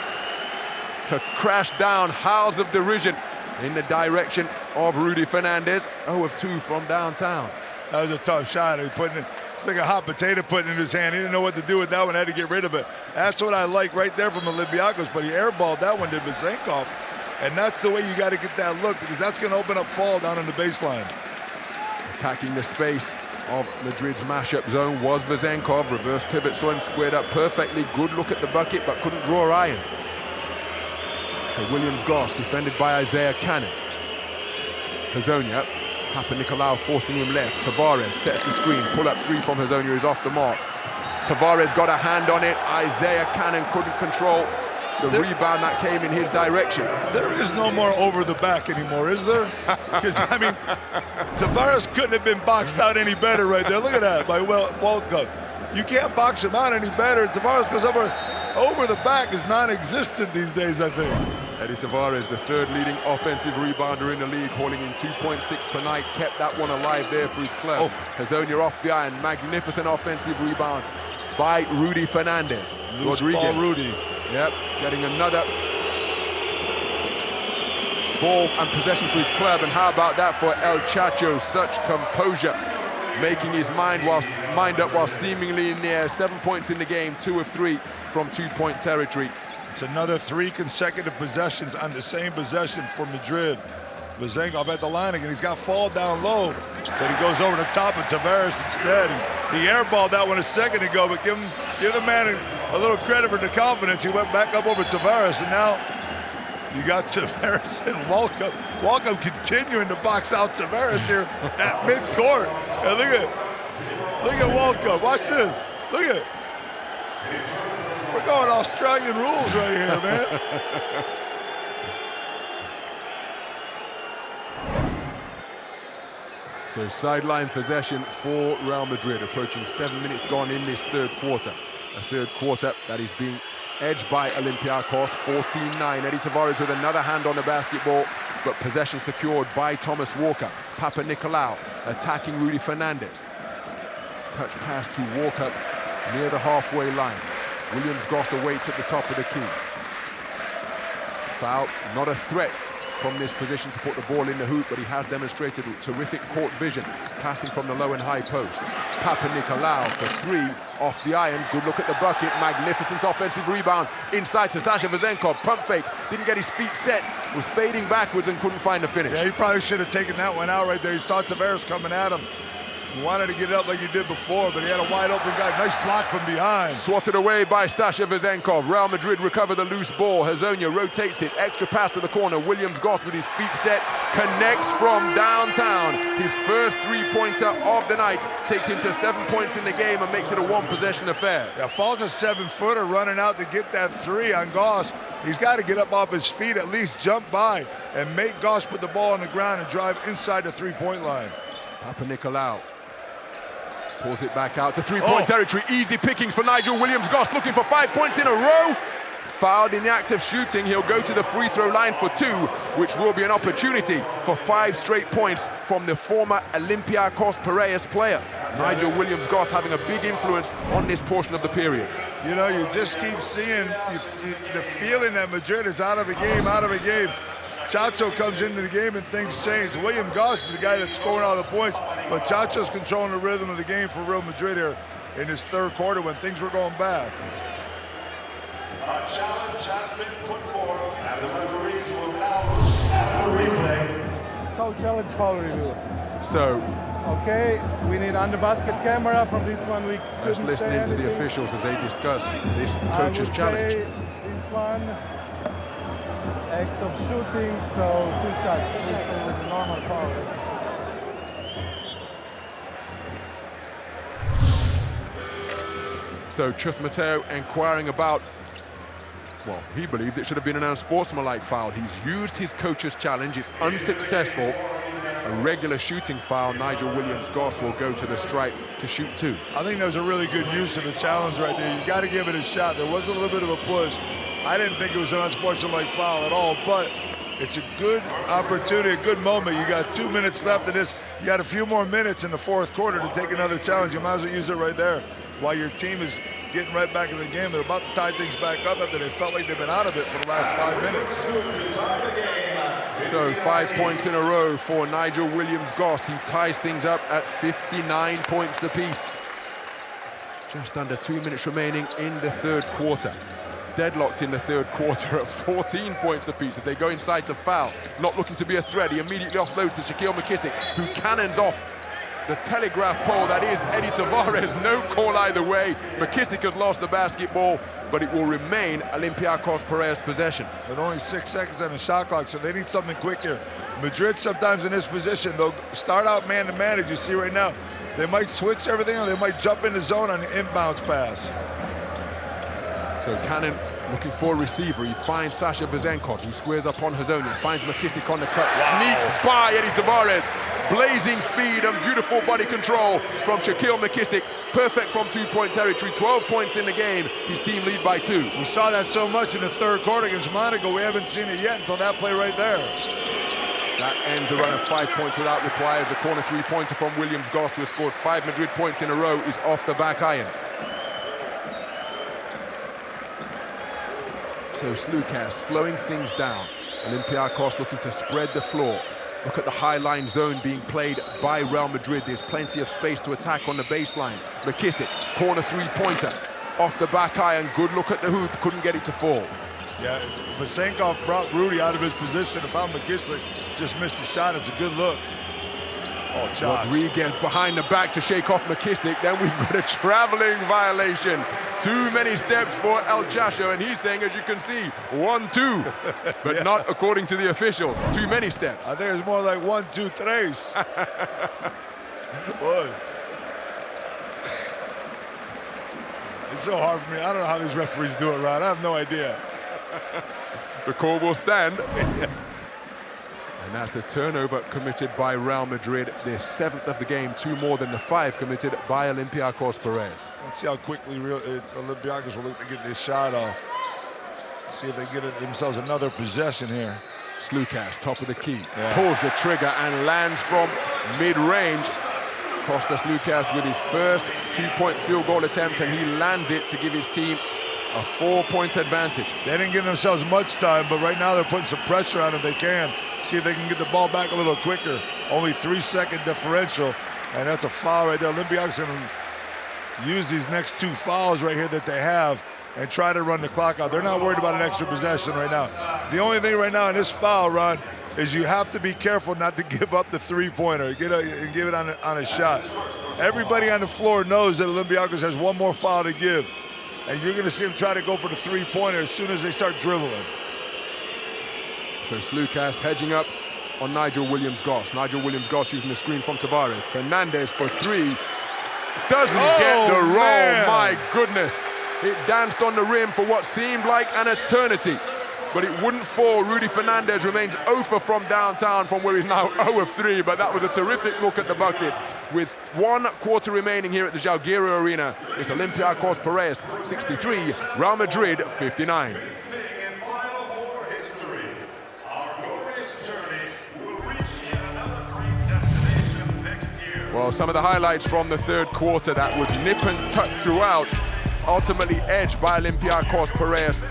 to crash down howls of derision in the direction of Rudy Fernandez. 0 of 2 from downtown. That was a tough shot. He put it, it's like a hot potato putting in his hand. He didn't know what to do with that one, had to get rid of it. That's what I like right there from Olympiacos, but he airballed that one to Vezenkov. And that's the way you got to get that look, because that's going to open up fall down on the baseline. Attacking the space of Madrid's mashup zone was Vezenkov. Reverse pivot, saw him squared up perfectly. Good look at the bucket, but couldn't draw iron. So Williams Goss defended by Isaiah Cannon. Hezonja, Papanikolaou forcing him left. Tavares sets the screen. Pull up 3 from Hezonja is off the mark. Tavares got a hand on it. Isaiah Cannon couldn't control the rebound that came in his direction. There is no more over the back anymore, is there? Because, I mean, Tavares couldn't have been boxed out any better right there. Look at that by Welcome. You can't box him out any better. Tavares goes over the back is non-existent these days, I think. Eddie Tavares, the 3rd leading offensive rebounder in the league, hauling in 2.6 per night, kept that one alive there for his club. Hezonja off the iron, magnificent offensive rebound by Rudy Fernandez. Loose ball Rudy. Yep, getting another ball and possession for his club, and how about that for El Chacho? Such composure, making his mind up while seemingly in the air. 7 points in the game, 2 of 3 from 2-point territory. It's another 3 consecutive possessions on the same possession for Madrid. Vezenkov at the line again. He's got fall down low, but he goes over the top of Tavares instead. He airballed that one a second ago, but give the man a little credit for the confidence. He went back up over Tavares, and now you got Tavares and Welcome. Welcome continuing to box out Tavares here at midcourt. And look at Welcome. Watch this. Look at it. We're going Australian rules right here, man. So sideline possession for Real Madrid, approaching 7 minutes gone in this 3rd quarter. A 3rd quarter that is being edged by Olympiacos, 14-9. Eddie Tavares with another hand on the basketball, but possession secured by Thomas Walker. Papanikolaou attacking Rudy Fernandez. Touch pass to Walker near the halfway line. Williams Goss awaits at the top of the key. Foul, not a threat from this position to put the ball in the hoop, but he has demonstrated terrific court vision, passing from the low and high post. Papanikolaou for 3 off the iron. Good look at the bucket. Magnificent offensive rebound inside to Sasha Vezenkov. Pump fake. Didn't get his feet set. Was fading backwards and couldn't find the finish. Yeah, he probably should have taken that one out right there. He saw Tavares coming at him. He wanted to get it up like he did before, but he had a wide open guy. Nice block from behind. Swatted away by Sasha Vezenkov. Real Madrid recover the loose ball. Hezonja rotates it. Extra pass to the corner. Williams Goss with his feet set. Connects from downtown. His first 3-pointer of the night. Takes him to 7 points in the game and makes it a 1-possession affair. Yeah, falls a 7-footer running out to get that 3 on Goss. He's got to get up off his feet, at least jump by, and make Goss put the ball on the ground and drive inside the 3-point line. Papa Nicolau pulls it back out to three-point territory. Easy pickings for Nigel Williams-Goss, looking for 5 points in a row. Fouled in the act of shooting. He'll go to the free throw line for 2, which will be an opportunity for 5 straight points from the former Olympiacos Piraeus player. Nigel Williams-Goss having a big influence on this portion of the period. You know, you just keep seeing the feeling that Madrid is out of a game, Chacho comes into the game and things change. Williams-Goss is the guy that's scoring all the points, but Chacho's controlling the rhythm of the game for Real Madrid here in this third quarter when things were going bad. A challenge has been put forth, and the referees will now look at the replay. Call challenge foul review. So, okay, we need under basket camera. From this one, we let's couldn't listen say into the anything. officials as they discuss this coach's I would challenge. say this one, act of shooting, so 2 shots. This one was a normal foul. So Chus Mateo inquiring about, well, he believed it should have been an unsportsmanlike foul. He's used his coach's challenge, it's unsuccessful. A regular shooting foul, Nigel Williams-Goss will go to the stripe to shoot 2. I think that was a really good use of the challenge right there. You got to give it a shot. There was a little bit of a push. I didn't think it was an unsportsmanlike foul at all, but it's a good opportunity, a good moment. You got 2 minutes left in this. You got a few more minutes in the fourth quarter to take another challenge. You might as well use it right there while your team is getting right back in the game. They're about to tie things back up after they felt like they've been out of it for the last 5 minutes. So 5 points in a row for Nigel Williams-Goss. He ties things up at 59 points apiece. Just under 2 minutes remaining in the third quarter. Deadlocked in the third quarter at 14 points apiece as they go inside to foul. Not looking to be a threat. He immediately offloads to Shaquille McKissick, who cannons off the telegraph pole that is Eddie Tavares. No call either way. McKissick has lost the basketball, but it will remain Olympiacos Piraeus possession. With only 6 seconds on the shot clock, so they need something quick here. Madrid sometimes in this position, they'll start out man-to-man, as you see right now. They might switch everything, or they might jump in the zone on the inbounds pass. So Cannon looking for a receiver. He finds Sasha Vezenkov. He squares up on Hazoni. Finds McKissick on the cut. Wow. Sneaks by Eddie Tavares. Blazing speed and beautiful body control from Shaquille McKissick. Perfect from 2-point territory. 12 points in the game. His team lead by 2. We saw that so much in the third quarter against Monaco. We haven't seen it yet until that play right there. That ends a run of 5 points without required. The corner 3-pointer from Williams-Goss, who has scored 5 Madrid points in a row, is off the back iron. So Slukas slowing things down. Olympiacos looking to spread the floor. Look at the high line zone being played by Real Madrid. There's plenty of space to attack on the baseline. McKissick, corner 3-pointer. Off the back iron, good look at the hoop, couldn't get it to fall. Yeah, Vezenkov brought Rudy out of his position. If I'm McKissick, just missed the shot. It's a good look. Oh, charge. Rodriguez behind the back to shake off McKissick. Then we've got a traveling violation. Too many steps for El Chacho, and he's saying, as you can see, 1-2, but not according to the officials. Too many steps. I think it's more like 1, 2, 3. Boy. It's so hard for me. I don't know how these referees do it, Ron. I have no idea. The call will stand. And that's a turnover committed by Real Madrid, their 7th of the game, 2 more than the 5 committed by Olympiacos Piraeus. Let's see how quickly Olympiacos will look to get this shot off. See if they get themselves another possession here. Slukas, top of the key, pulls the trigger and lands from mid-range. Kostas Slukas with his first 2-point field goal attempt, and he lands it to give his team a 4-point advantage. They didn't give themselves much time, but right now they're putting some pressure on if they can. See if they can get the ball back a little quicker. Only 3-second differential, and that's a foul right there. Olympiacos going to use these next 2 fouls right here that they have and try to run the clock out. They're not worried about an extra possession right now. The only thing right now in this foul, Ron, is you have to be careful not to give up the 3-pointer and give it on a shot. Everybody on the floor knows that Olympiacos has 1 more foul to give, and you're going to see them try to go for the 3-pointer as soon as they start dribbling. So Slukas hedging up on Nigel Williams-Goss. Nigel Williams-Goss using the screen from Tavares. Fernandez for 3. Doesn't get the roll, my goodness. It danced on the rim for what seemed like an eternity. but it wouldn't fall. Rudy Fernandez remains 0 from downtown from where he's now 0 of 3, but that was a terrific look at the bucket. With 1 quarter remaining here at the Jalguero Arena, it's Olympiacos Piraeus 63, Real Madrid 59. Well, some of the highlights from the third quarter, that was nip and tuck throughout, ultimately edged by Olympiacos Piraeus,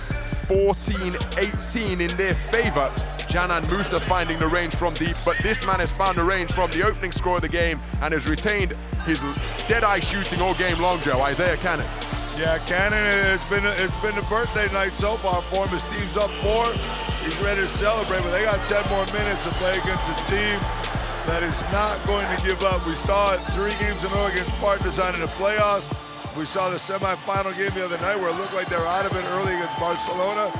14-18 in their favor. Canan Musa finding the range from deep, but this man has found the range from the opening score of the game and has retained his dead-eye shooting all game long, Joe. Isaiah Canan. Yeah, Canan, it's been the birthday night so far for him. His team's up 4. He's ready to celebrate, but they got 10 more minutes to play against a team that is not going to give up. We saw it 3 games in a row against Partizan in the playoffs. We saw the semifinal game the other night where it looked like they were out of it early against Barcelona.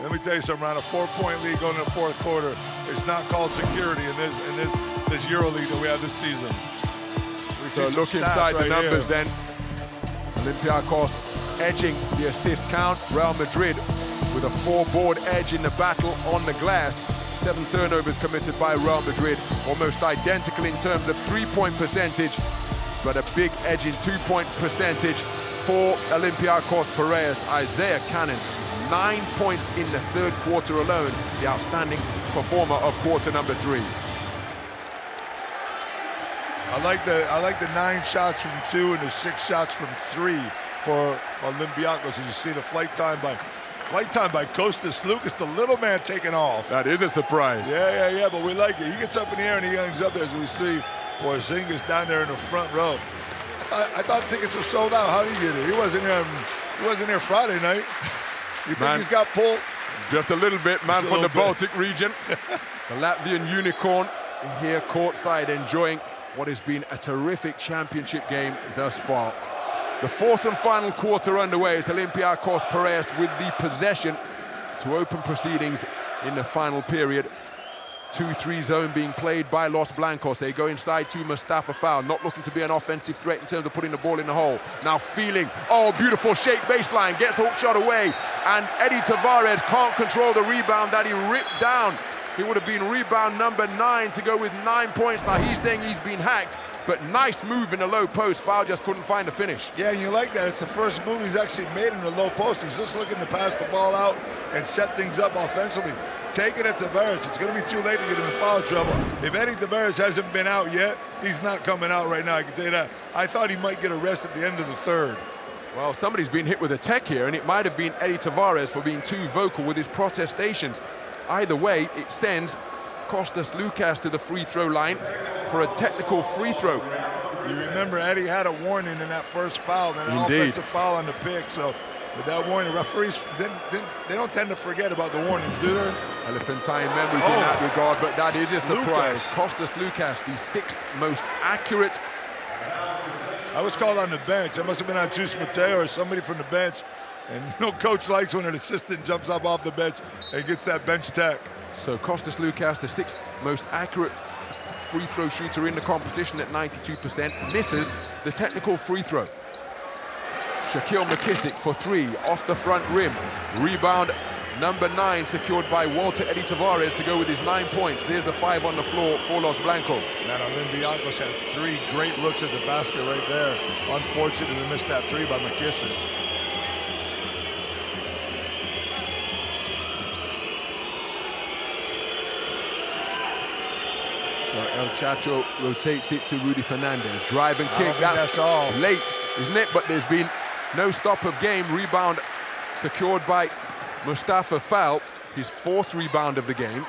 Let me tell you something, around a 4-point lead going into the fourth quarter, it's not called security in this EuroLeague that we have this season. So look inside the numbers then. Olympiacos edging the assist count. Real Madrid with a 4-board edge in the battle on the glass. 7 turnovers committed by Real Madrid, almost identical in terms of 3-point percentage, but a big edge in 2-point percentage for Olympiacos Piraeus. Isaiah Canan, 9 points in the third quarter alone, the outstanding performer of quarter number 3. I like the 9 shots from 2 and the 6 shots from 3 for Olympiacos. As you see the flight time by Kostas Lukas, the little man taking off. That is a surprise. Yeah, but we like it. He gets up in the air and he hangs up there, as we see Porzingis down there in the front row. I thought tickets were sold out. How did he get it? He wasn't here Friday night. You think he's got pulled? Just a little bit, man, from the Baltic region. The Latvian unicorn here courtside enjoying what has been a terrific championship game thus far. The fourth and final quarter underway as Olympiacos Piraeus with the possession to open proceedings in the final period. 2-3 zone being played by Los Blancos. They go inside to Mustafa Foul, not looking to be an offensive threat in terms of putting the ball in the hole. Now feeling, beautiful shape baseline, gets the hook shot away, and Eddie Tavares can't control the rebound that he ripped down. He would have been rebound number 9 to go with 9 points. Now he's saying he's been hacked, but nice move in the low post. Foul just couldn't find the finish. Yeah, and you like that. It's the first move he's actually made in the low post. He's just looking to pass the ball out and set things up offensively. Take it at Tavares. It's going to be too late to get him in foul trouble. If Eddie Tavares hasn't been out yet, he's not coming out right now, I can tell you that. I thought he might get a rest at the end of the third. Well, somebody's been hit with a tech here, and it might have been Eddie Tavares for being too vocal with his protestations. Either way, it sends Kostas Lukas to the free throw line for a technical free throw. You remember Eddie had a warning in that first foul, and an offensive foul on the pick. So with that warning, referees they don't tend to forget about the warnings, do they? Elephantine memories in that regard, but that is a surprise. Kostas Lukas, the 6th most accurate. I was called on the bench. I must have been on Chus Mateo or somebody from the bench. And no coach likes when an assistant jumps up off the bench and gets that bench tech. So Kostas Lukas, the 6th most accurate free throw shooter in the competition at 92%, misses the technical free throw. Shaquille McKissick for 3 off the front rim. Rebound number 9 secured by Walter Eddie Tavares to go with his 9 points. There's the 5 on the floor for Los Blancos. Man, Olympiacos had 3 great looks at the basket right there. Unfortunate to miss that 3 by McKissick. So El Chacho rotates it to Rudy Fernandez. Drive and kick. That's all. Late, isn't it? But there's been no stop of game. Rebound secured by Mustafa Foul, his 4th rebound of the game.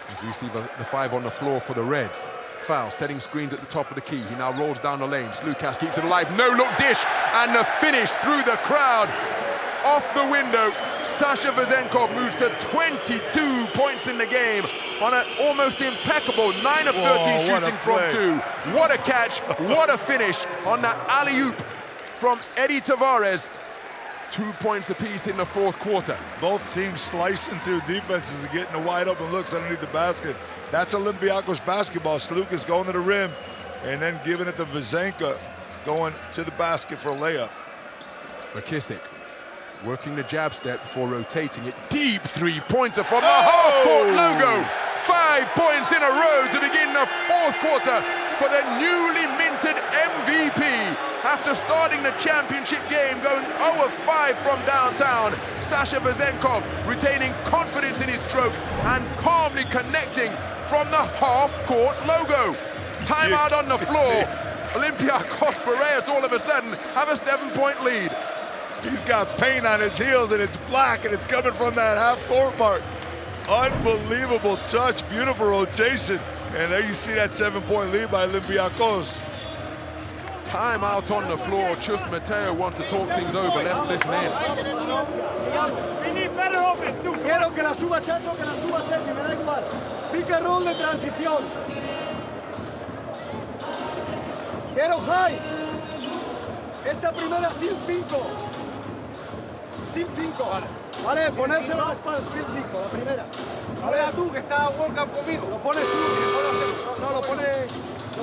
As we see the 5 on the floor for the Reds. Foul setting screens at the top of the key. He now rolls down the lane. Lukas keeps it alive. No look dish, and the finish through the crowd. Off the window. Sasha Vezenkov moves to 22 points in the game on an almost impeccable 9 of 13 shooting from 2. What a catch, what a finish on that alley-oop from Eddie Tavares. 2 points apiece in the fourth quarter. Both teams slicing through defenses and getting the wide open looks underneath the basket. That's Olympiacos basketball. Slukas going to the rim and then giving it to Vezenka, going to the basket for a layup. McKissick Working the jab step before rotating it. Deep three-pointer from the half-court logo. 5 points in a row to begin the fourth quarter for the newly minted MVP. After starting the championship game, going 0 of 5 from downtown, Sasha Vezenkov retaining confidence in his stroke and calmly connecting from the half-court logo. Timeout on the floor. Olympiacos Piraeus all of a sudden have a 7-point lead. He's got paint on his heels and it's black and it's coming from that half-court mark. Unbelievable touch, beautiful rotation. And there you see that 7-point lead by Olympiacos. Timeout on the floor. Just Mateo wants to talk things over. Let's listen in. We need better offense too. Quiero que la suba Chacho, que la suba Sergio, me da igual. Pick and roll de transición. Quiero high. Esta primera sin 5. Sin 5. Vale, ponerse la espalda sin 5, la primera. Vale, tú que estás workout conmigo. Lo pones tú. No, lo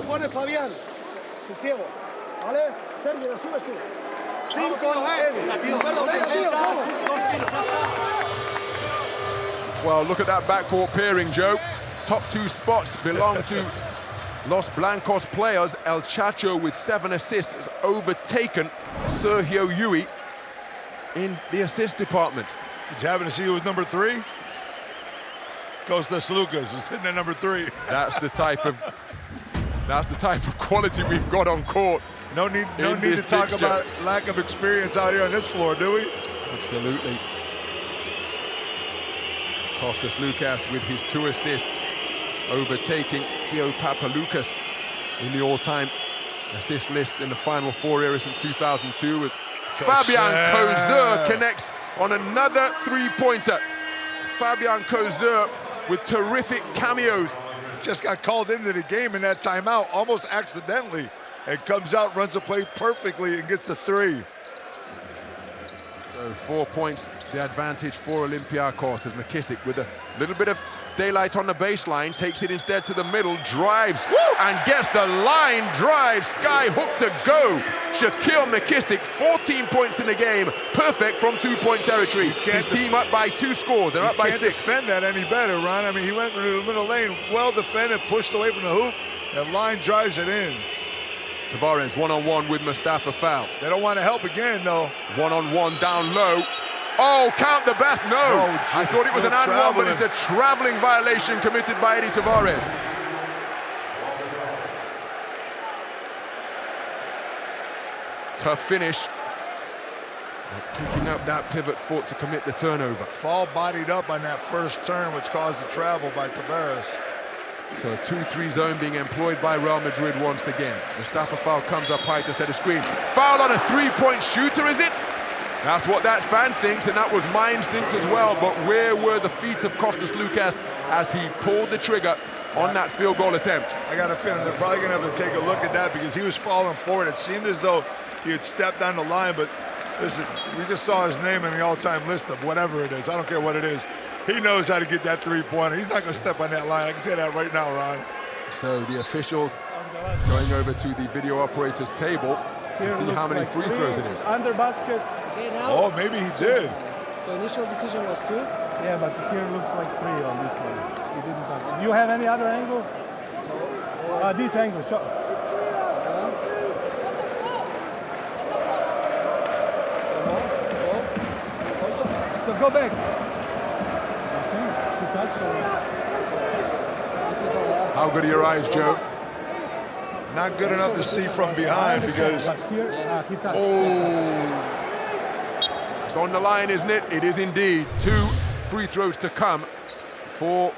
pone Fabián. Tu ciego. Vale, Sergio, lo subes tú. 5 Well, look at that backcourt pairing, Joe. Top 2 spots belong to Los Blancos players. El Chacho with 7 assists has overtaken Sergio Llull in the assist department. Did you happen to see who was number 3? Costas Lucas is sitting at number 3. That's the type of quality we've got on court. No need to talk about lack of experience out here on this floor, do we? Absolutely. Costas Lucas with his 2 assists, overtaking Theo Papaloukas in the all-time assist list in the Final Four era since 2002 as Fabian Cozer connects on another 3-pointer. Fabian Cozer with terrific cameos. Just got called into the game in that timeout, almost accidentally, and comes out, runs the play perfectly, and gets the 3. So 4 points, the advantage for Olympiacos as McKissick with a little bit of daylight on the baseline, takes it instead to the middle, drives, and gets the line drive, sky hook to go. Shaquille McKissick, 14 points in the game, perfect from 2-point territory. His team up by 2 scores, they're up by 6. You can't defend that any better, Ron. I mean, he went through the middle lane, well defended, pushed away from the hoop, and line drives it in. Tavares one-on-one with Mustafa Fall. They don't want to help again, though. One-on-one down low. Oh, count the best, no. I thought it was an and one, but it's a traveling violation committed by Eddie Tavares. Tough finish. Picking up that pivot foot to commit the turnover. Fall bodied up on that first turn, which caused the travel by Tavares. So a 2-3 zone being employed by Real Madrid once again. Mustafa Fall comes up high to set a screen. Foul on a 3-point shooter, is it? That's what that fan thinks, and that was my instinct as well. But where were the feet of Costas Lucas as he pulled the trigger on that field goal attempt? I got a feeling they're probably going to have to take a look at that because he was falling forward. It seemed as though he had stepped on the line, but listen, we just saw his name in the all-time list of whatever it is. I don't care what it is. He knows how to get that 3-pointer. He's not going to step on that line. I can tell you that right now, Ron. So the officials going over to the video operator's table to see how many free throws it is. Under basket. Oh, maybe he did. So initial decision was 2? Yeah, but here looks like 3 on this one. He didn't touch it. Do you have any other angle? This angle, sure. So go back. You see? He touched it. How good are your eyes, Joe? Not good enough to see from behind because... It's on the line, isn't it? It is indeed. 2 free throws to come for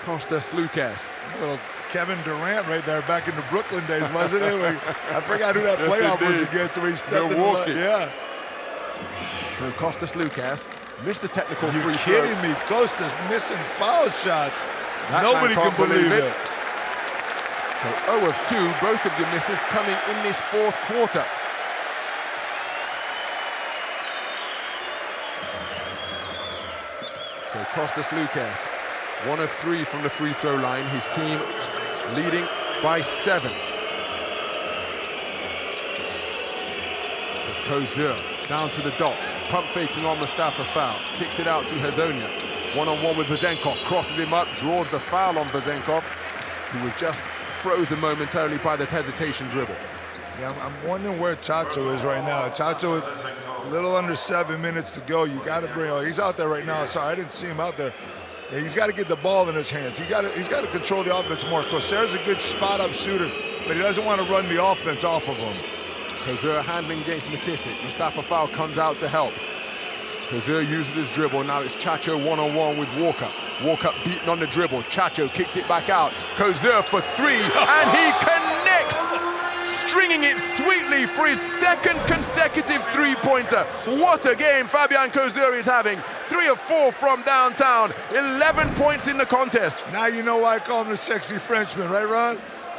Costas Lucas. Little Kevin Durant right there back in the Brooklyn days, wasn't it? I forgot who that playoff was against where he stepped Milwaukee. in the line. Yeah. So Costas Lucas missed the technical free throw. You're kidding me. Costas missing foul shots. Nobody can believe it. So 0 of 2, both of the misses coming in this fourth quarter. So Costas Lucas, 1 of 3 from the free throw line. His team leading by 7. It's Kozur down to the dots, pump faking on Mustafa foul, kicks it out to Hazonia. One-on-one with Vezenkov, crosses him up, draws the foul on Vezenkov, who was just frozen momentarily by that hesitation dribble. Yeah, I'm wondering where Chacho is right now. Chacho with a little under 7 minutes to go. You got to bring. Oh, he's out there right now. Sorry, I didn't see him out there. Yeah, he's got to get the ball in his hands. He's got to control the offense more. Kozur's a good spot-up shooter, but he doesn't want to run the offense off of him. Kozur handling against McKissick. Mustafa foul comes out to help. Kozur uses his dribble. Now it's Chacho one-on-one with Walker. Walker beaten on the dribble. Chacho kicks it back out. Kozur for three, and he connects, stringing it sweetly for his second consecutive three-pointer. What a game Fabian Kozur is having. 3 of 4 from downtown. 11 points in the contest. Now you know why I call him the sexy Frenchman, right, Ron?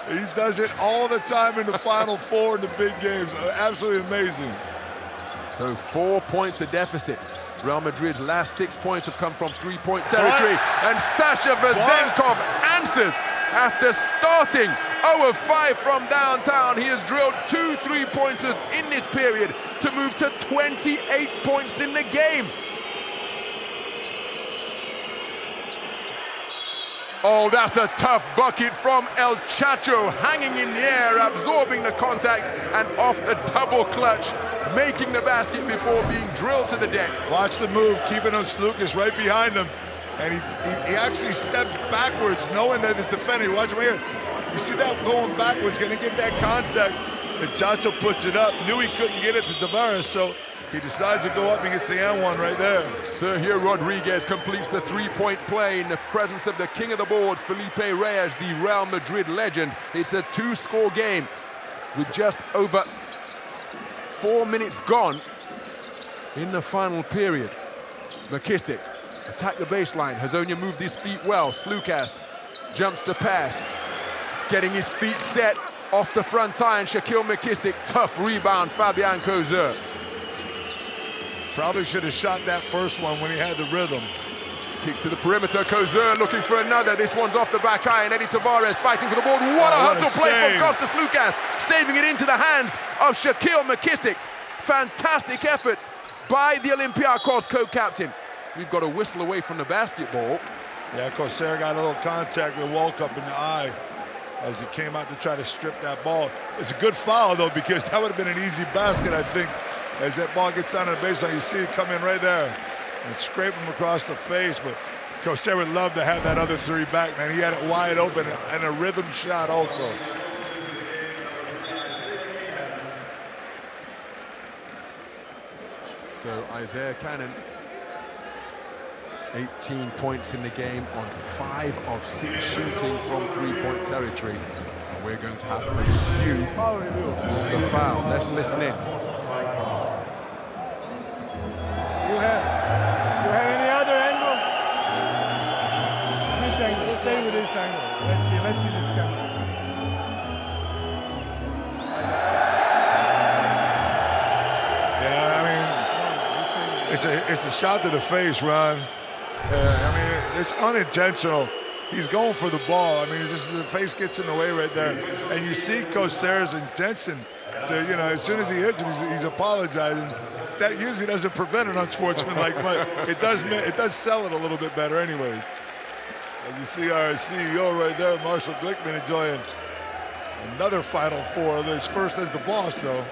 He does it all the time in the Final Four in the big games. Absolutely amazing. So 4 points to deficit. Real Madrid's last 6 points have come from three-point territory. And Sasha Vezenkov answers after starting 0 of 5 from downtown. He has drilled 2 3-pointers in this period to move to 28 points in the game. Oh, that's a tough bucket from El Chacho, hanging in the air, absorbing the contact, and off the double clutch, making the basket before being drilled to the deck. Watch the move, keeping Lucas right behind him, and he actually steps backwards, knowing that his defender. Watch him here. You see that going backwards, going to get that contact. And Chacho puts it up, knew he couldn't get it to Tavares, so he decides to go up and gets the N1 right there. Sergio Rodriguez completes the three-point play in the presence of the king of the boards, Felipe Reyes, the Real Madrid legend. It's a 2-score game with just over 4 minutes gone in the final period. McKissick attacked the baseline. Hazonia moved his feet well. Slukas jumps the pass, getting his feet set off the front iron. Shaquille McKissick, tough rebound, Fabian Kozur. Probably should have shot that first one when he had the rhythm. Kicks to the perimeter, Kozur looking for another. This one's off the back iron. Eddie Tavares fighting for the board. What a hustle play from Costas Lucas, saving it into the hands of Shaquille McKissick. Fantastic effort by the Olympiacos co-captain. We've got a whistle away from the basketball. Yeah, Kozur got a little contact with Walkup in the eye as he came out to try to strip that ball. It's a good foul, though, because that would have been an easy basket, I think. As that ball gets down to the baseline, you see it come in right there and scrape him across the face. But Kozur would love to have that other three back, man. He had it wide open and a rhythm shot also. So Isaiah Cannon, 18 points in the game on 5 of 6 shooting from three-point territory. And we're going to have a review of the foul. Let's listen in. You have any other angle? This angle. Stay with this angle. Let's see this camera. Yeah, I mean, it's a shot to the face, Ron. I mean, it's unintentional. He's going for the ball. I mean, just the face gets in the way right there, and you see Kozur's intention to, you know, as soon as he hits him, he's apologizing. That usually doesn't prevent an unsportsmanlike, but it does sell it a little bit better anyways. And you see our CEO right there, Marshall Glickman, enjoying another Final Four. His first as the boss, though.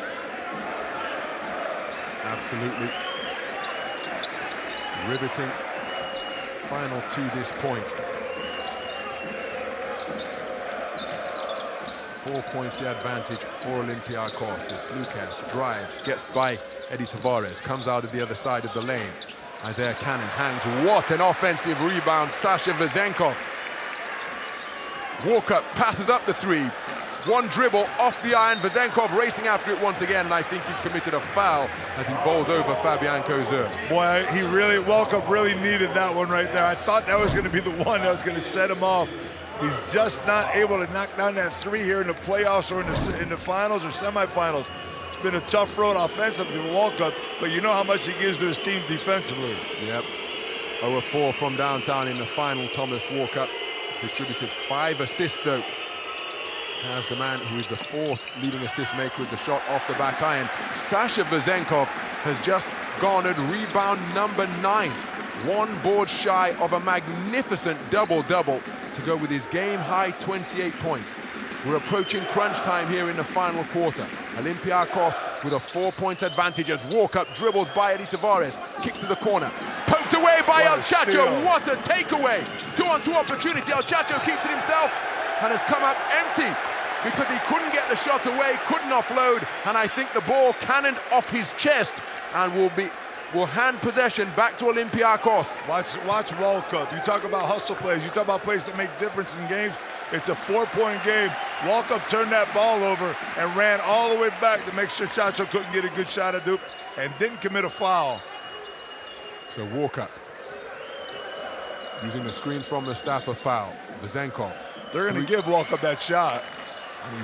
Absolutely. Riveting final to this point. 4 points the advantage for Olympiacos. As Lucas drives, gets by Eddie Tavares, comes out of the other side of the lane. Isaiah Cannon hangs. What an offensive rebound, Sasha Vezenkov. Walker passes up the three. One dribble off the iron. Vezenkov racing after it once again, and I think he's committed a foul as he bowls over Fabian Kozur. Boy, Walkup really needed that one right there. I thought that was going to be the one that was going to set him off. He's just not able to knock down that three here in the playoffs or in the finals or semifinals. It's been a tough road offensively for Walkup, but you know how much he gives to his team defensively. Yep. 0 of 4 from downtown in the final. Thomas Walkup distributed 5 assists though. has the man who is the 4th leading assist maker with the shot off the back iron. Sasha Vezenkov has just garnered rebound number 9. 1 board shy of a magnificent double-double to go with his game-high 28 points. We're approaching crunch time here in the final quarter. Olympiacos with a 4-point advantage as Walkup dribbles by Eddie Tavares, kicks to the corner, poked away by El Chacho. What a takeaway! 2-on-2 opportunity. El Chacho keeps it himself and has come up empty because he couldn't get the shot away, couldn't offload, and I think the ball cannoned off his chest and will hand possession back to Olympiacos. Watch Walkup. You talk about hustle plays. You talk about plays that make difference in games. It's a 4-point game. Walkup turned that ball over and ran all the way back to make sure Chacho couldn't get a good shot at Duke and didn't commit a foul. So Walkup using the screen from the staff of foul. Vezenkov. They're going to give Walkup that shot.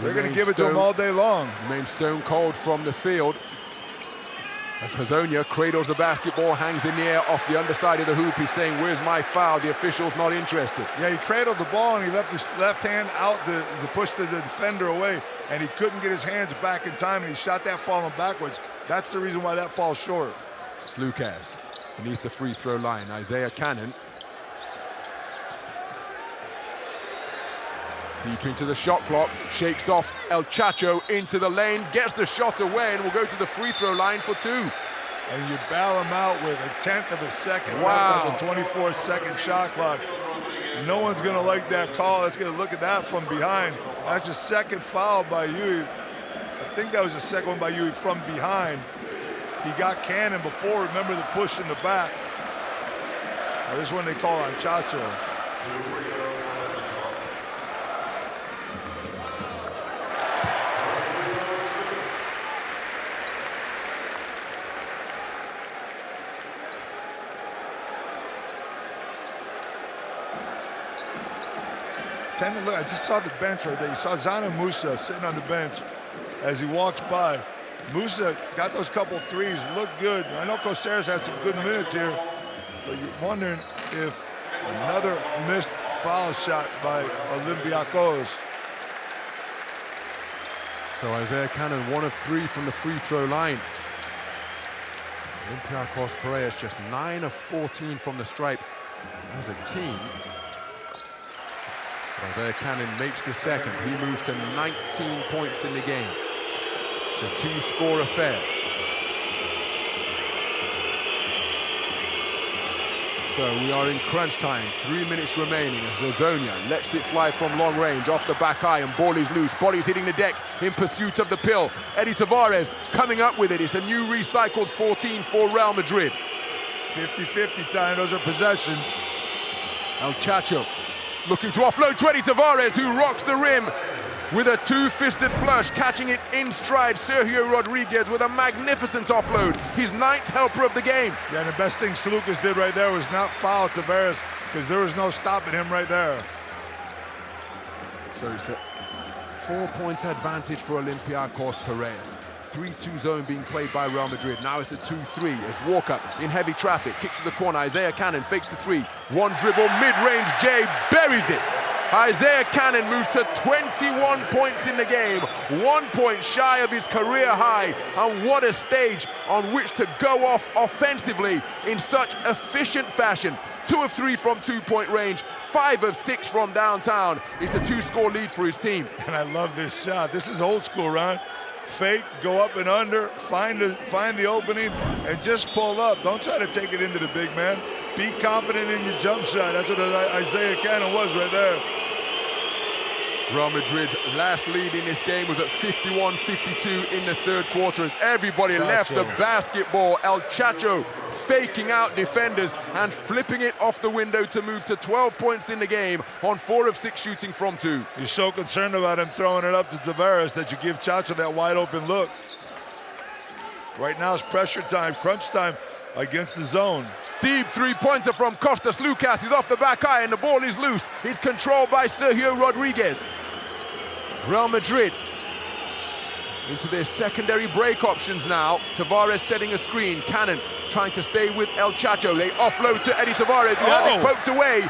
They're going to give it to him all day long. Remains stone cold from the field. As Hazonia cradles the basketball, hangs in the air off the underside of the hoop. He's saying, where's my foul? The official's not interested. Yeah, he cradled the ball and he left his left hand out to push the defender away, and he couldn't get his hands back in time, and he shot that falling backwards. That's the reason why that falls short. It's Lucas beneath the free throw line. Isaiah Cannon deep into the shot clock, shakes off El Chacho into the lane, gets the shot away, and will go to the free throw line for 2. And you bail him out with 1/10 of a second wow. left on the 24-second shot clock. No one's going to like that call. Let's get a look at that from behind. That's a second foul by Yui. I think that was the second one by Yui from behind. He got Cannon before. Remember the push in the back. Now, this one they call on Chacho. 10 to look. I just saw the bench right there. You saw Zana Musa sitting on the bench as he walks by. Musa got those couple threes, looked good. I know Coceres had some good minutes here, but you're wondering if another missed foul shot by Olympiacos. So Isaiah Cannon, 1 of 3 from the free throw line. Olympiacos Piraeus just 9 of 14 from the stripe as a team. Isaiah Cannon makes the second. He moves to 19 points in the game. It's a 2-score affair. So we are in crunch time, 3 minutes remaining. Zazonia lets it fly from long range, off the back iron, ball is loose, body's hitting the deck in pursuit of the pill. Eddie Tavares coming up with it. It's a new recycled 14 for Real Madrid. 50-50 time, those are possessions. El Chacho looking to offload to Eddie Tavares, who rocks the rim with a 2-fisted flush, catching it in stride. Sergio Rodriguez with a magnificent offload, his 9th helper of the game. Yeah, and the best thing Salukas did right there was not foul Tavares, because there was no stopping him right there. So it's a 4-point advantage for Olympiacos Piraeus. 3-2 zone being played by Real Madrid. Now it's a 2-3 as Walkup in heavy traffic, kicks to the corner. Isaiah Cannon fakes the 3. 1 dribble, mid-range, Jay buries it. Isaiah Cannon moves to 21 points in the game, 1 point shy of his career high, and what a stage on which to go off offensively in such efficient fashion. 2 of 3 from 2-point range, 5 of 6 from downtown. It's a 2-score lead for his team. And I love this shot. This is old school, Ron. Fake, go up and under, find the opening, and just pull up. Don't try to take it into the big man. Be confident in your jump shot. That's what Isaiah Cannon was right there. Real Madrid's last lead in this game was at 51-52 in the 3rd quarter as everybody left the basketball. El Chacho faking out defenders and flipping it off the window to move to 12 points in the game on 4 of 6 shooting from 2. You're so concerned about him throwing it up to Tavares that you give Chacho that wide open look. Right now it's pressure time, crunch time against the zone. Deep 3-pointer from Costas Lucas. He's off the back iron. The ball is loose. It's controlled by Sergio Rodriguez. Real Madrid into their secondary break options now. Tavares setting a screen. Cannon trying to stay with El Chacho. They offload to Eddie Tavares. He has it poked away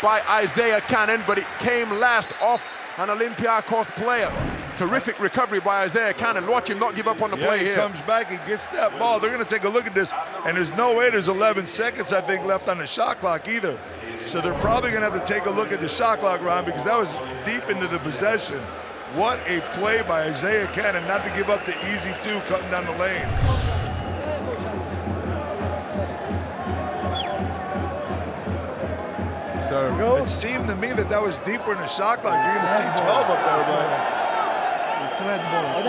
by Isaiah Cannon, but it came last off an Olympiacos player. Terrific recovery by Isaiah Cannon. Watch him not give up on the play here. He comes back and gets that ball. They're going to take a look at this, and there's no way there's 11 seconds, I think, left on the shot clock either. So they're probably going to have to take a look at the shot clock, Ron, because that was deep into the possession. What a play by Isaiah Cannon, not to give up the easy two cutting down the lane. So it seemed to me that was deeper in the shot clock. You're going to see 12 up there, but it's red ball.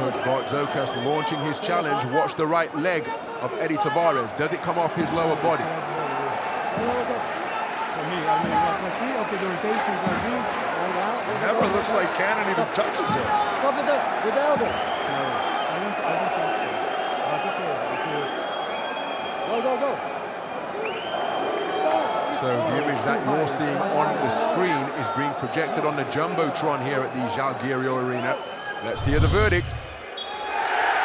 Coach Bart Zokas launching his challenge. Watch the right leg of Eddie Tavares. Does it come off his lower body? For me, I mean, what I see, okay, the rotation is like this. It never looks like Cannon even touches it. Stop with the elbow. No, I don't think so. But okay, if you... Go. So the image that you're seeing on the screen is being projected on the Jumbotron here at the Žalgiris Arena. Let's hear the verdict.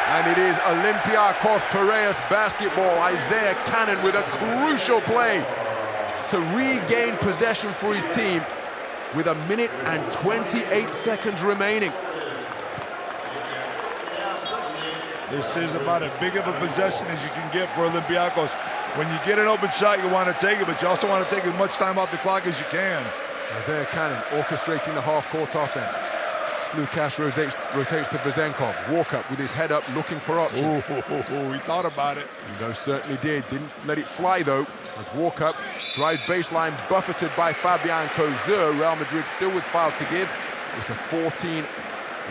And it is Olympiacos Piraeus basketball. Isaiah Cannon with a crucial play to regain possession for his team with 1 minute and 28 seconds remaining. This is about as big of a possession as you can get for Olympiacos. When you get an open shot, you want to take it, but you also want to take as much time off the clock as you can. Isaiah Cannon orchestrating the half-court offense. Slukas rotates to Vezenkov. Walk up with his head up, looking for options. He thought about it. He most certainly did. Didn't let it fly, though. As walk up, drives baseline, buffeted by Fabian Cozer. Real Madrid still with fouls to give. It's a 14,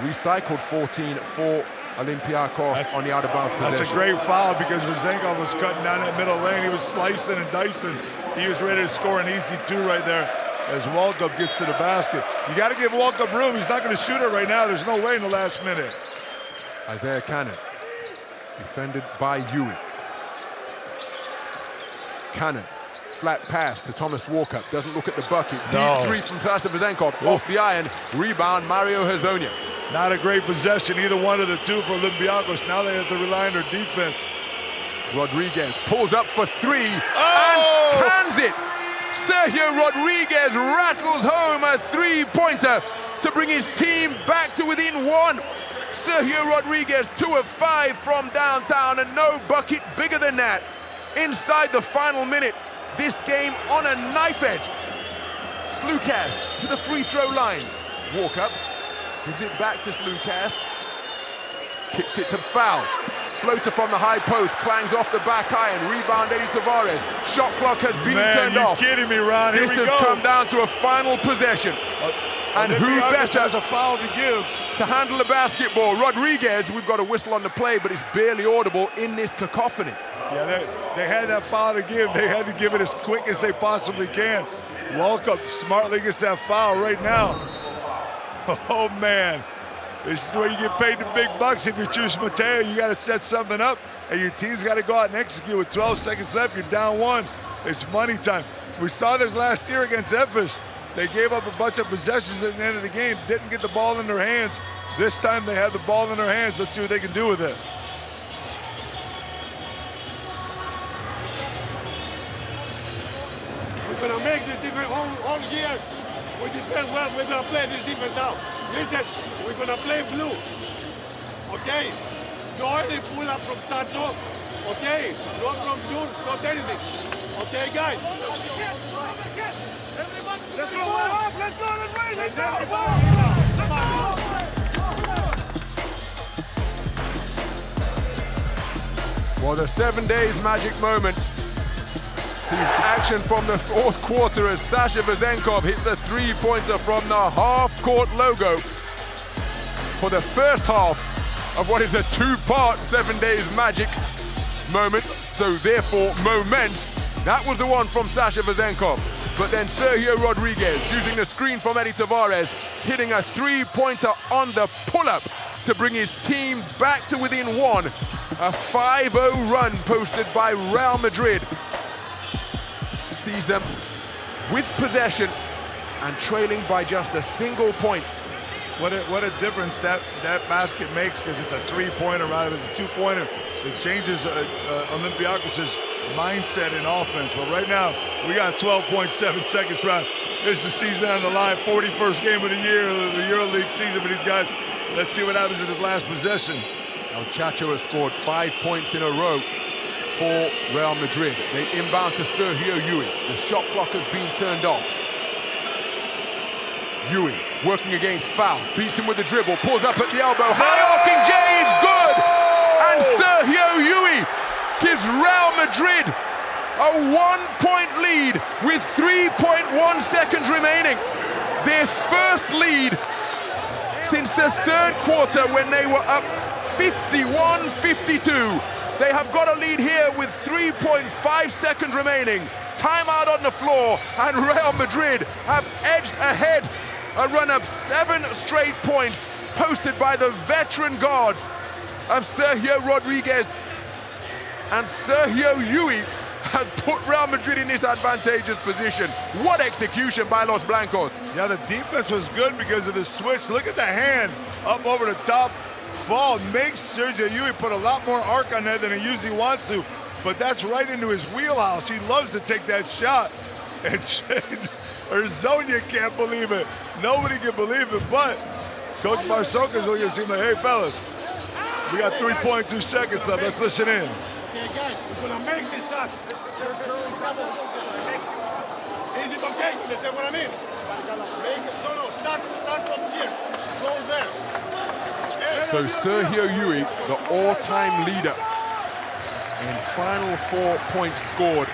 recycled 14 for Olympiacos on the out-of-bounds possession. That's a great foul because Vezenkov was cutting down that middle lane. He was slicing and dicing. He was ready to score an easy two right there as Walkup gets to the basket. You got to give Walkup room. He's not going to shoot it right now. There's no way in the last minute. Isaiah Cannon, defended by Yui. Cannon, flat pass to Thomas Walkup. Doesn't look at the bucket. No. Deep three from Sasha Vezenkov. Off the iron. Rebound, Mario Hezonja. Not a great possession, either one of the two for Olympiacos. Now they have to rely on their defense. Rodriguez pulls up for three and cans it. Sergio Rodriguez rattles home a three-pointer to bring his team back to within one. Sergio Rodriguez 2 of 5 from downtown, and no bucket bigger than that. Inside the final minute, this game on a knife edge. Slukas to the free throw line. Walk up, gives it back to Slukas. Kicks it to foul. Floater from the high post, clangs off the back iron. Rebound, Eddie Tavares. Shot clock has been turned off. You're kidding me, Ron. Here this we has go. come down to a final possession. And who better has a foul to give to handle the basketball? Rodriguez, we've got a whistle on the play, but it's barely audible in this cacophony. Yeah, they had that foul to give. They had to give it as quick as they possibly can. Walkup smartly gets that foul right now. Oh, man. This is where you get paid the big bucks. If you choose Mateo, you got to set something up, and your team's got to go out and execute. With 12 seconds left, you're down one. It's money time. We saw this last year against Efes. They gave up a bunch of possessions at the end of the game, didn't get the ball in their hands. This time they have the ball in their hands. Let's see what they can do with it. We're going to make this different all year. We defend well. We're going to play this defense now. Listen, we're going to play blue. Okay? No any pull-up from Tato. Okay? Not from June, not anything. Okay, guys? Let's go, let's go, let's go! Well, the 7 days magic moment sees action from the fourth quarter as Sasha Vezenkov hits a three-pointer from the half-court logo for the first half of what is a two-part 7 days magic moment. So therefore, moments. That was the one from Sasha Vezenkov. But then Sergio Rodriguez, using the screen from Eddie Tavares, hitting a three-pointer on the pull-up to bring his team back to within one. A 5-0 run posted by Real Madrid sees them with possession and trailing by just a single point. What a difference that basket makes, because it's a three-pointer rather than a two-pointer. It changes Olympiacos' mindset in offense. But right now, we got 12.7 seconds left. It's the season on the line, 41st game of the year, the EuroLeague season for these guys. Let's see what happens in his last possession. El Chacho has scored 5 points in a row for Real Madrid. They inbound to Sergio Llull. The shot clock has been turned off. Llull working against foul, beats him with the dribble, pulls up at the elbow. High arcing J is good! And Sergio Llull gives Real Madrid a 1-point lead with 3.1 seconds remaining. Their first lead since the third quarter when they were up 51-52. They have got a lead here with 3.5 seconds remaining. Timeout on the floor, and Real Madrid have edged ahead. A run of 7 straight points posted by the veteran guards of Sergio Rodriguez. And Sergio Llull has put Real Madrid in this advantageous position. What execution by Los Blancos. Yeah, the defense was good because of the switch. Look at the hand up over the top. Fall makes Sergio Llull put a lot more arc on that than he usually wants to, but that's right into his wheelhouse. He loves to take that shot. And Urzonia can't believe it. Nobody can believe it, but Coach Marsoka's looking at him like, hey, fellas, we got 3.2 seconds left. Let's listen in. Okay, guys, we're gonna make this shot. Is it okay? You understand what I mean? Make it, no, start from here. Go there. So Sergio Llull, the all-time leader in final 4 points scored,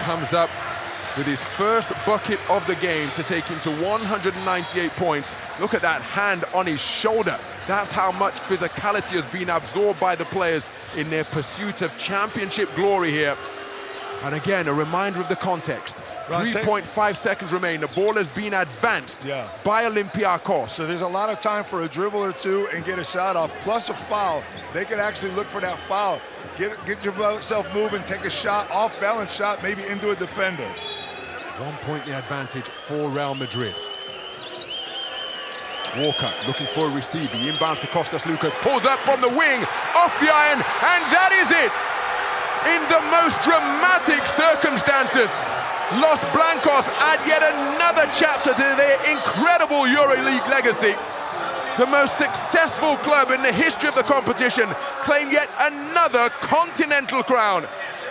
comes up with his first bucket of the game to take him to 198 points. Look at that hand on his shoulder. That's how much physicality has been absorbed by the players in their pursuit of championship glory here. And again, a reminder of the context. 3.5 seconds remain. The ball has been advanced by Olympiacos. So there's a lot of time for a dribble or two and get a shot off, plus a foul. They can actually look for that foul. Get yourself moving, take a shot, off-balance shot, maybe into a defender. 1 point the advantage for Real Madrid. Walker looking for a receive. He inbounds to Costas Lucas, pulls up from the wing, off the iron, and that is it! In the most dramatic circumstances, Los Blancos add yet another chapter to their incredible EuroLeague legacy. The most successful club in the history of the competition claim yet another continental crown.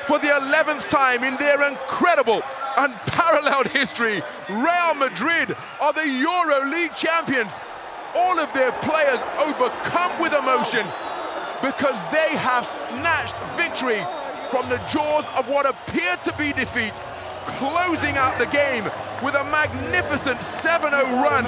For the 11th time in their incredible, unparalleled history, Real Madrid are the EuroLeague champions. All of their players overcome with emotion because they have snatched victory from the jaws of what appeared to be defeat, closing out the game with a magnificent 7-0 run.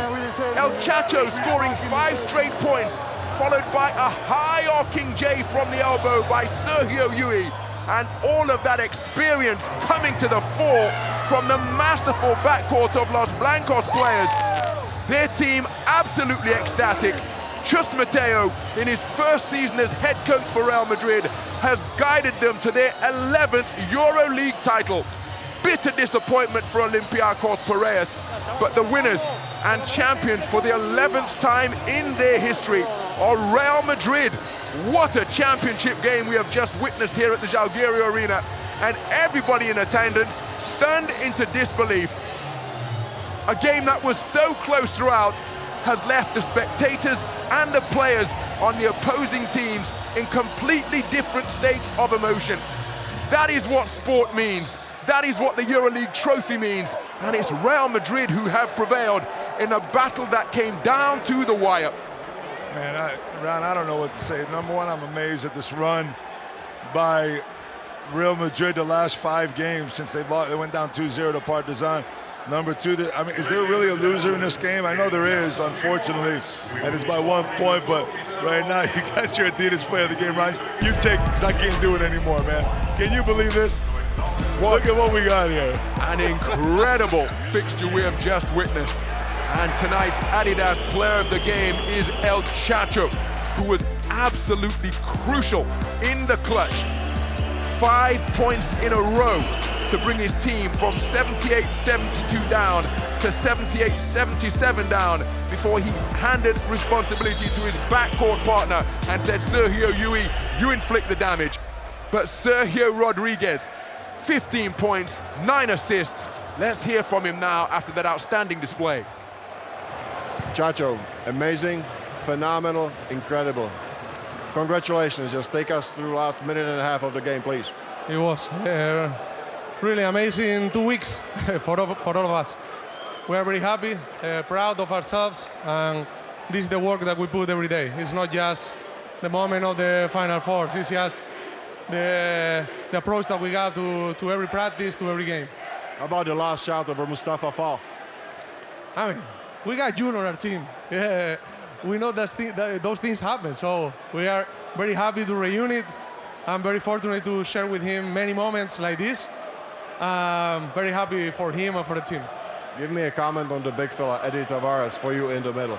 El Chacho scoring 5 straight points, followed by a high-arcing J from the elbow by Sergio Llull, and all of that experience coming to the fore from the masterful backcourt of Los Blancos players. Their team absolutely ecstatic. Chus Mateo, in his first season as head coach for Real Madrid, has guided them to their 11th EuroLeague title. Bitter disappointment for Olympiacos Piraeus, but the winners and champions for the 11th time in their history are Real Madrid. What a championship game we have just witnessed here at the Jalgiria Arena, and everybody in attendance stunned into disbelief. A game that was so close throughout has left the spectators and the players on the opposing teams in completely different states of emotion. That is what sport means. That is what the EuroLeague trophy means. And it's Real Madrid who have prevailed in a battle that came down to the wire. Man, Ron, I don't know what to say. Number one, I'm amazed at this run by Real Madrid the last 5 games since they went down 2-0 to Partizan. Number two, I mean, is there really a loser in this game? I know there is, unfortunately, and it's by 1 point, but right now you got your Adidas player of the game, Ron. You take it, because I can't do it anymore, man. Can you believe this? Look at what we got here. An incredible fixture we have just witnessed. And tonight's Adidas player of the game is El Chacho, who was absolutely crucial in the clutch. 5 points in a row to bring his team from 78-72 down to 78-77 down before he handed responsibility to his backcourt partner and said, Sergio Llull, you inflict the damage. But Sergio Rodriguez, 15 points, 9 assists, Let's hear from him now after that outstanding display. Chacho, amazing, phenomenal, incredible. Congratulations. Just take us through the last minute and a half of the game, please. It was really amazing 2 weeks for all of us. We are very happy, proud of ourselves, and this is the work that we put every day. It's not just the moment of the Final Four, it's just the approach that we have to every practice, to every game. How about the last shot over Mustafa Fall? I mean, we got June on our team. Yeah, we know that those things happen, so we are very happy to reunite. I'm very fortunate to share with him many moments like this. Very happy for him and for the team. Give me a comment on the big fella, Eddie Tavares, for you in the middle.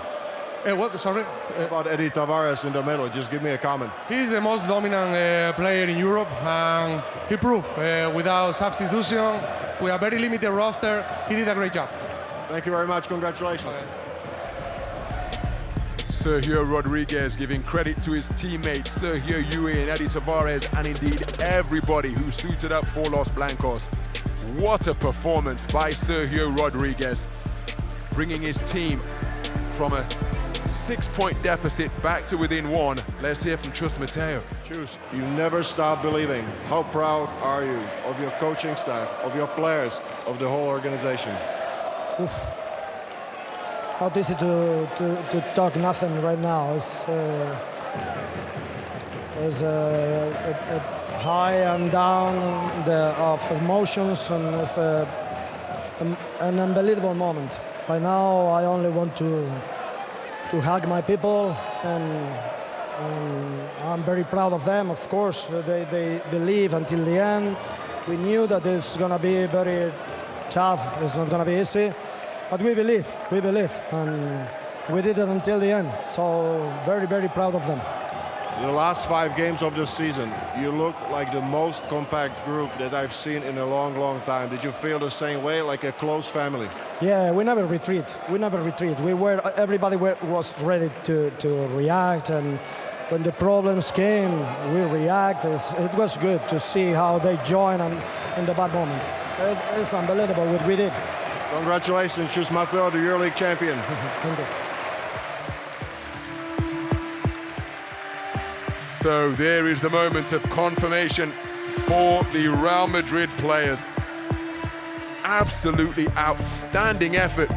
What? Sorry? About Eddie Tavares in the middle, just give me a comment. He's the most dominant player in Europe, and he proved without substitution, with a very limited roster, he did a great job. Thank you very much, congratulations. Sergio Rodriguez giving credit to his teammates Sergio Llull and Eddie Tavares, and indeed everybody who suited up for Los Blancos. What a performance by Sergio Rodriguez, bringing his team from a 6-point deficit back to within 1. Let's hear from Chus Mateo. Chus, you never stop believing. How proud are you of your coaching staff, of your players, of the whole organization? Oof. Not easy to talk nothing right now. It's a high and down of emotions, and it's an unbelievable moment. Right now, I only want to hug my people, and I'm very proud of them. Of course, they believe until the end. We knew that it's going to be very tough. It's not going to be easy. But we believe, and we did it until the end. So very, very proud of them. In the last 5 games of the season, you look like the most compact group that I've seen in a long, long time. Did you feel the same way, like a close family? Yeah, we never retreat. Everybody was ready to react, and when the problems came, we react. It was good to see how they join in the bad moments. It's unbelievable what we did. Congratulations, Chus Mateo, the EuroLeague champion. Thank you. So there is the moment of confirmation for the Real Madrid players. Absolutely outstanding effort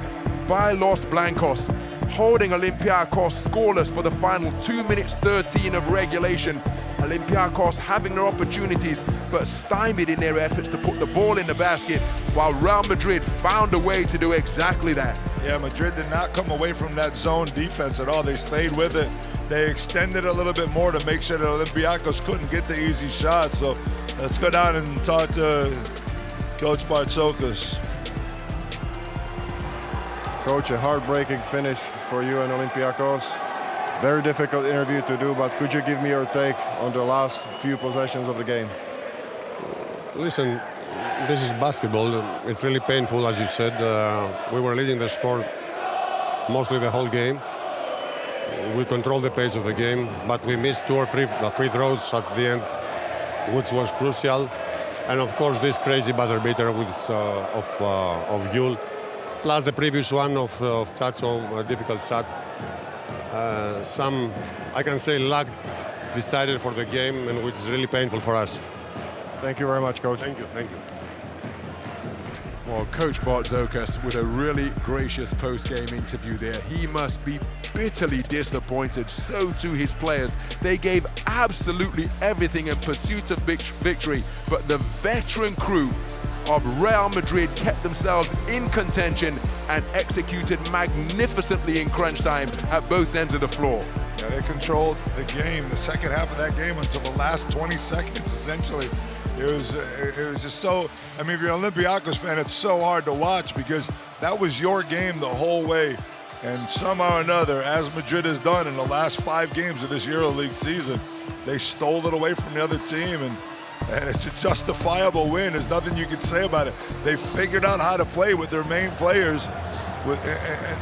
by Los Blancos, holding Olympiacos scoreless for the final 2 minutes 13 of regulation. Olympiacos having their opportunities, but stymied in their efforts to put the ball in the basket, while Real Madrid found a way to do exactly that. Yeah, Madrid did not come away from that zone defense at all. They stayed with it. They extended a little bit more to make sure that Olympiacos couldn't get the easy shots. So let's go down and talk to Coach Bartzokas. Coach, a heartbreaking finish for you and Olympiacos. Very difficult interview to do, but could you give me your take on the last few possessions of the game? Listen, this is basketball. It's really painful, as you said. We were leading the score mostly the whole game. We controlled the pace of the game, but we missed 2 or 3 free throws at the end, which was crucial. And of course, this crazy buzzer beater of Llull, plus the previous one of Chacho, a difficult shot. Some, I can say, luck decided for the game, and which is really painful for us. Thank you very much, Coach. Thank you. Well, Coach Bartzokas with a really gracious post-game interview there. He must be bitterly disappointed. So too his players. They gave absolutely everything in pursuit of victory, but the veteran crew of Real Madrid kept themselves in contention and executed magnificently in crunch time at both ends of the floor. Yeah, they controlled the game, the second half of that game, until the last 20 seconds, essentially. It was just so, I mean, if you're an Olympiacos fan, it's so hard to watch because that was your game the whole way. And somehow or another, as Madrid has done in the last 5 games of this EuroLeague season, they stole it away from the other team, and it's a justifiable win. There's nothing you can say about it. They figured out how to play with their main players,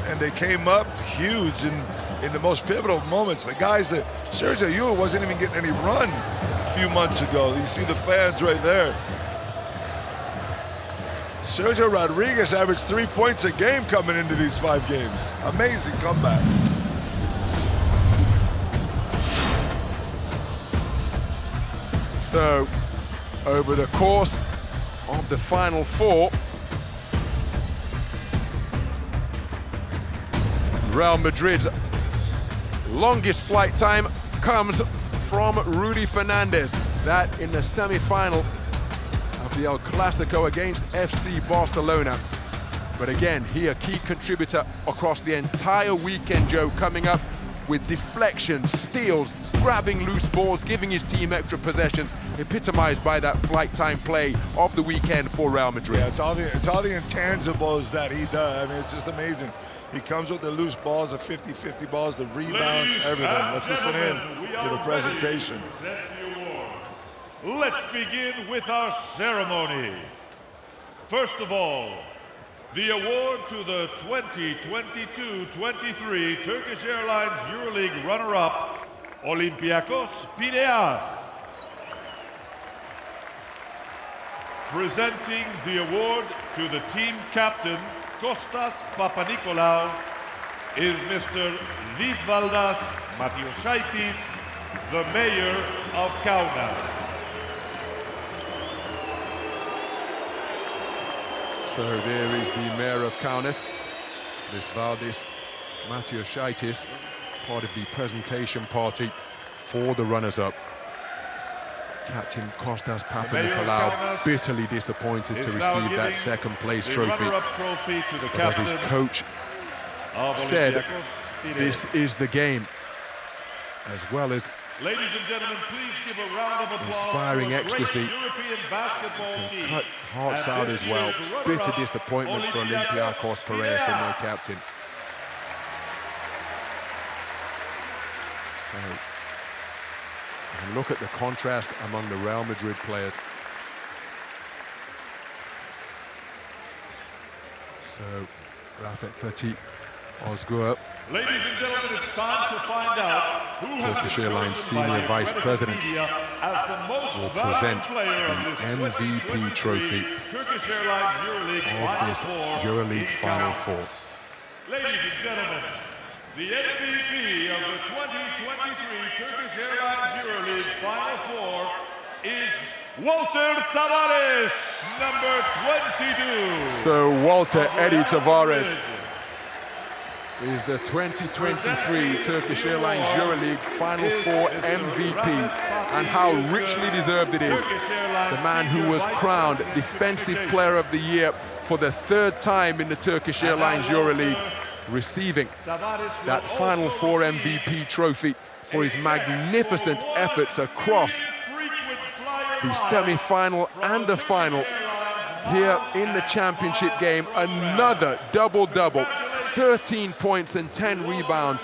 and they came up huge in the most pivotal moments. The guys that Sergio Llull wasn't even getting any run a few months ago. You see the fans right there. Sergio Rodriguez averaged 3 points a game coming into these 5 games. Amazing comeback. So, over the course of the Final Four, Real Madrid's longest flight time comes from Rudy Fernandez. That in the semi-final of the El Clasico against FC Barcelona. But again, he a key contributor across the entire weekend, Joe, coming up with deflections, steals, grabbing loose balls, giving his team extra possessions, epitomized by that flight time play of the weekend for Real Madrid. Yeah, it's all the intangibles that he does. I mean, it's just amazing. He comes with the loose balls, the 50-50 balls, the rebounds, everything. Let's listen in to the presentation. Let's begin with our ceremony. First of all, the award to the 2022-23 Turkish Airlines EuroLeague runner-up, Olympiacos Piraeus. Presenting the award to the team captain, Kostas Papanikolaou, is Mr. Visvaldas Matioshaitis, the mayor of Kaunas. So there is the mayor of Kaunas, Visvaldas Matioshaitis, part of the presentation party for the runners-up. Captain Kostas Papanikolaou bitterly disappointed to receive that second place trophy. But as his coach said, this is the game, as well as ladies and gentlemen, please give a round of applause inspiring for ecstasy. European basketball team. Cut hearts out as well. Bitter disappointment for Olympiacos Piraeus and their captain. So, and look at the contrast among the Real Madrid players. So, Rafet Fatih Ozgur, ladies and gentlemen, it's time to find out who Turkish Airlines Senior Vice President, will present the MVP trophy of this EuroLeague Final Four. Ladies and gentlemen, the MVP of the 2023 Turkish Airlines EuroLeague Final Four is Walter Tavares, number 22. So Walter Eddie Tavares is the 2023 Turkish Airlines EuroLeague Final Four MVP, and how richly deserved it is. The man who was crowned Defensive Player of the Year for the 3rd time in the Turkish Airlines EuroLeague, receiving that Final Four MVP trophy for his magnificent efforts across the semi-final and the final here in the championship game. Another double-double. 13 points and 10 rebounds,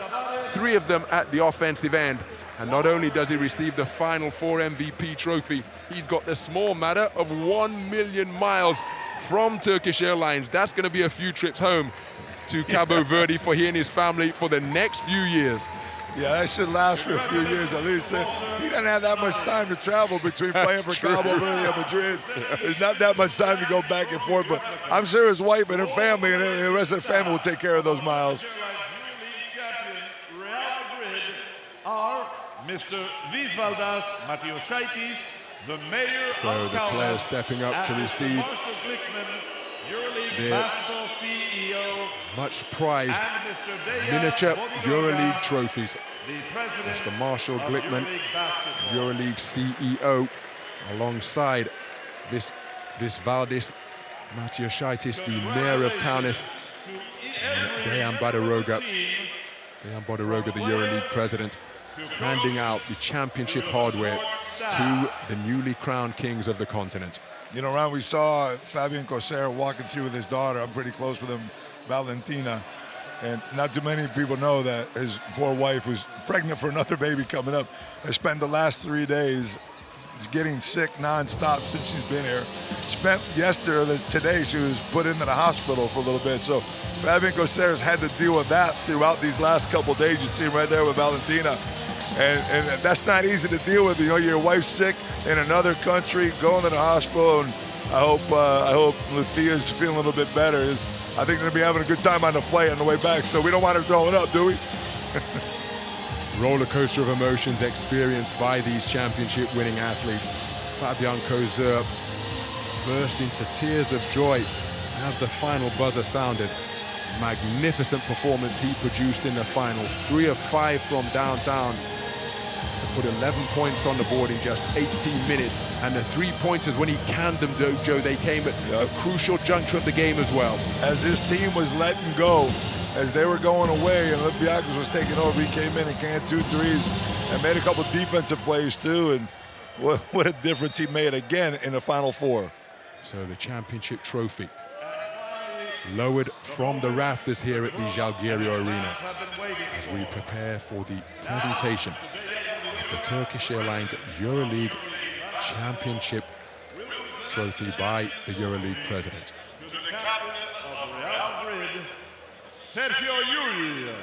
3 of them at the offensive end. And not only does he receive the Final Four MVP trophy, he's got the small matter of 1 million miles from Turkish Airlines. That's going to be a few trips home to Cabo Verde for he and his family for the next few years. Yeah, that should last for a few years at least. He doesn't have that much time to travel between playing for Cabo Verde and Madrid. There's not that much time to go back and forth, but I'm sure his wife and her family and the rest of the family will take care of those miles. Are Mr. Visvaldas Matioshaitis, the mayor of Kaunas, So the players stepping up to receive their much prized miniature EuroLeague trophies. Mr. Marshall Glickman, EuroLeague CEO, alongside Visvaldas Matioshaitis, the mayor of Kaunas, Dejan Badaroga, the EuroLeague president, handing out the championship hardware to the newly crowned kings of the continent. You know, Ron, we saw Fabian Coser walking through with his daughter. I'm pretty close with him, Valentina. And not too many people know that his poor wife, who's pregnant for another baby coming up, has spent the last 3 days getting sick nonstop since she's been here. Spent today she was put into the hospital for a little bit. So Fabian Coser has had to deal with that throughout these last couple days. You see him right there with Valentina. And that's not easy to deal with. You know, your wife's sick in another country, going to the hospital, and I hope Lucia's feeling a little bit better. I think they're gonna be having a good time on the flight on the way back, so we don't want her throwing up, do we? Roller coaster of emotions experienced by these championship-winning athletes. Fabianco's burst into tears of joy as the final buzzer sounded. Magnificent performance he produced in the final. 3 of 5 from downtown to put 11 points on the board in just 18 minutes. And the 3-pointers, when he canned them, Joe, they came at a crucial juncture of the game as well. As his team was letting go, as they were going away and Olympiacos was taking over, he came in and canned 2 threes and made a couple defensive plays too. And what a difference he made again in the Final Four. So the championship trophy lowered from the rafters here at the Žalgiris Arena as we prepare for the presentation of the Turkish Airlines EuroLeague Championship trophy by the EuroLeague president. To the captain of Real Madrid, Sergio Llull.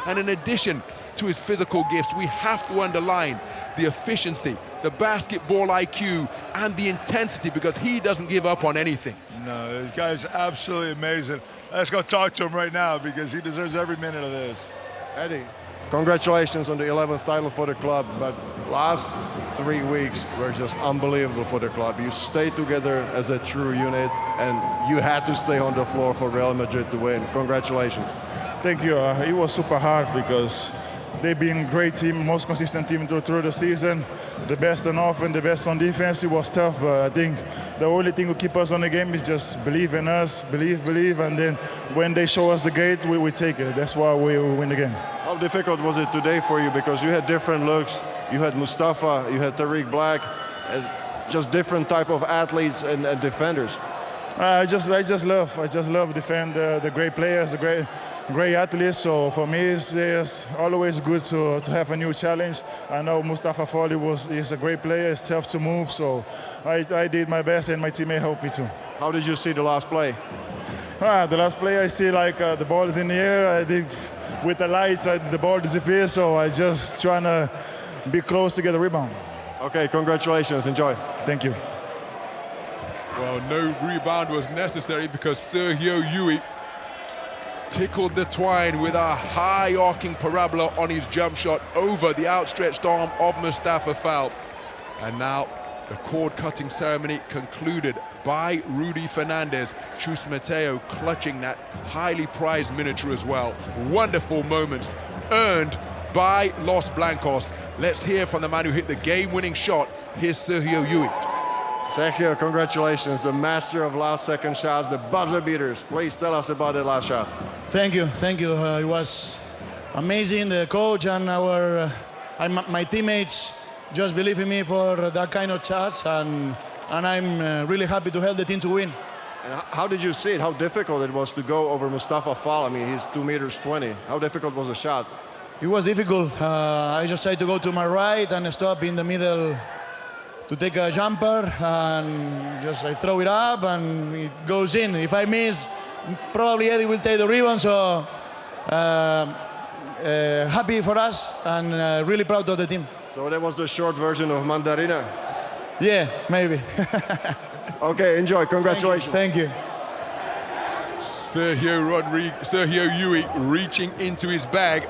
And in addition to his physical gifts, we have to underline the efficiency, the basketball IQ, and the intensity, because he doesn't give up on anything. No, this guy's absolutely amazing. Let's go talk to him right now because he deserves every minute of this. Eddie, congratulations on the 11th title for the club, but last 3 weeks were just unbelievable for the club. You stayed together as a true unit, and you had to stay on the floor for Real Madrid to win. Congratulations. Thank you. It was super hard because they've been a great team, most consistent team through the season. The best on offense, the best on defense. It was tough, but I think the only thing to keep us on the game is just believe in us, believe, and then when they show us the gate, we take it. That's why we win the game. How difficult was it today for you? Because you had different looks. You had Mustafa, you had Tariq Black, and just different type of athletes and defenders. I just love defend the great players, the great athletes. So for me, it's always good to have a new challenge. I know Mustafa Foley is a great player. It's tough to move, so I did my best, and my teammate helped me too. How did you see the last play? The last play, I see like the ball is in the air. I think with the lights, the ball disappears. So I just trying to be close to get a rebound. Okay, congratulations. Enjoy. Thank you. Well, no rebound was necessary because Sergio Llull tickled the twine with a high arcing parabola on his jump shot over the outstretched arm of Mustafa Fall. And now the cord-cutting ceremony concluded by Rudy Fernandez. Chus Mateo clutching that highly prized miniature as well. Wonderful moments earned by Los Blancos. Let's hear from the man who hit the game-winning shot. Here's Sergio Llull. Sergio, congratulations, the master of last-second shots, the buzzer beaters. Please tell us about the last shot. Thank you. It was amazing. The coach and my teammates just believe in me for that kind of shots, and I'm really happy to help the team to win. And how did you see it? How difficult it was to go over Mustafa Fall? I mean, he's 2 meters 20. How difficult was the shot? It was difficult. I just tried to go to my right and stop in the middle to take a jumper, and just I throw it up and it goes in. If I miss, probably Eddie will take the rebound. So happy for us and really proud of the team. So that was the short version of Mandarina? Yeah, maybe. Okay, enjoy. Congratulations. Thank you. Sergio Llull reaching into his bag.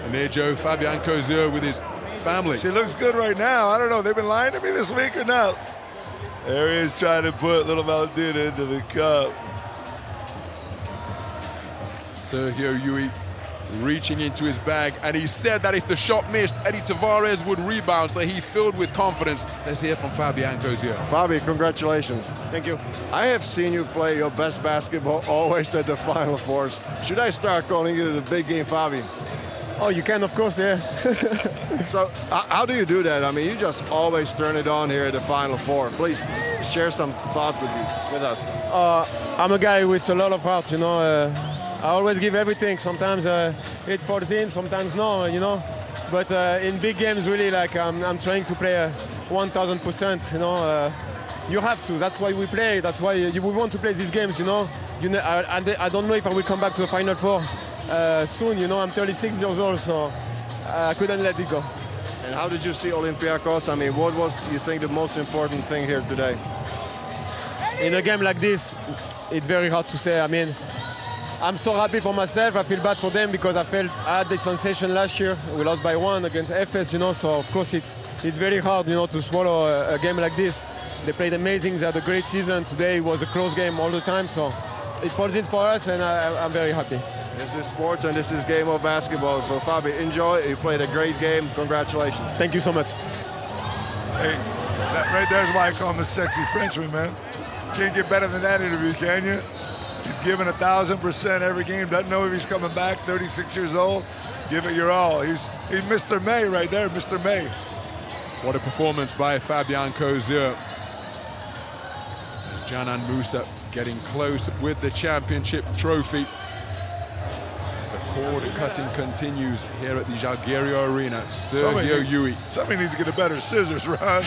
And there Joe Fabian Kozur with his family. She looks good right now. I don't know, they've been lying to me this week or not. There he is trying to put little Maldita into the cup. Sergio Llull reaching into his bag, and he said that if the shot missed, Eddie Tavares would rebound, so he filled with confidence. Let's hear from Fabian Kozur. Fabi, congratulations. Thank you. I have seen you play your best basketball always at the Final Fours. Should I start calling you the big game Fabi? Oh, you can, of course, yeah. So, how do you do that? I mean, you just always turn it on here at the Final Four. Please share some thoughts with us. I'm a guy with a lot of heart, you know. I always give everything. Sometimes it falls in, sometimes no, you know. But in big games, really, like I'm trying to play 1,000%, you know. You have to. That's why we play. That's why we want to play these games, you know. I don't know if I will come back to the Final Four soon, you know. I'm 36 years old, so I couldn't let it go. And how did you see Olympiacos? I mean, what was, you think, the most important thing here today? In a game like this, it's very hard to say. I mean, I'm so happy for myself. I feel bad for them because I had the sensation last year. We lost by 1 against FS, you know, so of course it's very hard, you know, to swallow a game like this. They played amazing. They had a great season. Today was a close game all the time, so it falls in for us, and I'm very happy. This is sports and this is game of basketball. So Fabi, enjoy. You played a great game. Congratulations. Thank you so much. Hey, that right there's why I call him the sexy Frenchman, man. Can't get better than that interview, can you? He's giving 1,000% every game. Doesn't know if he's coming back. 36 years old. Give it your all. He's Mr. May right there, Mr. May. What a performance by Fabian Kozur. Canan Musa getting close with the championship trophy. The cord cutting continues here at the Jalgirio Arena. Sergio Llull. Somebody needs to get a better scissors, Ron.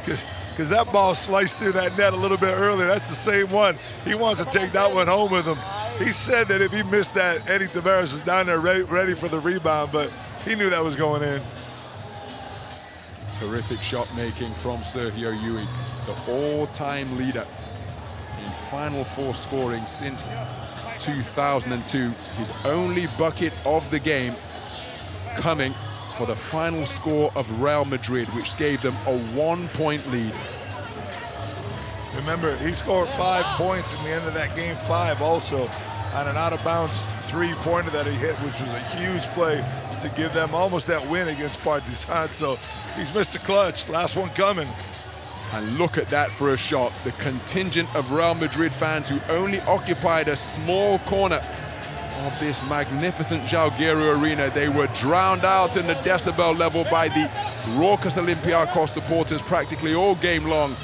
Because that ball sliced through that net a little bit earlier. That's the same one. He wants to take that one home with him. He said that if he missed that, Eddie Tavares was down there ready for the rebound, but he knew that was going in. Terrific shot making from Sergio Llull, the all-time leader in Final Four scoring since 2002. His only bucket of the game coming for the final score of Real Madrid, which gave them a 1-point lead. Remember, he scored 5 points in the end of that game 5 also on an out-of-bounds three-pointer that he hit, which was a huge play to give them almost that win against Partizan. So he's Mr. Clutch, last one coming. And look at that for a shot. The contingent of Real Madrid fans who only occupied a small corner of this magnificent Jalgirio Arena. They were drowned out in the decibel level by the raucous Olympiacos supporters practically all game long.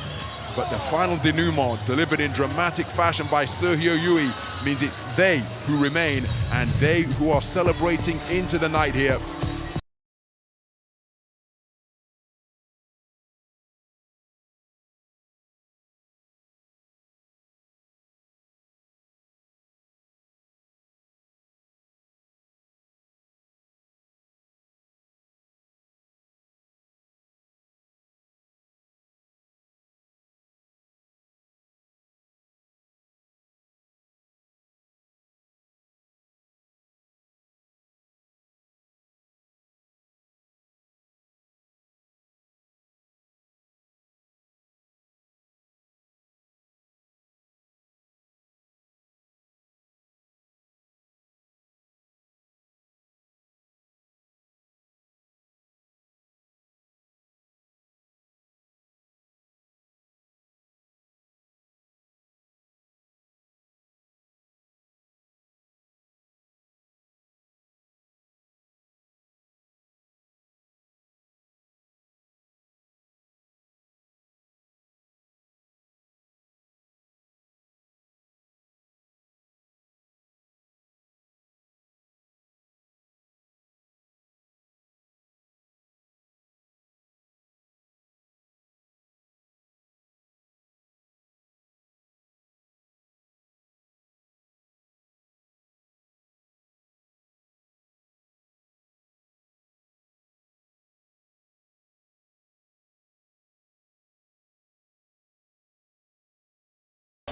but the final denouement, delivered in dramatic fashion by Sergio Llull, means it's they who remain and they who are celebrating into the night here.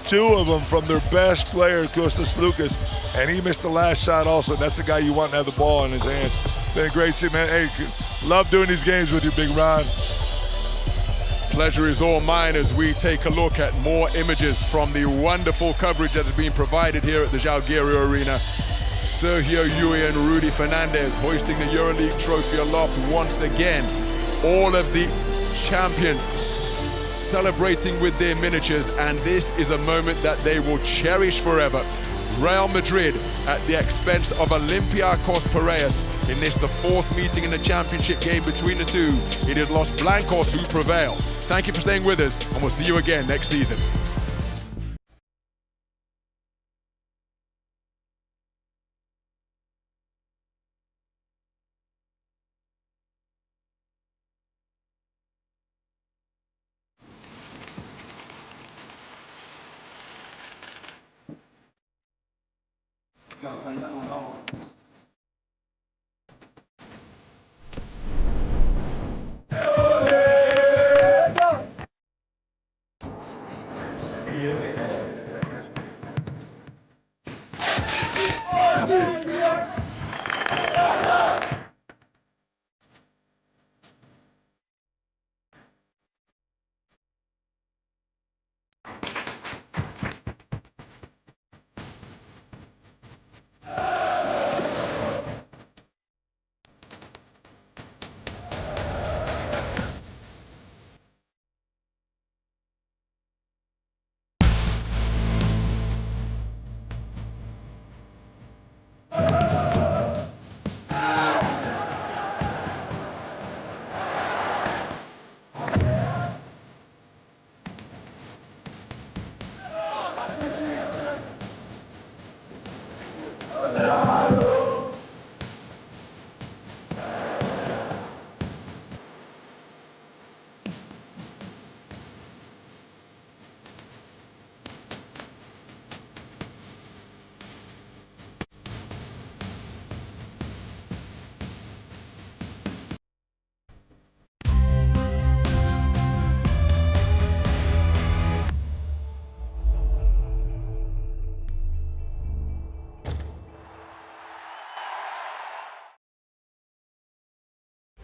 Two of them from their best player, Kostas Lucas, and he missed the last shot also. That's the guy you want to have the ball in his hands. Been great to see, man. Hey, love doing these games with you, Big Ron. Pleasure is all mine as we take a look at more images from the wonderful coverage that has been provided here at the Joalgueiro Arena. Sergio Llull and Rudy Fernandez hoisting the EuroLeague trophy aloft once again. All of the champions celebrating with their miniatures, and this is a moment that they will cherish forever. Real Madrid at the expense of Olympiacos Piraeus in this, the fourth meeting in the championship game between the two. It is Los Blancos who prevail. Thank you for staying with us, and we'll see you again next season. Chào khán giả Hồng Kông.